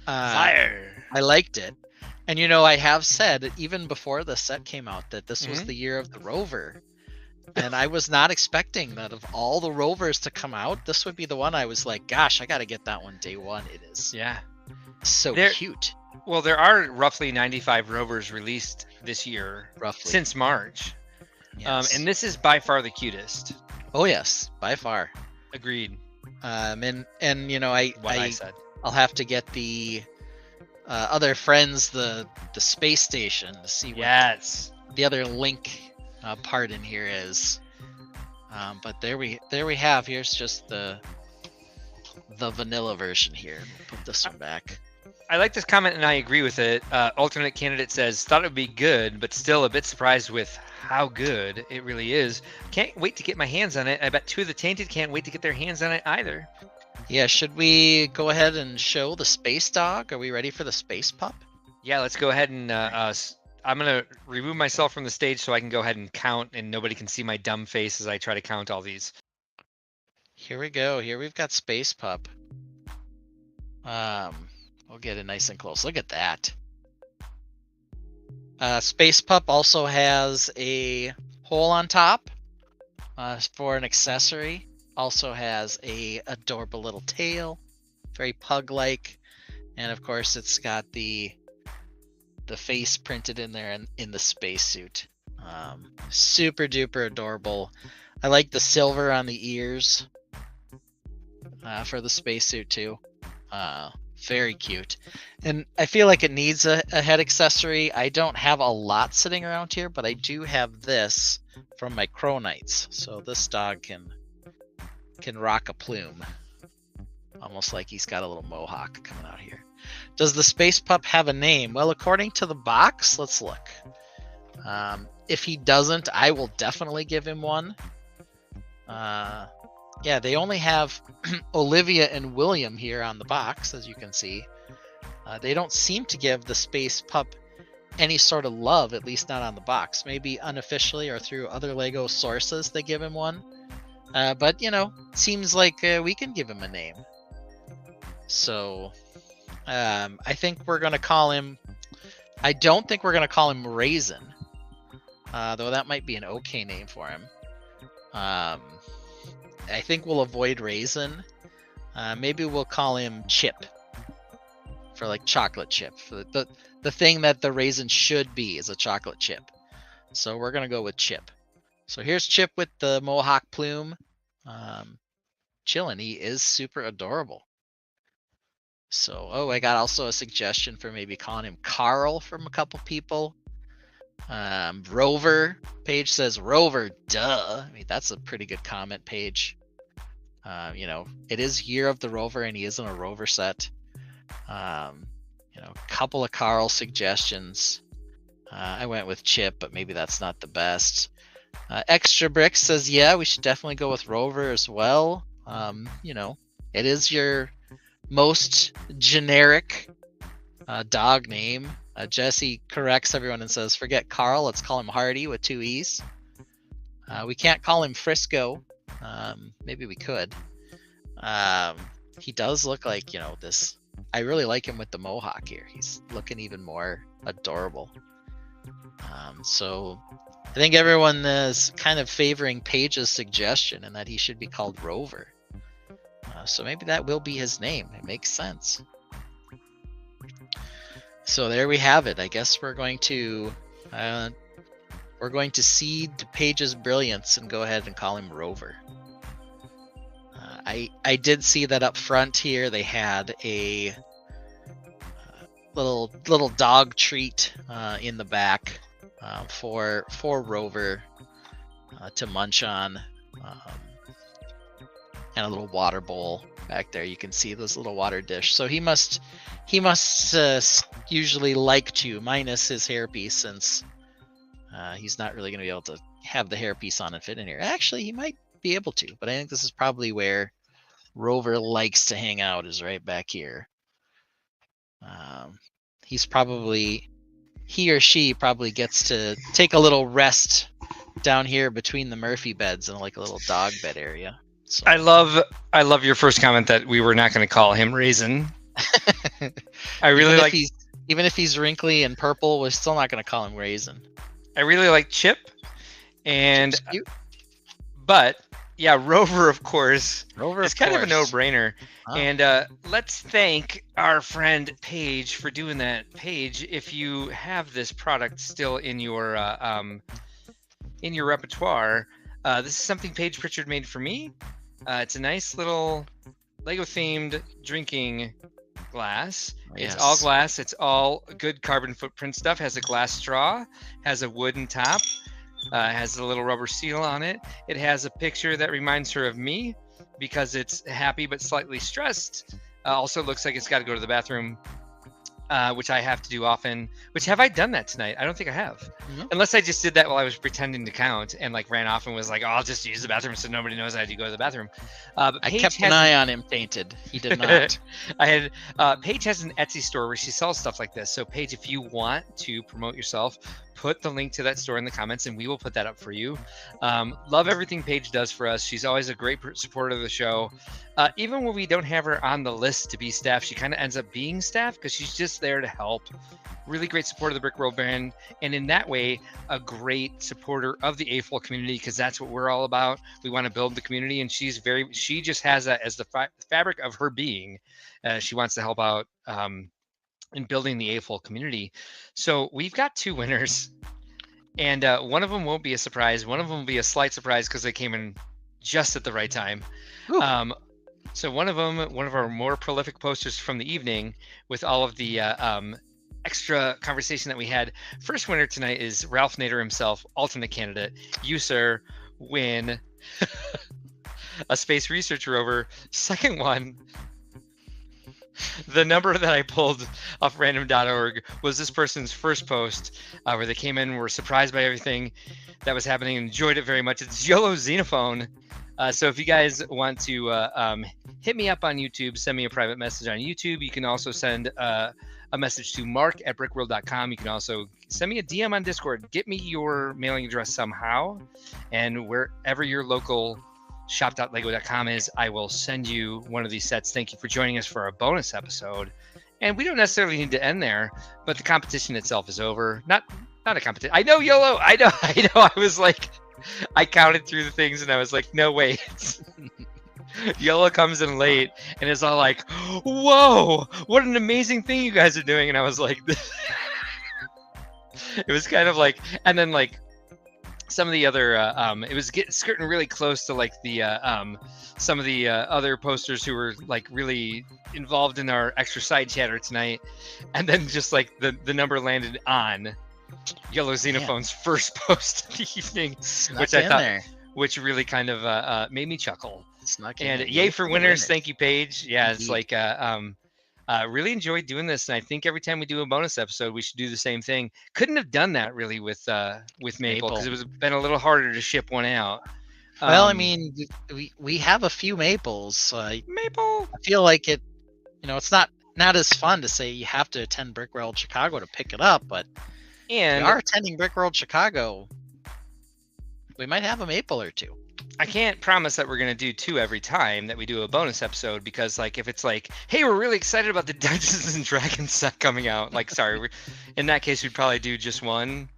Fire. I liked it. And I have said even before the set came out that this was Mhm. the year of the rover. And I was not expecting that of all the rovers to come out, this would be the one I was like, gosh, I got to get that one day one. It is Yeah. so There- cute. Well, there are roughly 95 rovers released this year Roughly. since March. Yes. And this is by far the cutest. Oh yes, by far. Agreed. And What I said. I'll have to get the other friends, the space station, to see what Yes. the other link part in here is. But there we have. Here's just the vanilla version here. We'll put this one back. I like this comment and I agree with it. Alternate candidate says, thought it would be good, but still a bit surprised with how good it really is. Can't wait to get my hands on it. I bet two of the Tainted can't wait to get their hands on it either. Yeah, should we go ahead and show the space dog? Are we ready for the space pup? Yeah, let's go ahead and I'm going to remove myself from the stage so I can go ahead and count and nobody can see my dumb face as I try to count all these. Here we go. Here we've got space pup. We'll get it nice and close. Look at that. Space pup also has a hole on top for an accessory. Also has a adorable little tail, very pug-like, and of course it's got the face printed in there in the spacesuit. Super duper adorable. I like the silver on the ears for the spacesuit too. Very cute. And I feel like it needs a head accessory. I don't have a lot sitting around here, but I do have this from my Crow Knights. So this dog can rock a plume. Almost like he's got a little mohawk coming out here. Does the space pup have a name? Well, according to the box, let's look. If he doesn't, I will definitely give him one. Yeah, they only have Olivia and William here on the box, as you can see. They don't seem to give the space pup any sort of love, at least not on the box. Maybe unofficially or through other LEGO sources they give him one. But, seems like we can give him a name. So, I think we're going to call him... I don't think we're going to call him Raisin. Though that might be an okay name for him. I think we'll avoid Raisin. Maybe we'll call him Chip. For like chocolate chip. For the thing that the raisin should be is a chocolate chip. So we're going to go with Chip. So here's Chip with the mohawk plume. Chilling. He is super adorable. So, oh, I got also a suggestion for maybe calling him Carl from a couple people. Rover. Paige says Rover, duh. I mean, that's a pretty good comment, Paige. It is Year of the Rover, and he is in a Rover set. A couple of Carl suggestions. I went with Chip, but maybe that's not the best. Extra Bricks says, yeah, we should definitely go with Rover as well. It is your most generic dog name. Jesse corrects everyone and says, forget Carl, let's call him Hardy with 2 E's. We can't call him Frisco. Maybe we could. He does look like, this. I really like him with the mohawk here. He's looking even more adorable. So I think everyone is kind of favoring Paige's suggestion and that he should be called Rover. So maybe that will be his name. It makes sense. So there we have it. I guess we're going to cede Paige's brilliance and go ahead and call him Rover. I did see that up front here they had a little dog treat in the back for Rover to munch on, and a little water bowl back there. You can see this little water dish. So he must usually like to, minus his hairpiece, since he's not really going to be able to have the hairpiece on and fit in here. Actually, he might be able to, but I think this is probably where Rover likes to hang out, is right back here. He or she probably gets to take a little rest down here between the Murphy beds in like a little dog bed area. So. I love your first comment that we were not going to call him Raisin. I really like, even if he's wrinkly and purple, we're still not going to call him Raisin. I really like Chip, but yeah, Rover, of course. It's kind of a no-brainer. Oh. And let's thank our friend Paige for doing that. Paige, if you have this product still in your repertoire, this is something Paige Pritchard made for me. It's a nice little Lego-themed drinking glass. Yes. It's all glass. It's all good carbon footprint stuff. Has a glass straw. Has a wooden top. Has a little rubber seal on it. It has a picture that reminds her of me because it's happy but slightly stressed. Also looks like it's got to go to the bathroom, which I have to do often. Which, have I done that tonight? I don't think I have. Mm-hmm. Unless I just did that while I was pretending to count and like ran off and was like, oh, I'll just use the bathroom so nobody knows I had to go to the bathroom. But I kept an eye on him painted. He did not. Paige has an Etsy store where she sells stuff like this. So Paige, if you want to promote yourself, put the link to that store in the comments and we will put that up for you. Love everything Paige does for us. She's always a great supporter of the show. Even when we don't have her on the list to be staff, she kind of ends up being staff because she's just there to help. Really great supporter of the Brick World brand, and in that way, a great supporter of the AFOL community, because that's what we're all about. We want to build the community, and she just has that as the fabric of her being. She wants to help out in building the AFOL community. So we've got 2 winners, and one of them won't be a surprise. One of them will be a slight surprise because they came in just at the right time. So one of our more prolific posters from the evening, with all of the extra conversation that we had. First winner tonight is Ralph Nader himself, alternate candidate. You, sir, win a Space Research Rover. Second one, the number that I pulled off random.org was this person's first post where they came in and were surprised by everything that was happening and enjoyed it very much. It's YOLO Xenophone. So if you guys want to hit me up on YouTube, send me a private message on YouTube. You can also send a message to mark@brickworld.com. You can also send me a DM on Discord. Get me your mailing address somehow. And wherever your local shop.lego.com is, I will send you one of these sets. Thank you for joining us for a bonus episode. And we don't necessarily need to end there, but the competition itself is over. Not a competition. I know, YOLO. I know. I was like, I counted through the things and I was like, no, wait. YOLO comes in late and is all like, whoa, what an amazing thing you guys are doing. And I was like, it was kind of like, and then like some of the other it was skirting really close to like the some of the other posters who were like really involved in our extra side chatter tonight, and then just like the number landed on Yellow Xenophone's first post of the evening, Snuck which I in thought, there. which really kind of made me chuckle. Snuck in And there. yay for the winners! Thank you, Paige. Yeah, it's Indeed. like really enjoyed doing this, and I think every time we do a bonus episode, we should do the same thing. Couldn't have done that really with Maple because it was been a little harder to ship one out. Well, I mean, we have a few maples. Maple. I feel like it. It's not as fun to say you have to attend Brick World Chicago to pick it up, but if And you are attending Brick World Chicago, we might have a maple or two. I can't promise that we're gonna do 2 every time that we do a bonus episode, because like if it's like, hey, we're really excited about the Dungeons and Dragons set coming out, like sorry, in that case we'd probably do just 1,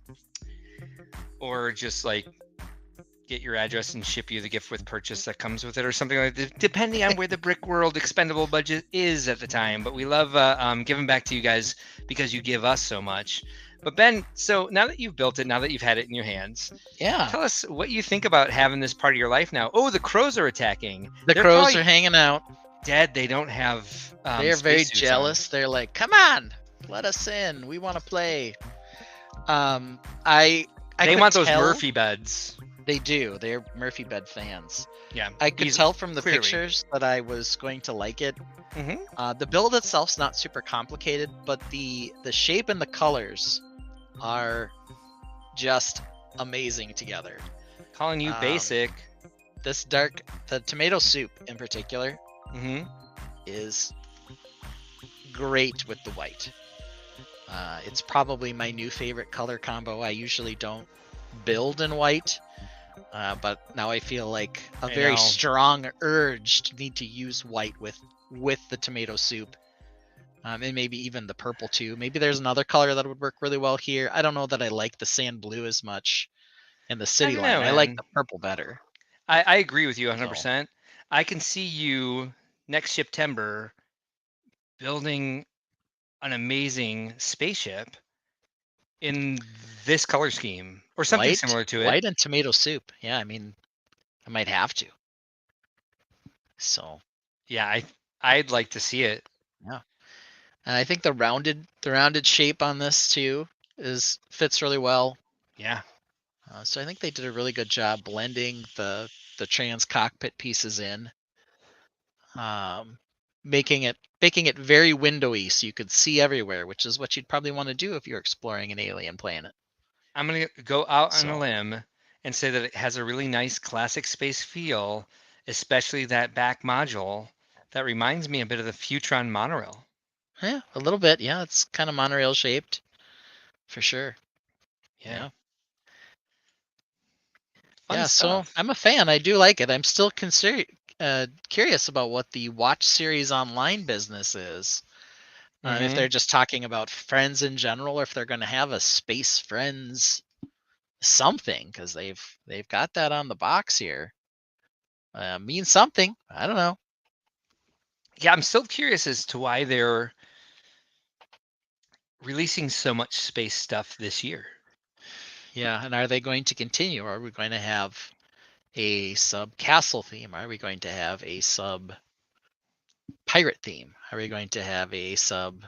or just like get your address and ship you the gift with purchase that comes with it, or something like that, depending on where the Brick World expendable budget is at the time. But we love giving back to you guys because you give us so much. But Ben, so now that you've built it, now that you've had it in your hands, Yeah. tell us what you think about having this part of your life now. Oh, the crows are attacking. The They're crows probably are hanging out. dead. They don't have. They're very spacesuits on. jealous. They're like, "Come on, let us in. We want to play." I They could want those tell- Murphy beds. They do. They're Murphy Bed fans. Yeah, I could he's tell from the clearly. pictures that I was going to like it. Mhm. The build itself's not super complicated, but the shape and the colors are just amazing together. Calling you Um, basic. The tomato soup in particular Hmm. is great with the white. It's probably my new favorite color combo. I usually don't build in white, but now I feel like a I very know. strong urge to need to use white with the tomato soup. And maybe even the purple too. Maybe there's another color that would work really well here. I don't know that I like the sand blue as much in the city don't line. know, I like man. the purple better. I agree with you 100%. I can see you next September building an amazing spaceship in this color scheme or something White, similar to it. white and tomato soup. Yeah, I mean, I might have to. So Yeah, I'd like to see it. and I think the rounded shape on this too fits really well. Yeah. So I think they did a really good job blending the trans cockpit pieces in, making it very windowy so you could see everywhere, which is what you'd probably want to do if you're exploring an alien planet. I'm going to go out on a So- limb and say that it has a really nice classic space feel, especially that back module that reminds me a bit of the Futron monorail. Yeah, a little bit. Yeah, it's kind of monorail shaped, for sure. Yeah. Yeah, Fun so stuff. I'm a fan. I do like it. I'm still curious about what the Watch series online business is. If Mhm. they're just talking about Friends in general, or if they're going to have a Space Friends something, because they've got that on the box here. Means something. I don't know. Yeah, I'm still curious as to why they're releasing so much space stuff this year. Yeah, and are they going to continue? Are we going to have a sub castle theme? Are we going to have a sub pirate theme? Are we going to have a sub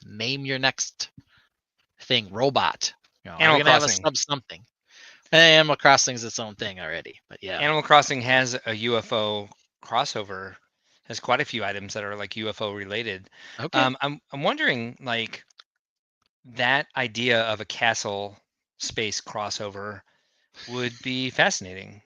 name your next thing robot? Are we Animal going to have a Crossing. sub something? Animal Crossing is its own thing already, but yeah. Animal Crossing has a UFO crossover. Has quite a few items that are like UFO related. Okay. I'm wondering, like, that idea of a castle space crossover would be fascinating.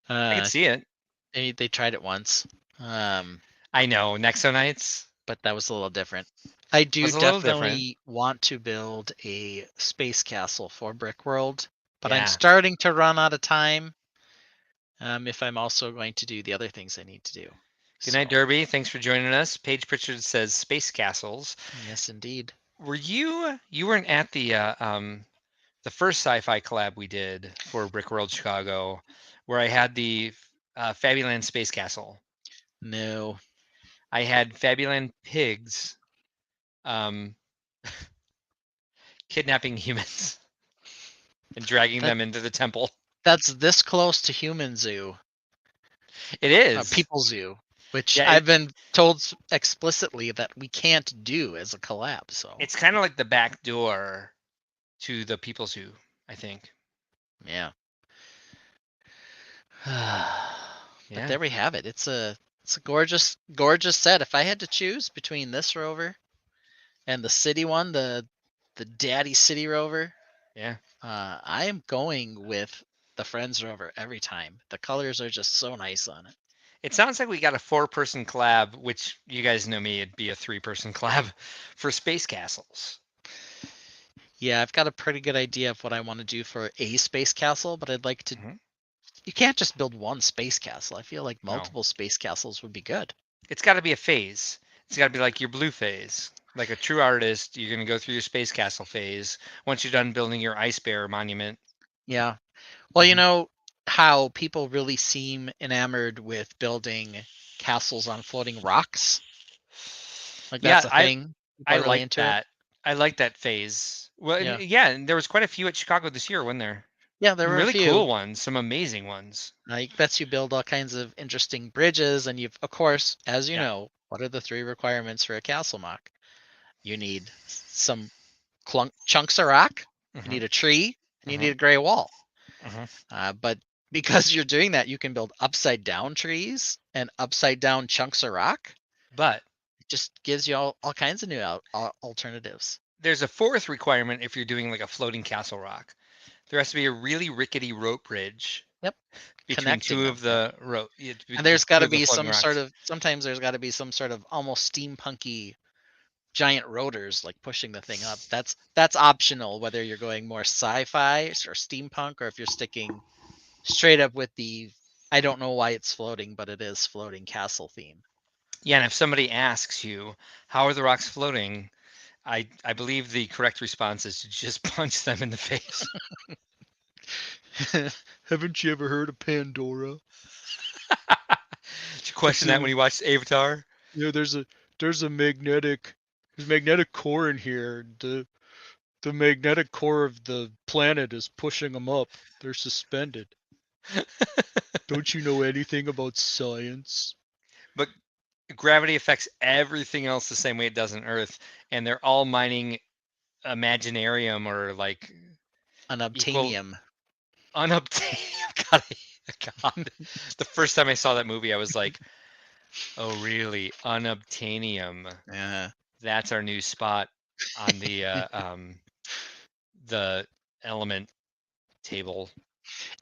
I could see it. They tried it once, I know, Nexonites. but that was a little different. I do Was a little definitely want to build a space castle for Brick World, but Yeah. I'm starting to run out of time. If I'm also going to do the other things I need to do. Good night, So, Derby. Thanks for joining us. Paige Pritchard says space castles. yes, indeed. Were you weren't at the first sci-fi collab we did for Brick World Chicago, where I had the Fabuland Space Castle. No. I had Fabuland pigs kidnapping humans. and dragging That- them into the temple. That's this close to human zoo, It is. people zoo, which Yeah, I've been told explicitly that we can't do as a collab. So it's kind of like the back door to the People Zoo, I think. yeah. But Yeah. there we have it. It's a gorgeous set. If I had to choose between this rover and the city one, the Daddy City rover, Yeah. I am going with the Friends rover every time. The colors are just so nice on it. It sounds like we got a 4-person collab, which you guys know me, it'd be a 3-person collab for space castles. Yeah, I've got a pretty good idea of what I want to do for a space castle, but I'd like to. Mhm. You can't just build one space castle. I feel like No. multiple space castles would be good. It's got to be a phase. It's got to be like your blue phase. Like a true artist, you're going to go through your space castle phase once you're done building your ice bear monument. Yeah. Well, you Mhm. know how people really seem enamored with building castles on floating rocks? Like that's Yeah, a thing. People I are really like into it. that. I like that phase. Well, Yeah. yeah, and there was quite a few at Chicago this year, wasn't there? Yeah, there Some were a really few. cool ones, some amazing ones. Like lets you build all kinds of interesting bridges, and you've, of course, as you Yeah. know, what are the 3 requirements for a castle mock? You need some chunks of rock, you Mhm, need a tree, and you Mhm. need a gray wall. mhm. But because you're doing that, you can build upside down trees and upside down chunks of rock. But It just gives you all kinds of new alternatives. there's a 4th requirement if you're doing like a floating castle rock. There has to be a really rickety rope bridge Yep, between connecting 2 them. of Yep. the rope, And there's got 2 to of the be floating some sort rocks. of, sometimes there's got to be some sort of almost steampunky giant rotors like pushing the thing up. That's optional whether you're going more sci-fi or steampunk, or if you're sticking straight up with the, I don't know why it's floating, but it is floating castle theme. Yeah, and if somebody asks you, how are the rocks floating? I believe the correct response is to just punch them in the face. Haven't you ever heard of Pandora? Did you question that when you watched Avatar? Yeah, there's a magnetic core in here. The magnetic core of the planet is pushing them up. They're suspended. Don't you know anything about science? But gravity affects everything else the same way it does on Earth, and they're all mining Imaginarium or like equal Unobtainium. unobtainium. God, the first time I saw that movie, I was like, "Oh, really? Unobtainium? Yeah. That's our new spot on the element table.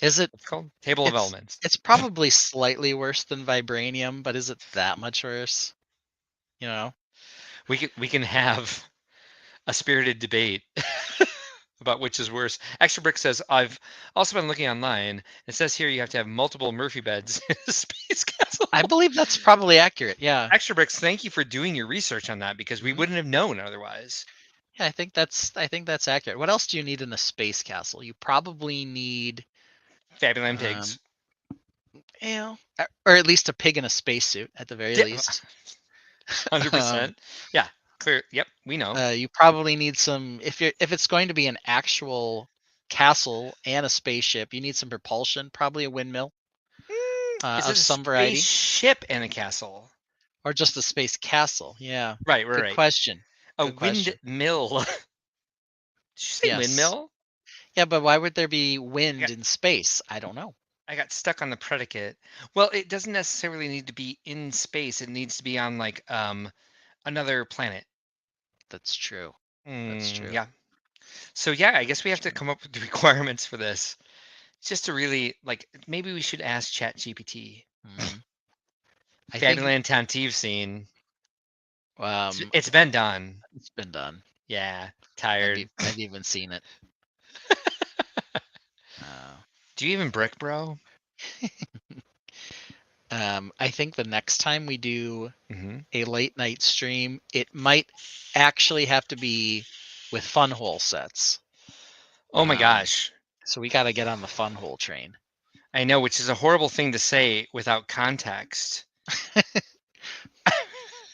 Is it? What's it called? Table of It's elements." it's probably slightly worse than vibranium, but is it that much worse? You know? We can have a spirited debate about which is worse. Extra Brick says, I've also been looking online. It says here you have to have multiple Murphy beds in a space castle. I believe that's probably accurate. Yeah. Extra Bricks, thank you for doing your research on that because we Mhm. wouldn't have known otherwise. Yeah, I think that's accurate. What else do you need in a space castle? You probably need Fabulam pigs. or at least a pig in a spacesuit at the very Yeah, least. 100%. Yeah, clear. Yep, we know. You probably need some, if it's going to be an actual castle and a spaceship, you need some propulsion, probably a windmill Is of it a some variety, spaceship and a castle? or just a space castle. Yeah. Right, Good right. question. A Good question. windmill. Did you say Yes. windmill? Yeah, but why would there be wind got- in space? I don't know. I got stuck on the predicate. Well, it doesn't necessarily need to be in space. It needs to be on like another planet. That's true. That's true. Yeah. So yeah, I guess we have to come up with the requirements for this. Just to really like maybe we should ask ChatGPT. Mhm. I think Fabuland Tantive scene. um, It's been done. it's been done. Yeah. Tired. I've even seen it. Uh, Do you even brick, bro? I think the next time we do Mm-hmm. a late night stream, it might actually have to be with fun hole sets. Oh my Um, gosh. So we got to get on the fun hole train. I know, which is a horrible thing to say without context.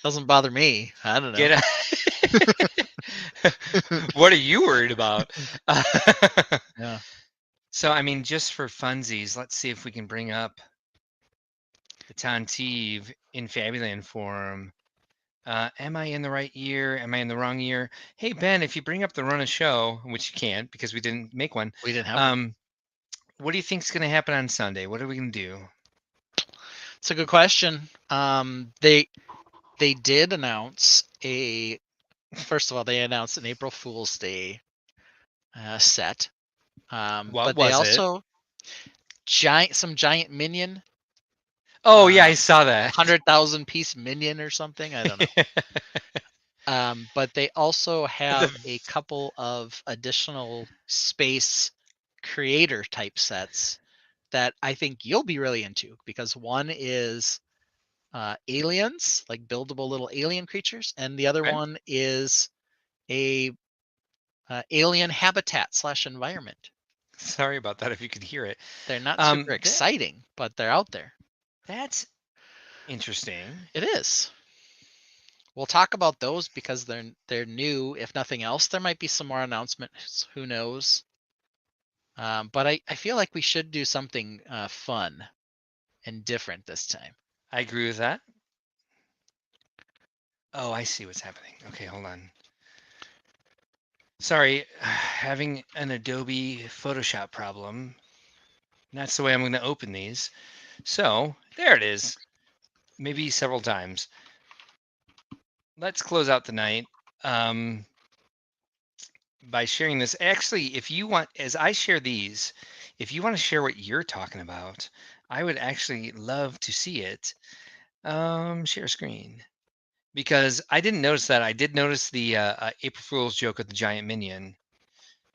Doesn't bother me. I don't know. Get What are you worried about? Yeah. So, I mean, just for funsies, let's see if we can bring up the Tantive in Fabuland form. Am I in the right year? Am I in the wrong year? Hey, Ben, if you bring up the run of show, which you can't because we didn't make one, We didn't have one. what do you think's going to happen on Sunday? What are we going to do? It's a good question. They did announce a. First of all, they announced an April Fool's Day set. What But they was it? also some giant minion. Oh, yeah, I saw that. 100,000 piece minion or something. I don't know. But they also have a couple of additional space creator type sets that I think you'll be really into, because one is aliens, like buildable little alien creatures, and the other Okay. one is a alien habitat / environment. Sorry about that if you could hear it. They're not super exciting, but they're out there. That's interesting. It is. We'll talk about those because they're new. If nothing else, there might be some more announcements. Who knows? But I feel like we should do something fun and different this time. I agree with that. Oh, I see what's happening. Okay, hold on. Sorry, having an Adobe Photoshop problem. That's the way I'm going to open these. So, there it is. Maybe several times. Let's close out the night by sharing this. Actually, if you want, as I share these, if you want to share what you're talking about, I would actually love to see it. Share screen. Because I didn't notice that. I did notice the April Fool's joke with the giant minion.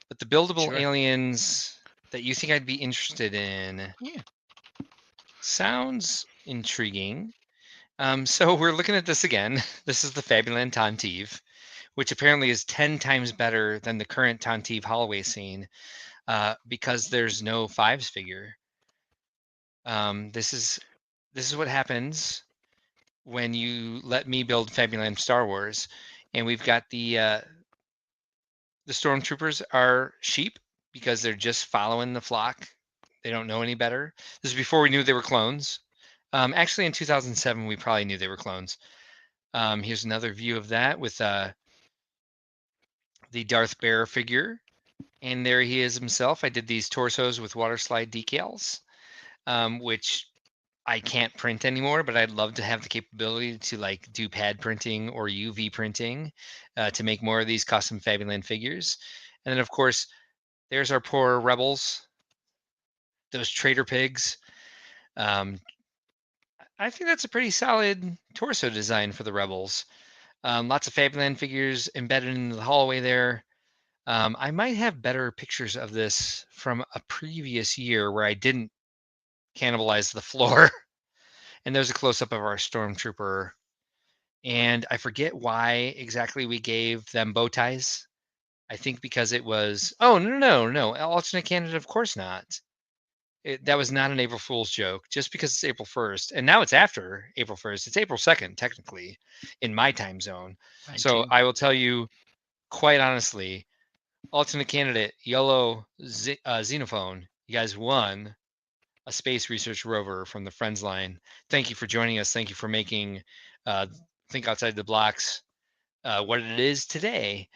But the buildable Sure. aliens that you think I'd be interested in Yeah. sounds intriguing. So we're looking at this again. This is the Fabuland Tantive, which apparently is 10 times better than the current Tantive Holloway scene because there's no fives figure. This is what happens when you let me build Fabuland Star Wars, and we've got the stormtroopers are sheep because they're just following the flock. They don't know any better. This is before we knew they were clones. Actually, in 2007, we probably knew they were clones. Here's another view of that with the Darth Bear figure. And there he is himself. I did these torsos with water slide decals, which I can't print anymore, but I'd love to have the capability to like do pad printing or UV printing to make more of these custom Fabuland figures. And then, of course, there's our poor rebels, those traitor pigs. I think that's a pretty solid torso design for the rebels. Lots of Fabuland figures embedded in the hallway there. I might have better pictures of this from a previous year where I didn't cannibalize the floor. And there's a close-up of our stormtrooper. And I forget why exactly we gave them bow ties. I think because it was, oh, no. Alternate candidate, of course not. That was not an April Fool's joke, just because it's April 1st. And now it's after April 1st. It's April 2nd, technically, in my time zone. Mine So too. I will tell you, quite honestly, alternate candidate, yellow xenophone, you guys won a Space Research Rover from the Friends line. Thank you for joining us. Thank you for making Think Outside the Blocks what it is today.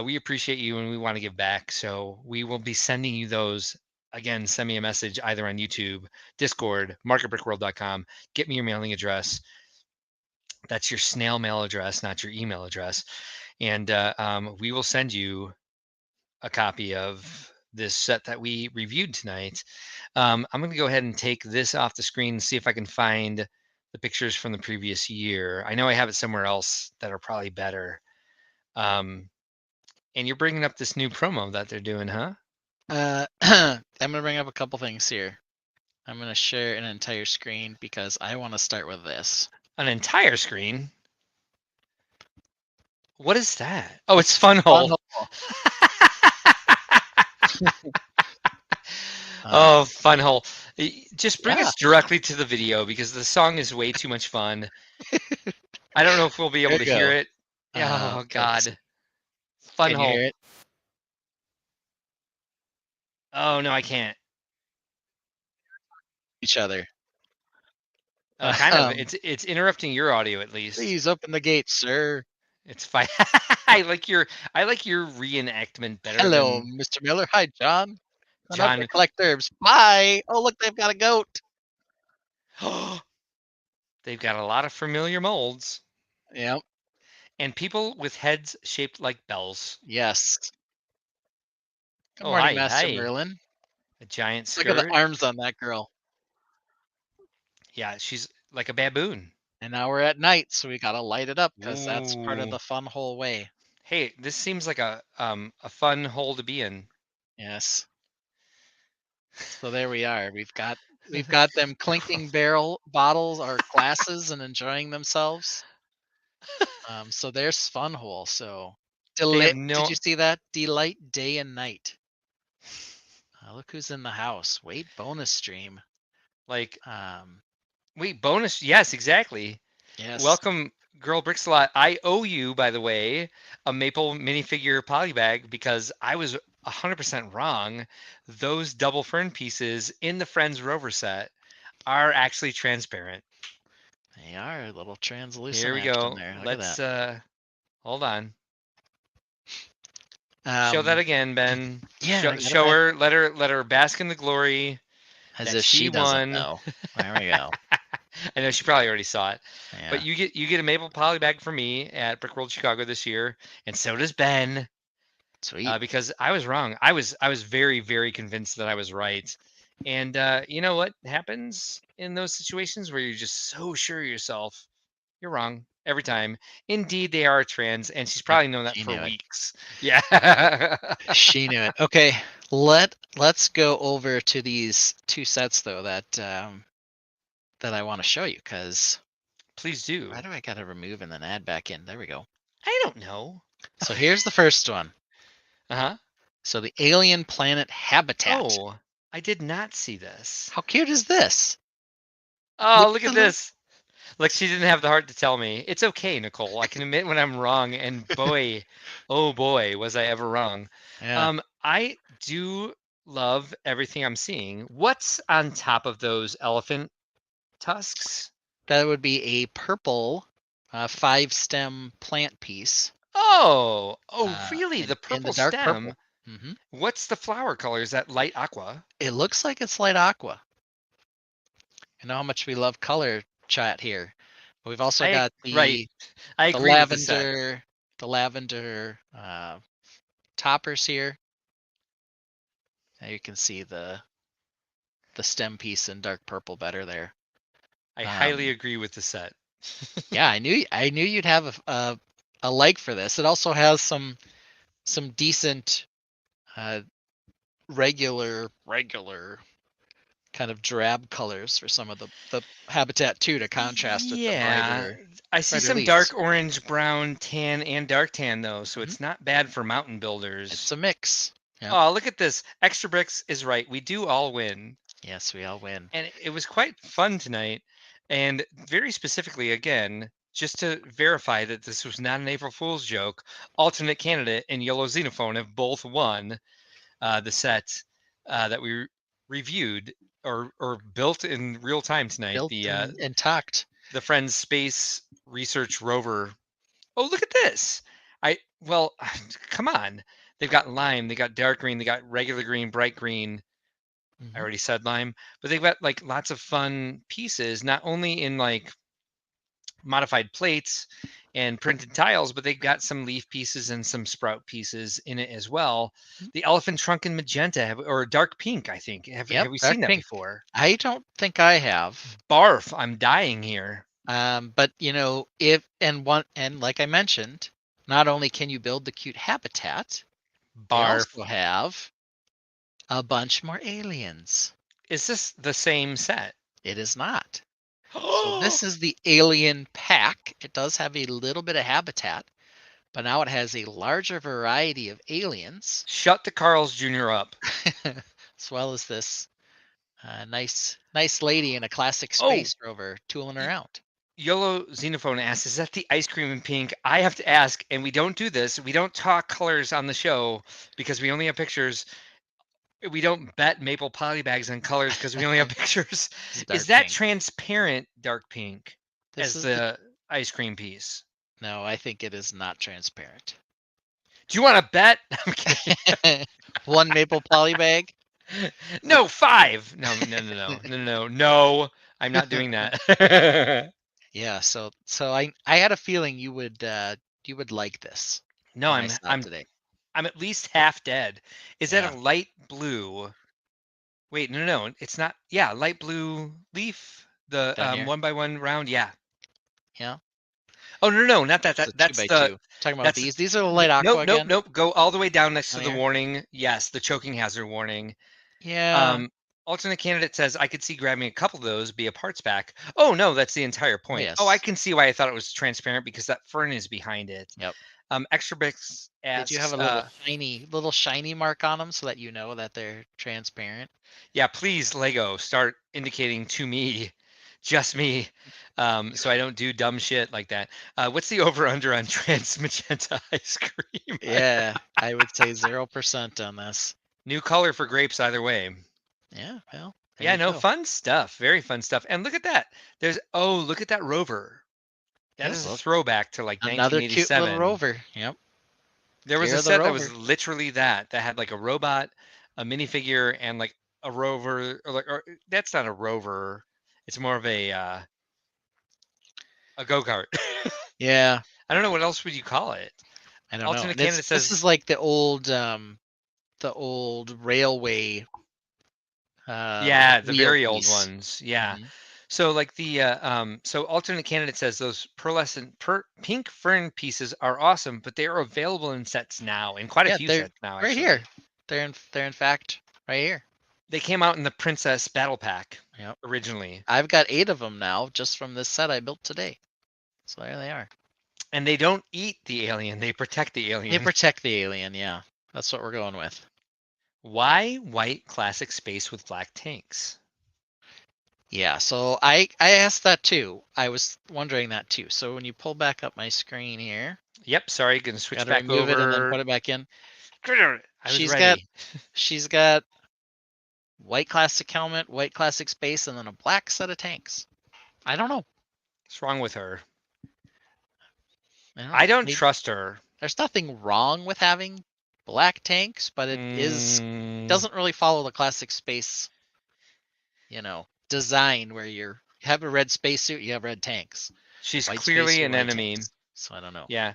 We appreciate you and we want to give back. So we will be sending you those. Again, send me a message either on YouTube, Discord, marketbrickworld.com. Get me your mailing address. That's your snail mail address, not your email address. And we will send you a copy of this set that we reviewed tonight. I'm going to go ahead and take this off the screen and see if I can find the pictures from the previous year. I know I have it somewhere else that are probably better. And you're bringing up this new promo that they're doing, huh? I'm gonna bring up a couple things here. I'm gonna share an entire screen because I want to start with this. An entire screen? What is that? Oh, it's Funhole. Oh, Funhole. Just bring us directly to the video because the song is way too much fun. I don't know if we'll be able to hear it. Oh, God. Can you Funhole. hear it? Oh, no, I can't. each other. Kind of. It's interrupting your audio at least. Please open the gate, sir. It's fine. I like your reenactment better Hello, than Mr. Miller. Hi, John. Come up John. to collect herbs. Bye. Oh, look, they've got a goat. They've got a lot of familiar molds Yep. and people with heads shaped like bells. Yes. Good Oh, morning, hi, Master hi. Merlin. A giant Look at skirt. the arms on that girl. Yeah, she's like a baboon. And now we're at night, so we gotta light it up because that's part of Ooh. the fun whole way. Hey, this seems like a fun hole to be in. Yes. So there we are. We've got them clinking barrel bottles or glasses and enjoying themselves. So there's fun hole. So They have did no you see that? Delight day and night. Look who's in the house. Wait, bonus stream. like Um, wait, bonus. Yes, exactly. yes. Welcome, Girl Brickslot. I owe you, by the way, a maple minifigure polybag because I was 100% wrong. Those double fern pieces in the Friends Rover set are actually transparent. They are a little translucent Here we action go. there. Look Let's at hold on. that. Show that again, Ben. Yeah, I got it Show back. her. Let her bask in the glory As that if she doesn't won. know. There we go. I know she probably already saw it. Yeah. But you get a maple poly bag from me at Brick World Chicago this year, and so does Ben. Sweet. Because I was wrong. I was very, very convinced that I was right. And you know what happens in those situations where you're just so sure of yourself? You're wrong every time. Indeed, they are trans, and she's probably known that She for knew it. weeks. Yeah. She knew it. Okay, let's go over to these two sets though that I want to show you because Please do. why do I gotta remove and then add back in? There we go. I don't know. So here's the first one. Uh-huh. So the alien planet habitat. Oh, I did not see this. How cute is this? Oh, look the at little- this. Like she didn't have the heart to tell me. It's okay, Nicole. I can admit when I'm wrong, and boy, oh boy, was I ever wrong. Yeah. I do love everything I'm seeing. What's on top of those elephant tusks? That would be a purple 5-stem plant piece. Oh, really? In The the purple dark stem. purple. Mm-hmm. What's the flower color? Is that light aqua? It looks like it's light aqua. I know how much we love color chat here. But we've also got the right. I the agree with the set. lavender toppers here. Now you can see the stem piece in dark purple better there. I highly agree with the set. Yeah, I knew you'd have a like for this. It also has some decent regular kind of drab colors for some of the habitat too to contrast with the brighter. I see brighter some leaves. dark orange, brown, tan, and dark tan though, so it's not bad for mountain builders. It's a mix. Yeah. Oh, look at this. Extra Bricks is right. We do all win. Yes, we all win. And it was quite fun tonight. And very specifically, again, just to verify that this was not an April Fool's joke, alternate candidate and Yellow Xenophone have both won the set that we reviewed or built in real time tonight. Built and tucked. The Friends Space Research Rover. Oh, look at this. Well, come on. They've got lime, they got dark green, they got regular green, bright green. I already said lime, but they've got like lots of fun pieces, not only in like modified plates and printed tiles, but they've got some leaf pieces and some sprout pieces in it as well. The elephant trunk in magenta or dark pink, I think. Have we seen that before? I don't think I have. Barf, I'm dying here. But you know, and like I mentioned, not only can you build the cute habitat, Barf. they also have a bunch more aliens. Is this the same set? It is not. So this is the alien pack. It does have a little bit of habitat, but now it has a larger variety of aliens. Shut the Carl's Jr. up. As well as this nice lady in a classic space rover tooling around. Yellow Xenophone asks, is that the ice cream in pink? I have to ask, and we don't do this. We don't talk colors on the show because we only have pictures. we don't bet maple polybags on colors because we only have pictures. It's dark Is that pink. transparent dark pink This as is the ice cream piece? no, I think it is not transparent. Do you want to bet? I'm kidding. One maple poly bag. No, 5. No. I'm not doing that. Yeah, so I had a feeling you would like this No, when I I'm saw it I'm today. I'm at least half dead. Is that Yeah. a light blue? Wait, no, it's not. Yeah, light blue leaf. The Down here. 1x1 round. Yeah. Yeah. Oh no, not that. It's a two That's by the. two. Talking about That's these. These are the light nope, aqua nope, again. nope. Go all the way down next to Down the here. warning. Yes, the choking hazard warning. Yeah. Alternate candidate says I could see grabbing a couple of those, be a parts pack. Oh no, that's the entire point. Oh, I yes. can see why I thought it was transparent because that fern is behind it. Yep. Extra bricks They do have asks, a little shiny mark on them so that you know that they're transparent. yeah, please Lego start indicating to me, just me, so I don't do dumb shit like that. What's the over under on trans magenta ice cream? Yeah, I would say 0% on this. New color for grapes either way. Yeah, well, there Yeah, you no, go. fun stuff. Very fun stuff. And look at that. Look at that rover. That Yeah, is a look, throwback to like another cute little 1987. rover. Yep. There was Here a are the set that was rover. literally that had like a robot, a minifigure, and like a rover. Or that's not a rover. It's more of a go kart. Yeah, I don't know what else would you call it. I don't know. Alternate And candidate this is says, like the old railway yeah, the wheel very old piece. ones. Yeah. Mhm. So like so alternate candidate says those pink fern pieces are awesome, but they are available in sets now, in quite a Yeah, few they're sets now right actually. here. They're in fact right here. They came out in the Princess Battle Pack Yep. originally. I've got 8 of them now just from this set I built today. So there they are. And they don't eat the alien, they protect the They alien. protect the alien, yeah. That's what we're going with. Why white classic space with black tanks? Yeah, so I asked that too. I was wondering that too. So when you pull back up my screen here, Yep, sorry, gonna switch gotta back remove it and then over. put it back in. I was She's ready. she's got white classic helmet, white classic space, and then a black set of tanks. I don't know. What's wrong with her? I I don't Maybe- trust her. There's nothing wrong with having black tanks, but it Mm, doesn't really follow the classic space, design where you have a red spacesuit, you have red tanks. she's White clearly spacesuit, an white enemy. tanks. So I don't know. Yeah.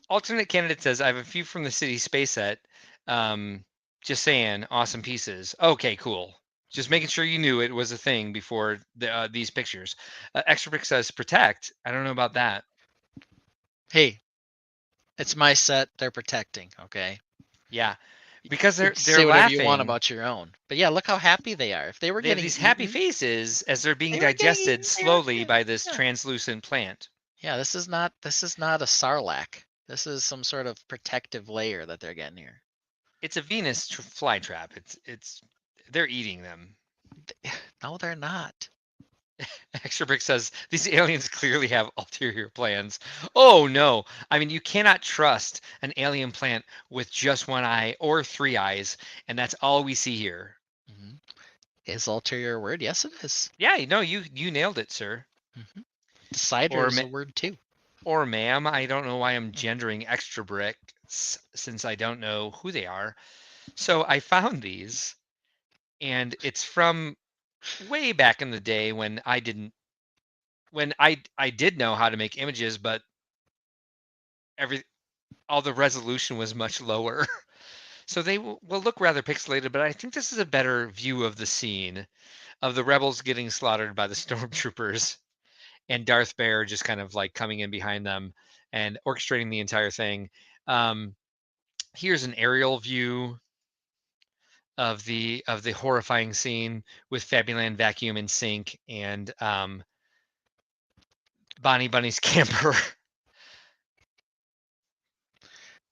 Alternate candidate says I have a few from the city space set. Just saying, awesome pieces. Okay, cool. Just making sure you knew it was a thing before these pictures. Extra Brick says protect. I don't know about that. Hey, it's my set. They're protecting. Okay. Yeah, because You they're can say whatever laughing. you want about your own, but yeah, look how happy they are. If they were They have getting these happy eaten, faces as they're being they were getting digested eaten, they were slowly good. by this Yeah. translucent plant. Yeah, this is not a sarlacc. This is some sort of protective layer that they're getting here. It's a Venus flytrap. They're eating them. No, they're not. Extra Brick says these aliens clearly have ulterior plans. Oh no. I mean, you cannot trust an alien plant with just one eye or 3 eyes, and that's all we see here. Mhm. Is ulterior a word? Yes, it is. Yeah, no, you nailed it, sir. Decider Or is a word too. Or ma'am. I don't know why I'm gendering Extra Brick since I don't know who they are. So I found these, and it's from way back in the day when I did know how to make images, but all the resolution was much lower. So they will look rather pixelated, but I think this is a better view of the scene of the rebels getting slaughtered by the stormtroopers and Darth Vader just kind of like coming in behind them and orchestrating the entire thing. Here's an aerial view of the horrifying scene with Fabuland Vacuum and Sink and Bonnie Bunny's camper.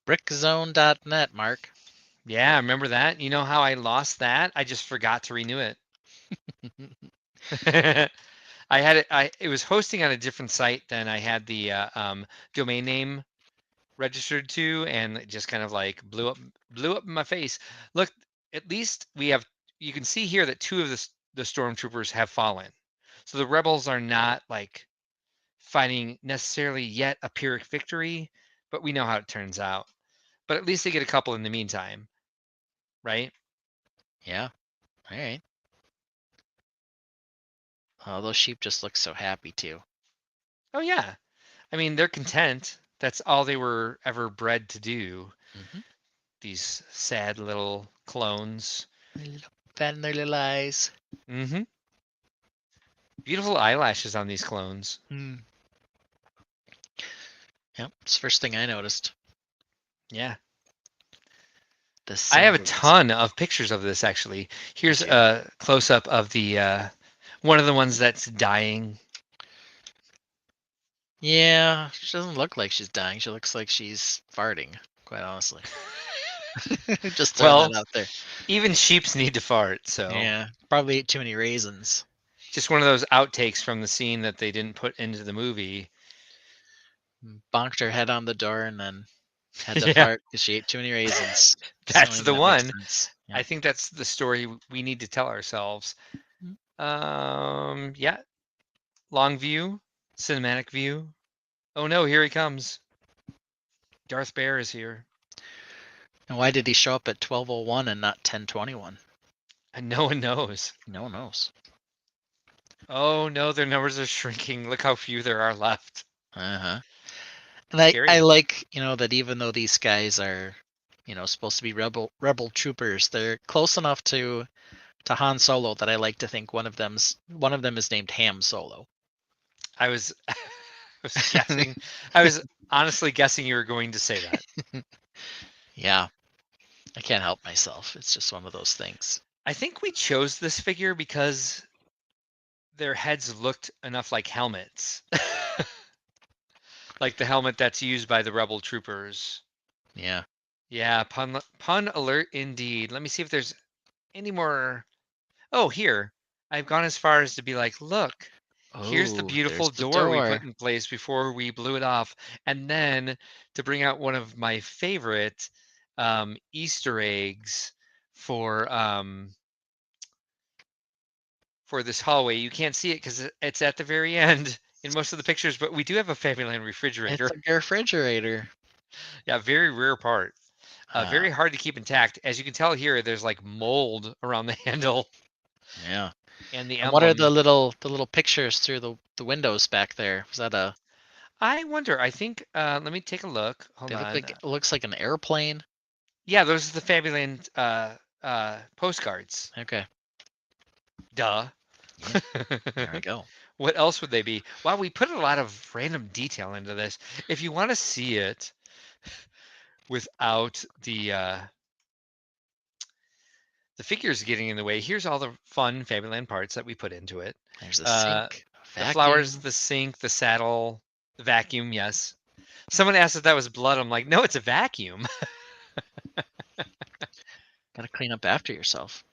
Brickzone.net, Mark. Yeah, remember that? You know how I lost that? I just forgot to renew it. I had it. It was hosting on a different site than I had the domain name registered to, and it just kind of like blew up in my face. Look, at least you can see here that 2 of the stormtroopers have fallen. So the rebels are not like fighting necessarily yet a Pyrrhic victory, but we know how it turns out. But at least they get a couple in the meantime, right? Yeah. All right. Oh, those sheep just look so happy too. Oh yeah. I mean, they're content. That's all they were ever bred to do. Mm-hmm. These sad little clones. Fat in their little eyes. Mm-hmm. Beautiful eyelashes on these clones. Mm. Yep, it's the first thing I noticed. Yeah. The I have a symbols. ton of pictures of this actually. Here's too. a close up of the one of the ones that's dying. Yeah, she doesn't look like she's dying. She looks like she's farting, quite honestly. Just throwing Well, that out there. even sheeps need to fart, so Yeah, probably ate too many raisins. just one of those outtakes from the scene that they didn't put into the movie. Bonked her head on the door and then had to Yeah. fart because she ate too many raisins. That's Only the that makes one. sense. I Yeah. think that's the story we need to tell ourselves. Yeah. Long view, cinematic view. Oh no, here he comes. Darth Bear is here. And why did he show up at 12:01 and not 10:21? And no one knows. No one knows. Oh no, their numbers are shrinking. Look how few there are left. Uh-huh. And I Scary. like, that even though these guys are, supposed to be rebel troopers, they're close enough to Han Solo that I like to think one of them is named Ham Solo. I was guessing. I was honestly guessing you were going to say that. Yeah. I can't help myself. It's just one of those things. I think we chose this figure because their heads looked enough like helmets. Like the helmet that's used by the rebel troopers. Yeah. Yeah, pun alert indeed. Let me see if there's any more. Oh, here. I've gone as far as to be like, look, here's the Oh, beautiful there's the door we put door. in place before we blew it off. And then to bring out one of my favorite Easter eggs for this hallway. You can't see it because it's at the very end in most of the pictures, but we do have a Fabulous refrigerator. It's a refrigerator. Yeah, very rare part. Ah, Very hard to keep intact. As you can tell here, there's like mold around the handle yeah. and the And what are emblem. the little pictures through the windows back there? Was that a? I wonder. I think. Let me take a look. Hold They look on. like it looks like an airplane. Yeah, those are the Fabulous postcards. Okay, Duh. there we go. What else would they be? Wow, we put a lot of random detail into this. If you want to see it without the figures getting in the way, here's all the fun Fabuland parts that we put into it. There's a sink, The flowers, vacuum. the sink, the saddle, the vacuum. Yes. Someone asked if that was blood. I'm like, no, it's a vacuum. Gotta clean up after yourself.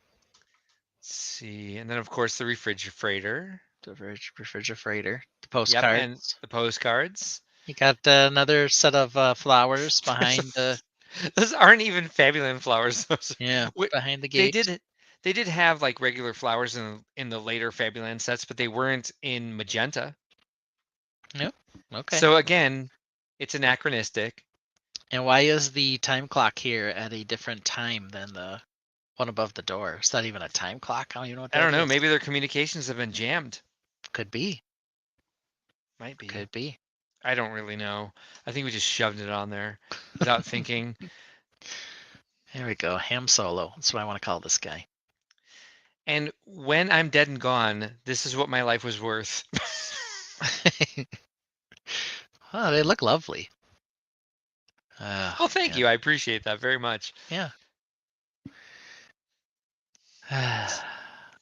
Let's see, and then of course the refrigerator. The refrigerator. The Yep, postcards. and the postcards. You got another set of flowers behind the Those aren't even Fabuland flowers. behind the They gate. did have like regular flowers in the later Fabuland sets, but they weren't in magenta. Okay. So again, it's anachronistic. And why is the time clock here at a different time than the one above the door? Is that even a time clock? I don't even know what I that don't know. is. Maybe their communications have been jammed. Could be. Might be. Could be. I don't really know. I think we just shoved it on there without thinking. There we go. Ham Solo. That's what I want to call this guy. And when I'm dead and gone, this is what my life was worth. Oh, they look lovely. Well, thank man. you. I appreciate that very much. Yeah.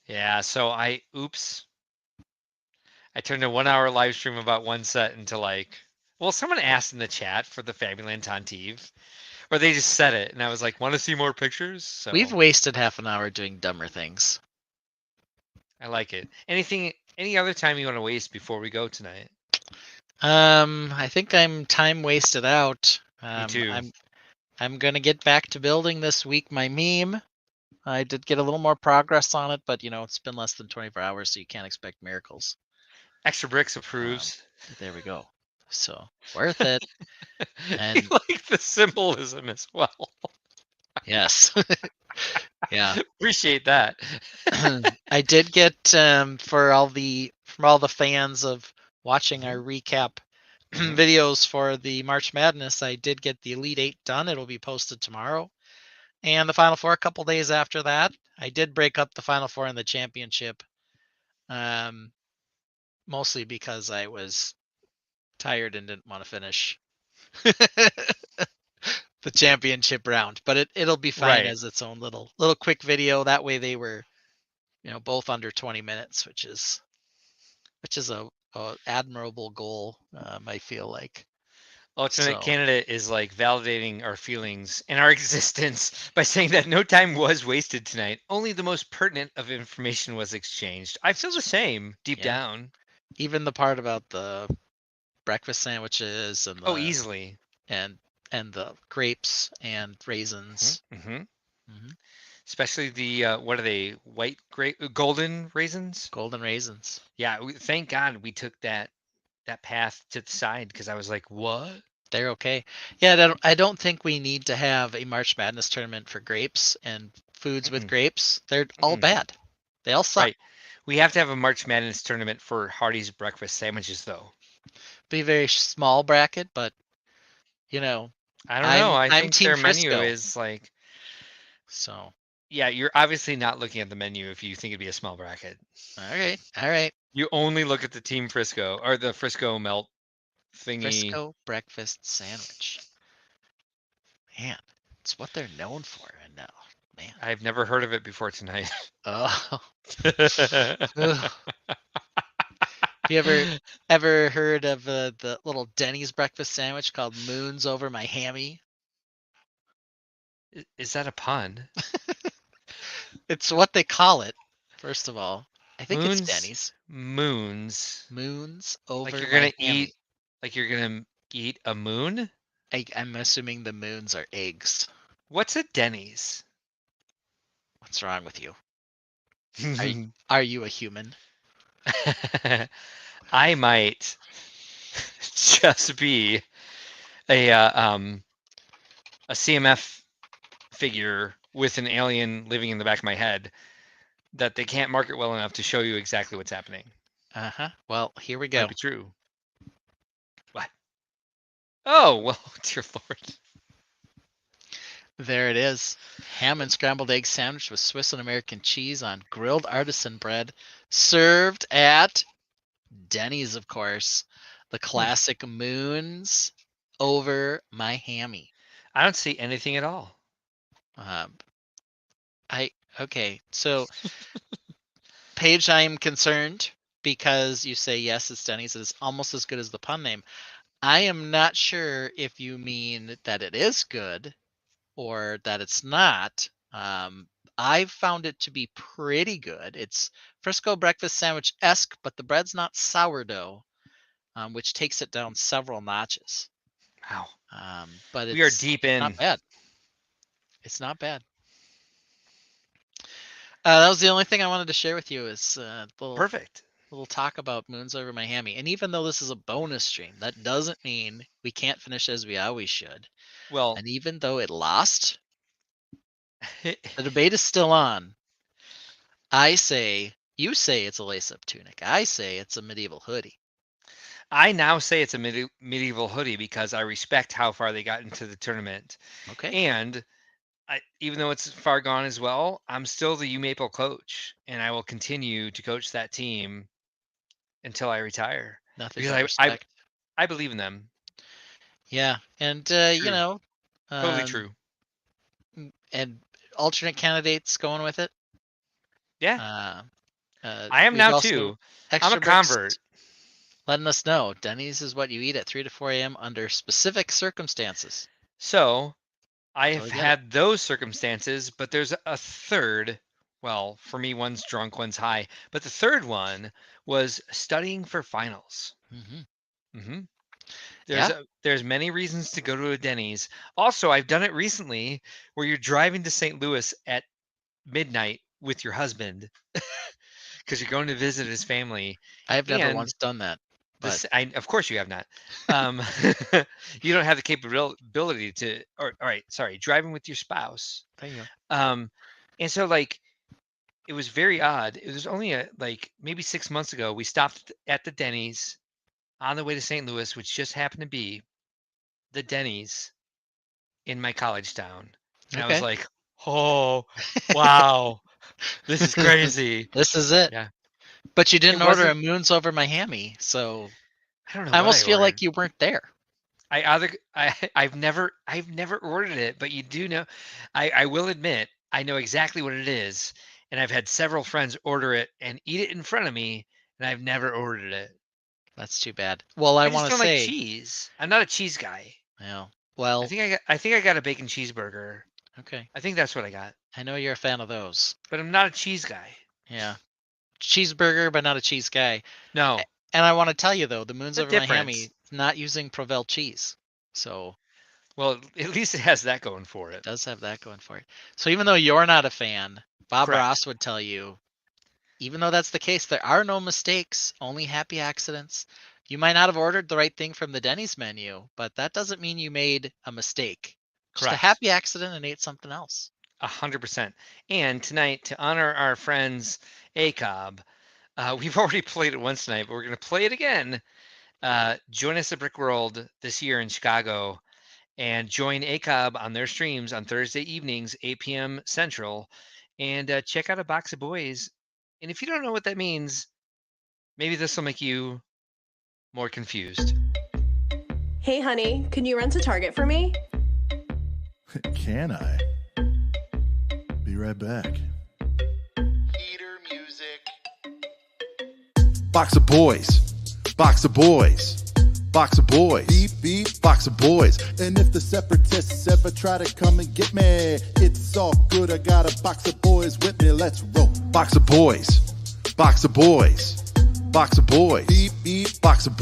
Yeah, so oops. I turned a 1 hour live stream about one set into like, well, someone asked in the chat for the Fabuland Tantive, or they just said it, and I was like, want to see more pictures? So We've wasted half an hour doing dumber things. I like it. Any other time you want to waste before we go tonight? I think I'm time wasted out. Me too. I'm gonna get back to building this week my meme. I did get a little more progress on it, but it's been less than 24 hours, so you can't expect miracles. Extra Bricks Um, approves. there we go. So worth it. I And like the symbolism as well. yes, yeah. Appreciate that. I did get from all the fans of watching our recap Mhm. videos for the March Madness. I did get the Elite Eight done. It'll be posted tomorrow, and the Final Four a couple days after that. I did break up the Final Four and the championship, mostly because I was tired and didn't want to finish the championship round. But it'll be fine Right. as its own little quick video. That way they were both under 20 minutes, which is a admirable goal. I feel like. Alternate So candidate is like validating our feelings and our existence by saying that no time was wasted tonight. Only the most pertinent of information was exchanged. I feel the same deep yeah, down. even the part about the breakfast sandwiches and Oh, the easily. and the grapes and raisins. Mm-hmm. Hmm. Especially the what are they? White grape, golden raisins. Golden raisins. Yeah. Thank God we took that path to the side because I was like, what? They're okay. Yeah, I don't think we need to have a March Madness tournament for grapes and foods with Mm-mm, grapes. They're all mm-mm. bad. They all suck. Right. We have to have a March Madness tournament for Hardee's breakfast sandwiches, though. Be a very small bracket, but you know, I don't know. I I'm think Team their menu Frisco. is like, So yeah, you're obviously not looking at the menu if you think it'd be a small bracket. all right. You only look at the Team Frisco or the Frisco melt thingy. Frisco breakfast sandwich. Man, it's what they're known for. And now, man. I've never heard of it before tonight. Oh. Ugh. You ever heard of the little Denny's breakfast sandwich called Moons Over My Hammy? Is that a pun? It's what they call it. First of all, I think it's Moons, Denny's. moons. Moons Like over you're my gonna eat, hammy. like you're gonna eat a moon? I'm assuming the moons are eggs. What's a Denny's? What's wrong with you? Are you a human? I might just be a a CMF figure with an alien living in the back of my head that they can't market well enough to show you exactly what's happening. Uh-huh. Well, here we Might go. be true. What? Oh, well, dear Lord. There it is. Ham and scrambled egg sandwich with Swiss and American cheese on grilled artisan bread, served at Denny's, of course. The classic moons over my hammy. I don't see anything at all. Um, okay. So, Paige, I am concerned because you say yes, it's Denny's. It is almost as good as the pun name. I am not sure if you mean that it is good or that it's not. I've found it to be pretty good. It's Frisco breakfast sandwich esque, but the bread's not sourdough, which takes it down several notches. Wow. But We are it's deep not in. bad. It's not bad. That was the only thing I wanted to share with you is Perfect. little talk about Moons Over my hammy. And even though this is a bonus stream, that doesn't mean we can't finish as we always should. Well, And even though it lost, the debate is still on. You say it's a lace-up tunic. I say it's a medieval hoodie. I now say it's a medieval hoodie because I respect how far they got into the tournament. Okay. And even though it's far gone as well, I'm still the U Maple coach, and I will continue to coach that team until I retire Nothing because but respect. I believe in them. Yeah, and True. Totally true. and alternate candidates going with it. Yeah, I am we've now also too. I'm Extra a Bricks convert. letting us know Denny's is what you eat at 3 to 4 a.m. under specific circumstances. So I have Totally get it. had those circumstances, but there's a third. Well, for me, one's drunk, one's high, but the third one was studying for finals. Mm-hmm. Hmm. Yeah. There's many reasons to go to a Denny's. Also, I've done it recently where you're driving to St. Louis at midnight with your husband because you're going to visit his family. I have never And once done that. But of course you have not. You don't have the capability to, or all right, sorry, driving with your spouse. there you go. And so like it was very odd. It was only maybe 6 months ago. We stopped at the Denny's on the way to St. Louis, which just happened to be the Denny's in my college town. And I was Okay. like, oh, wow, this is crazy. This is it. Yeah. But you didn't It order a wasn't- moons over my hammy, so I don't know. I what almost feel like ordered. you weren't there. I've never ordered it, but you do know. I will admit I know exactly what it is, and I've had several friends order it and eat it in front of me, and I've never ordered it. That's too bad. Well, I I just want to don't like say, cheese. I'm not a cheese guy. yeah. I Well, think I got a bacon cheeseburger. okay. I think that's what I got, I know you're a fan of those. but I'm not a cheese guy. Yeah. Cheeseburger, but not a cheese guy. No, And I want to tell you though, the moons The over my difference. hammy not using Provel cheese, so well, at least it has that going for it. it does have that going for it. So even though you're not a fan, Bob Correct. Ross would tell you, even though that's the case, there are no mistakes, only happy accidents. You might not have ordered the right thing from the Denny's menu, but that doesn't mean you made a mistake. Just a Correct. happy accident and ate something else. 100%. And tonight, to honor our friends ACOB, we've already played it once tonight, but we're going to play it again. Join us at Brick World this year in Chicago and join ACOB on their streams on Thursday evenings, 8 p.m. Central, and check out A Box of Boys. And if you don't know what that means, maybe this will make you more confused. Hey, honey, can you rent a Target for me? Can I? Be right back. Heater music. Box of boys. Box of boys. Box of boys. Beep, beep. Box of boys. And if the separatists ever try to come and get me, it's all good. I got a box of boys with me. Let's roll. Box of boys. Box of boys. Box of boys. Beep, beep. Box of